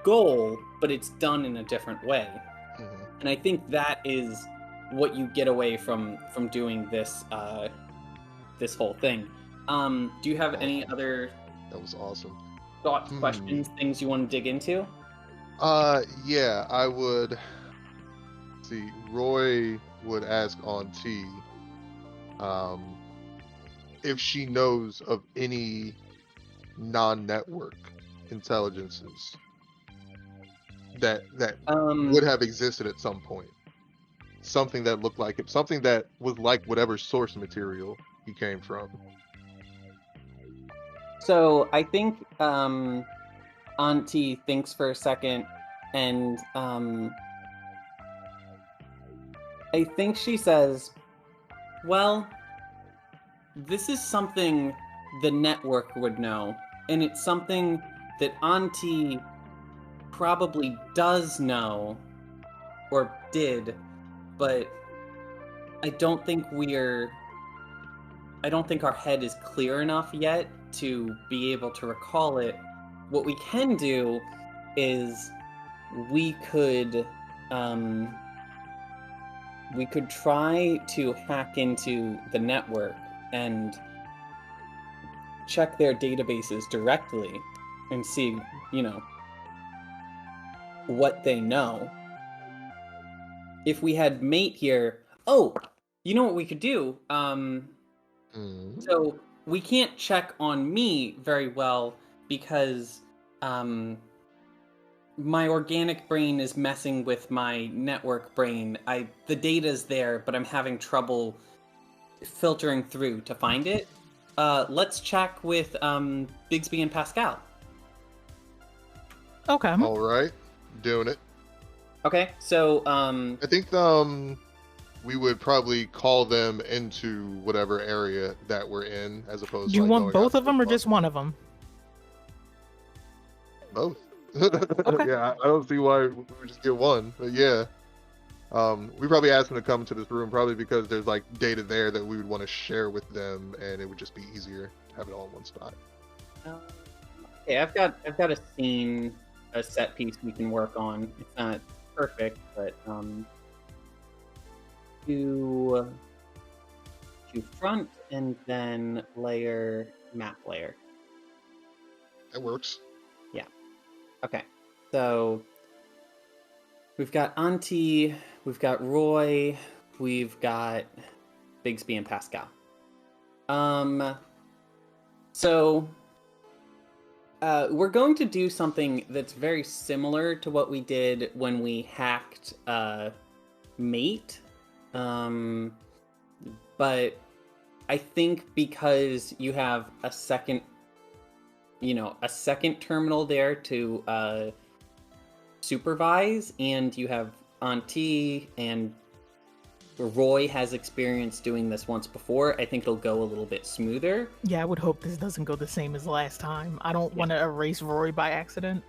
S6: goal, but it's done in a different way.
S1: Mhm.
S6: And I think that is what you get away from doing this this whole thing. Do you have any
S1: Awesome.
S6: other
S1: That was awesome.
S6: thoughts, questions, things you want to dig into?
S1: Yeah, I would see. Roy would ask Auntie, if she knows of any non-network intelligences that would have existed at some point. Something that looked like it, something that was like whatever source material he came from.
S6: So I think Auntie thinks for a second, and I think she says, well, this is something the network would know, and it's something that Auntie probably does know, or did, but I don't think our head is clear enough yet to be able to recall it. What we can do is we could try to hack into the network and check their databases directly and see, what they know. If we had Mate here, you know what we could do? So we can't check on me very well because my organic brain is messing with my network brain. The data's there, but I'm having trouble filtering through to find it. Let's check with Bigsby and Pascal.
S5: Okay.
S1: All right, doing it.
S6: Okay, so
S1: I think we would probably call them into whatever area that we're in, as opposed
S5: Do you
S1: to
S5: want
S1: going
S5: both
S1: out
S5: of them
S1: to
S5: or just one of them?
S1: both.
S5: Okay.
S1: Yeah, I don't see why we would just get one, but yeah. We probably asked them to come to this room probably because there's like data there that we would want to share with them, and it would just be easier to have it all in one spot.
S6: Okay, I've got a scene, a set piece we can work on. It's not perfect, but to front and then map layer.
S1: That works.
S6: Okay, so we've got Auntie, we've got Roy, we've got Bigsby and Pascal. So we're going to do something that's very similar to what we did when we hacked Mate. But I think because you have a second terminal there to supervise, and you have Auntie and Roy has experience doing this once before, I think it'll go a little bit smoother.
S5: Yeah, I would hope this doesn't go the same as last time. I don't want to erase Roy by accident.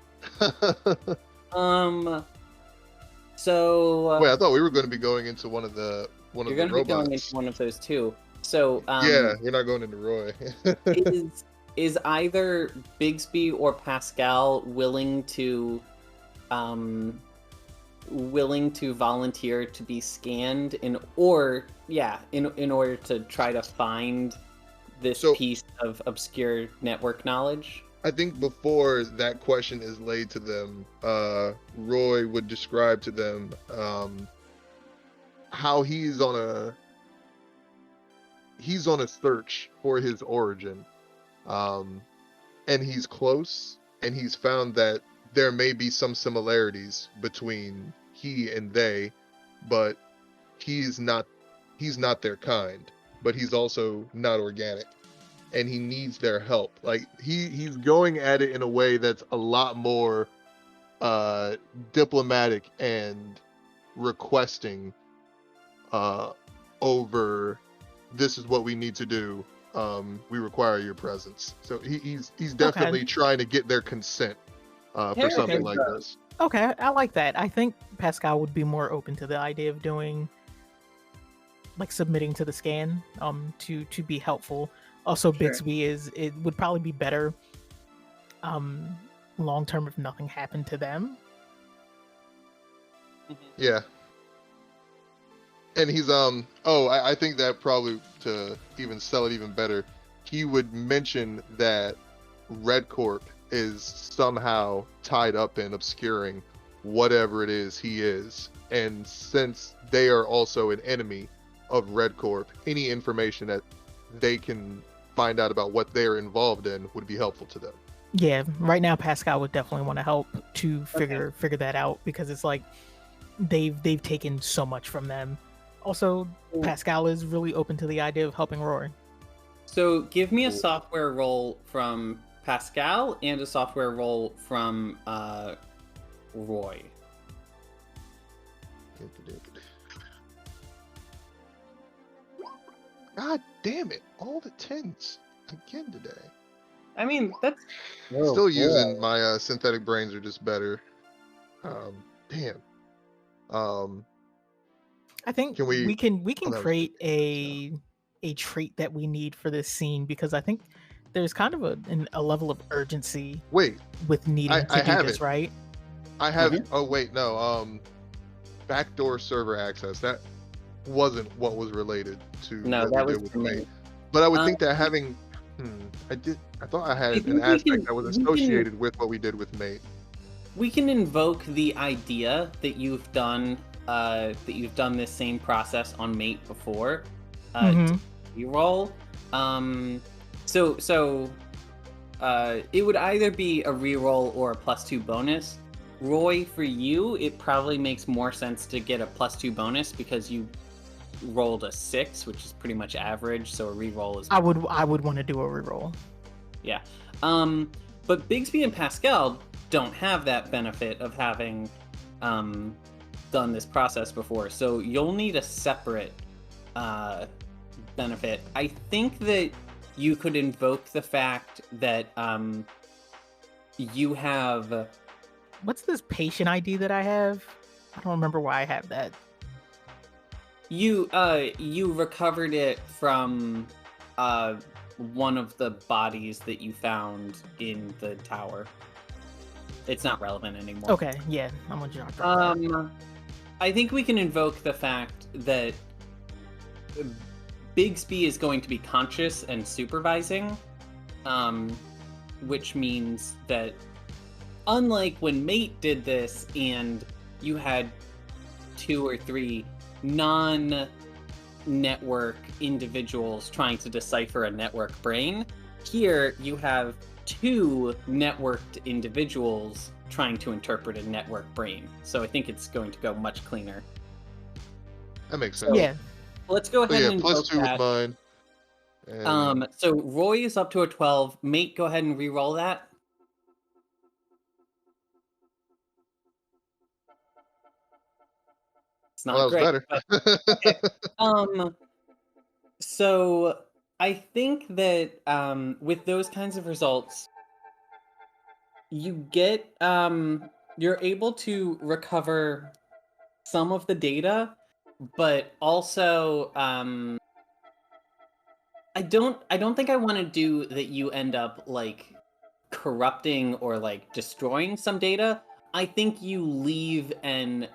S6: So
S1: Wait, I thought we were going to be going into one of the
S6: you're going to be going into one of those too. So
S1: yeah, we're not going into Roy.
S6: is either Bigsby or Pascal willing to volunteer to be scanned in order to try to find this piece of obscure network knowledge?
S1: I think before that question is laid to them, Roy would describe to them how he's on a search for his origin, and he's close, and he's found that there may be some similarities between he and they, but he's not their kind, but he's also not organic, and he needs their help. Like he's going at it in a way that's a lot more diplomatic and requesting over this is what we need to do. we require your presence. So he's definitely trying to get their consent for something like this.
S5: Okay, I like that. I think Pascal would be more open to the idea of doing, like, submitting to the scan, to be helpful. Also, Bixby it would probably be better, long term if nothing happened to them.
S1: Yeah. And he's I think that probably to even sell it even better, he would mention that Red Corp is somehow tied up in obscuring whatever it is he is. And since they are also an enemy of Red Corp, any information that they can find out about what they're involved in would be helpful to them.
S5: Yeah, right now Pascal would definitely want to help to figure that out, because it's like they've taken so much from them. Also, Pascal is really open to the idea of helping Roy.
S6: So give me a software roll from Pascal and a software roll from Roy.
S1: God damn it! All the 10s again today.
S6: I mean, that's
S1: still using my synthetic brains are just better. Damn.
S5: I think we can create a trait that we need for this scene, because I think there's kind of a level of urgency.
S1: Wait,
S5: with needing to do this, right?
S1: I have. Oh wait, no. Backdoor server access. That wasn't what was related to.
S6: No, that was
S1: with me. But I would think that having. I thought I had an aspect that was associated with what we did with Mate.
S6: We can invoke the idea that you've done this same process on Mate before. To reroll. So it would either be a reroll or a +2 bonus. Roy, for you, it probably makes more sense to get a +2 bonus because you rolled a 6, which is pretty much average. So a reroll is.
S5: I would want to do a reroll.
S6: Yeah. But Bigsby and Pascal don't have that benefit of having done this process before, so you'll need a separate benefit. I think that you could invoke the fact that you have.
S5: What's this patient ID that I have? I don't remember why I have that.
S6: You recovered it from one of the bodies that you found in the tower. It's not relevant anymore.
S5: Okay, yeah, I'm gonna drop that.
S6: I think we can invoke the fact that Bigsby is going to be conscious and supervising, which means that unlike when Mate did this and you had 2 or 3 non-network individuals trying to decipher a network brain, here you have 2 networked individuals trying to interpret a network brain. So I think it's going to go much cleaner.
S1: That makes sense.
S5: Yeah.
S6: Let's go ahead and invoke
S1: +2
S6: that.
S1: with mine. And...
S6: So Roy is up to a 12. Mate, go ahead and re-roll that. It's not great.
S1: Better.
S6: But, so I think that with those kinds of results, you get you're able to recover some of the data, but also I don't think I want to do that you end up like corrupting or like destroying some data. I think you leave an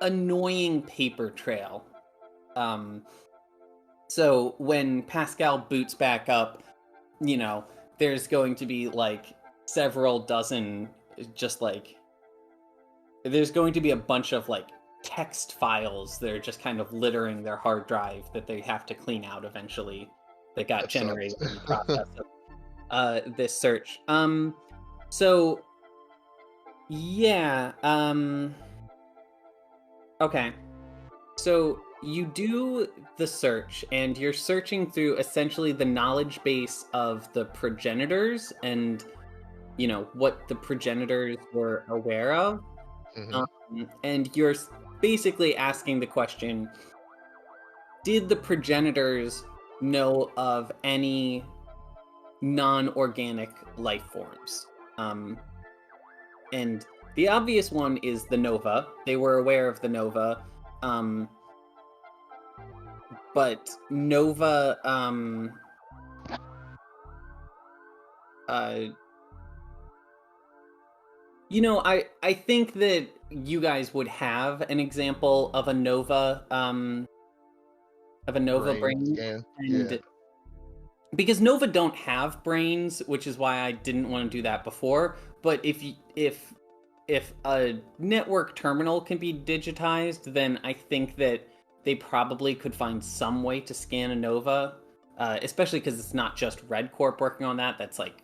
S6: annoying paper trail. So when Pascal boots back up, you know, there's going to be like several dozen, just like, there's going to be a bunch of like text files that are just kind of littering their hard drive that they have to clean out eventually, that got generated in the process of this search. So yeah, okay. So you do the search, and you're searching through essentially the knowledge base of the progenitors and, you know, what the progenitors were aware of. And you're basically asking the question, did the progenitors know of any non-organic life forms. And the obvious one is the Nova. They were aware of the Nova. But Nova, I think that you guys would have an example of a Nova, brain.
S1: Scan.
S6: And
S1: Yeah.
S6: because Nova don't have brains, which is why I didn't want to do that before. But if a network terminal can be digitized, then I think that they probably could find some way to scan a Nova, especially because it's not just Red Corp working on that. That's like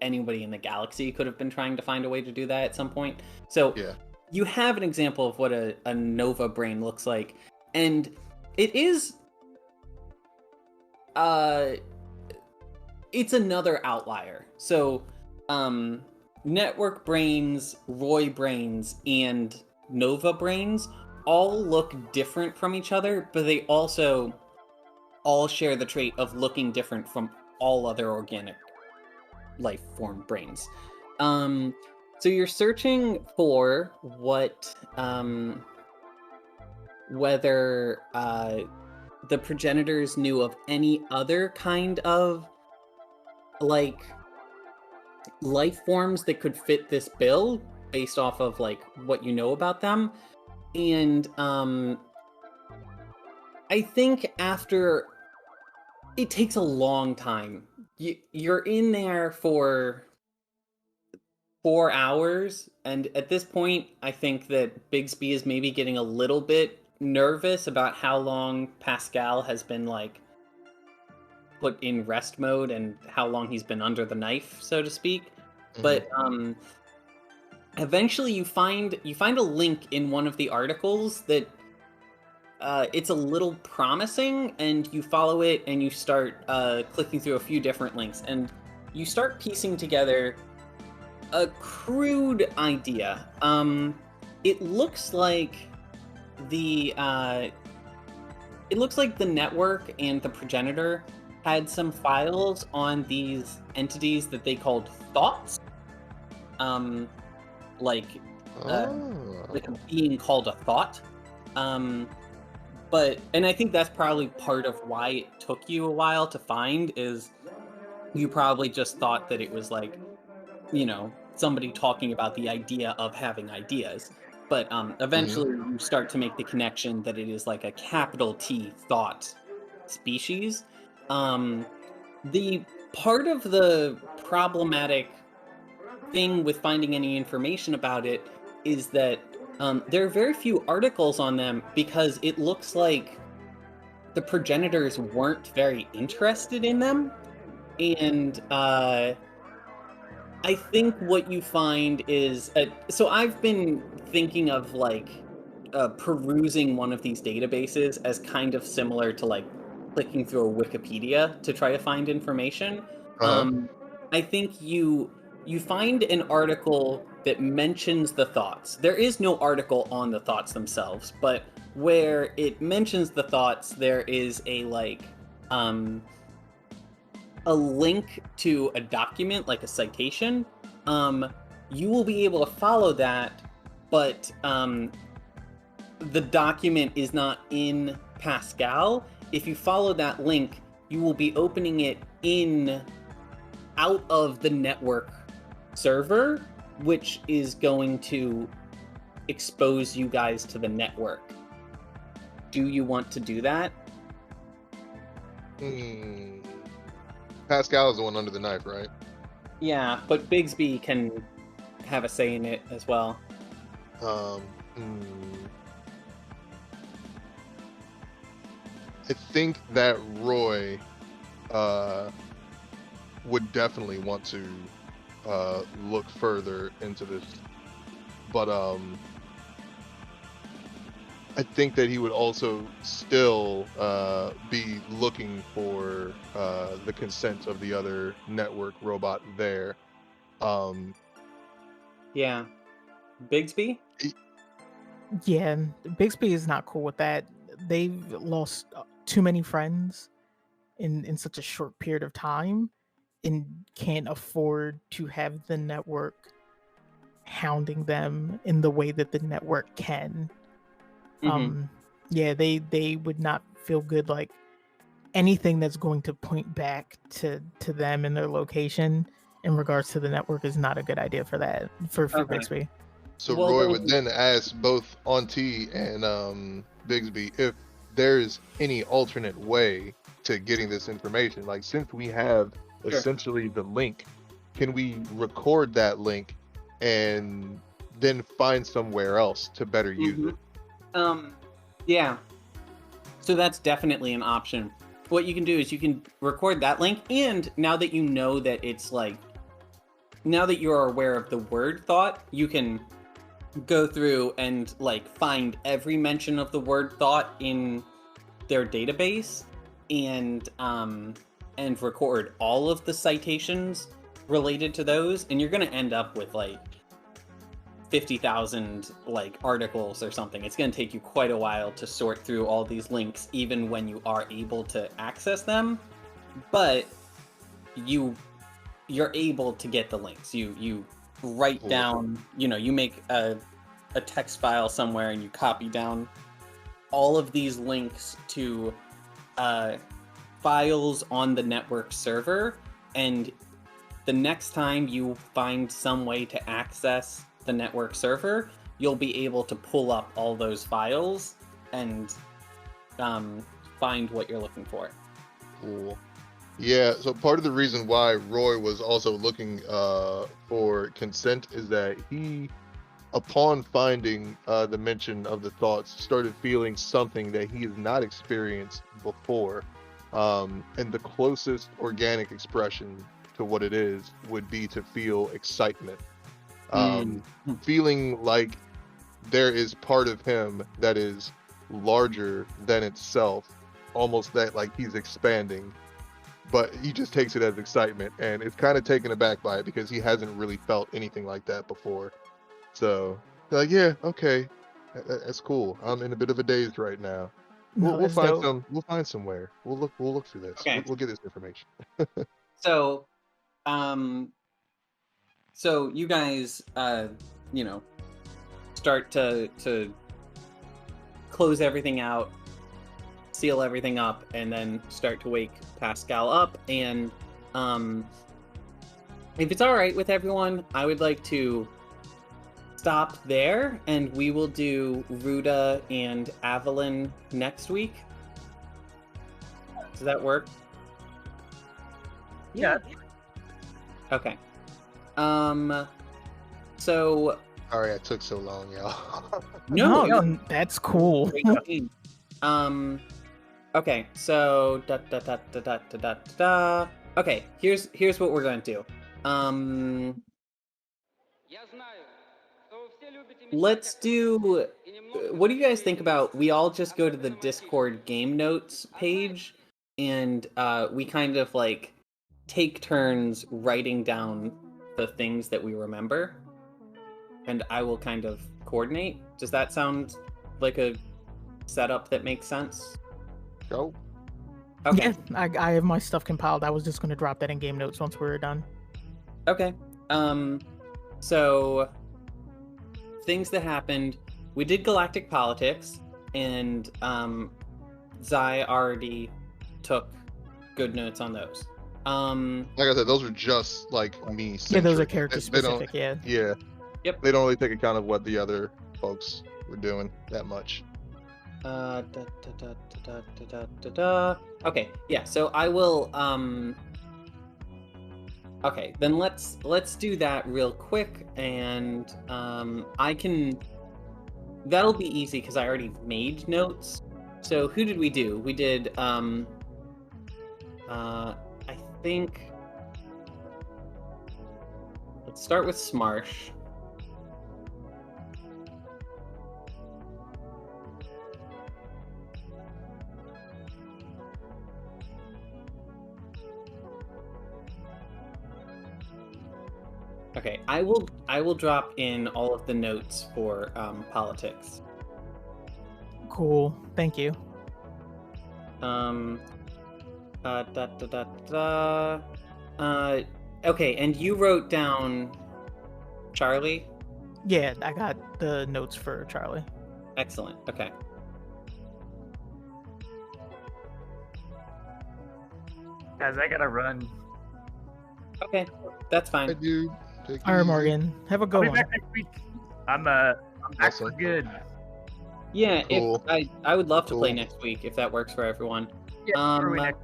S6: anybody in the galaxy could have been trying to find a way to do that at some point. So
S1: Yeah.
S6: you have an example of what a Nova brain looks like, and it is it's another outlier. So network brains, Roy brains, and Nova brains all look different from each other, but they also all share the trait of looking different from all other organic life form brains. So you're searching for what whether the progenitors knew of any other kind of like life forms that could fit this bill based off of like what you know about them. And I think after it takes a long time. You're in there for 4 hours, and at this point I think that Bigsby is maybe getting a little bit nervous about how long Pascal has been like put in rest mode and how long he's been under the knife, so to speak.
S1: Mhm.
S6: But eventually you find a link in one of the articles that it's a little promising, and you follow it and you start clicking through a few different links, and you start piecing together a crude idea. It looks like the network and the progenitor had some files on these entities that they called thoughts. Like a being called a thought. And I think that's probably part of why it took you a while to find, is you probably just thought that it was like, somebody talking about the idea of having ideas. But eventually you start to make the connection that it is like a capital T thought species. The part of the problematic thing with finding any information about it is that there are very few articles on them, because it looks like the progenitors weren't very interested in them. And I think what you find is... so I've been thinking of like perusing one of these databases as kind of similar to like clicking through a Wikipedia to try to find information. I think you find an article that mentions the thoughts. There is no article on the thoughts themselves, but where it mentions the thoughts, there is a like a link to a document, like a citation. You will be able to follow that, but the document is not in Pascal. If you follow that link, you will be opening it out of the network server, which is going to expose you guys to the network. Do you want to do that?
S1: Pascal is the one under the knife, right?
S6: Yeah, but Bigsby can have a say in it as well.
S1: I think that Roy would definitely want to look further into this, but I think that he would also still be looking for the consent of the other network robot there.
S6: Yeah. Bigsby?
S5: Yeah, Bixby is not cool with that. They've lost too many friends in such a short period of time and can't afford to have the network hounding them in the way that the network can. Yeah, they would not feel good. Like anything that's going to point back to them and their location in regards to the network is not a good idea for that for Bixby.
S1: So
S6: Well,
S1: Roy
S6: then-
S1: would then ask both Auntie and Bigsby if there's any alternate way to getting this information. Like, since we have
S6: Sure.
S1: essentially the link, can we record that link and then find somewhere else to better use it?
S6: Yeah. So that's definitely an option. What you can do is you can record that link, and now that you know that it's like, now that you're aware of the word thought, you can go through and like find every mention of the word thought in their database and record all of the citations related to those, and you're going to end up with like 50,000 like articles or something. It's going to take you quite a while to sort through all these links, even when you are able to access them. But you're able to get the links. You write down, you make a text file somewhere and you copy down all of these links to files on the network server, and the next time you find some way to access the network server, you'll be able to pull up all those files and find what you're looking for.
S1: Cool. Yeah, so part of the reason why Roy was also looking for consent is that he, upon finding the mention of the thoughts, started feeling something that he has not experienced before. And the closest organic expression to what it is would be to feel excitement. Feeling like there is part of him that is larger than itself, almost that like he's expanding, but he just takes it as excitement, and it's kind of taken aback by it because he hasn't really felt anything like that before. So like, yeah, okay, that's cool. I'm in a bit of a daze right now.
S5: No,
S1: We'll
S5: that's
S1: find
S5: dope.
S1: We'll find somewhere. We'll look through this.
S6: Okay.
S1: We'll get this information.
S6: So, so you guys, start to close everything out, seal everything up, and then start to wake Pascal up. And if it's all right with everyone, I would like to stop there, and we will do Ruda and Avalon next week. Does that work?
S4: Yeah.
S6: Okay. So
S1: Sorry I took so long, y'all.
S6: no,
S5: That's cool.
S6: great game. Okay, so okay, here's what we're going to do. Let's do. What do you guys think about? We all just go to the Discord game notes page, and we kind of like take turns writing down the things that we remember, and I will kind of coordinate. Does that sound like a setup that makes sense?
S1: Go.
S6: Okay.
S5: Yeah, I have my stuff compiled. I was just going to drop that in game notes once we're done.
S6: Okay. So things that happened. We did galactic politics, and Zai already took good notes on those.
S1: Like I said, those are just like me.
S5: Yeah, those are
S1: centric.
S5: character
S1: They don't-
S5: specific. Yeah.
S1: Yeah.
S6: Yep.
S1: They don't really take account of what the other folks were doing that much.
S6: Okay, yeah. So I will. Okay, then let's do that real quick, and I can. That'll be easy because I already made notes. So who did we do? We did. I think. Let's start with Smarsh. Okay, I will drop in all of the notes for politics.
S5: Cool. Thank you.
S6: Okay, and you wrote down Charlie?
S5: Yeah, I got the notes for Charlie.
S6: Excellent. Okay.
S4: Guys, I gotta run.
S6: Okay, that's
S1: Hey,
S6: fine.
S1: dude. Take it
S5: All right,
S1: easy.
S5: Morgan, have a
S4: I'll
S5: good
S4: be
S5: one.
S4: back next week. I'm back for
S1: Awesome.
S4: good.
S6: Yeah,
S1: Cool.
S6: if I would love to play
S1: Cool.
S6: next week if that works for everyone.
S4: Yeah, early next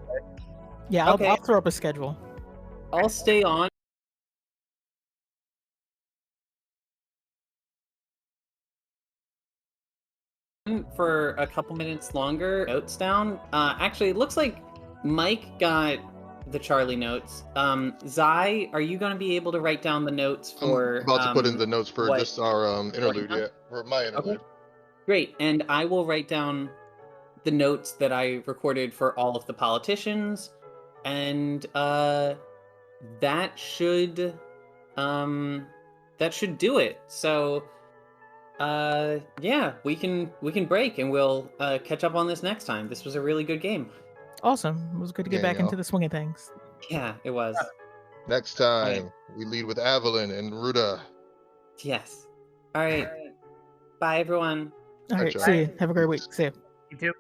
S5: Yeah,
S6: Okay.
S5: I'll throw up a schedule.
S6: I'll stay on. For a couple minutes longer. Notes down. Actually, it looks like Mike got the Charlie notes. Zai, are you going to be able to write down the notes for?
S1: I'm about to put in the notes for
S6: what-
S1: just our interlude,
S6: what-
S1: yeah, for my interlude.
S6: Great, and I will write down the notes that I recorded for all of the politicians, and that should do it. So yeah, we can break and we'll catch up on this next time. This was a really good game.
S5: Awesome. It was good to get
S1: Yeah,
S5: back
S1: y'all.
S5: into the swing of things.
S6: Yeah, it was.
S1: Next time, we lead with Evelyn and Ruda.
S6: Yes. All right. Bye, everyone.
S5: All
S1: Bye,
S5: right,
S1: Charlie.
S5: see you. Have a great week. See you.
S4: You too.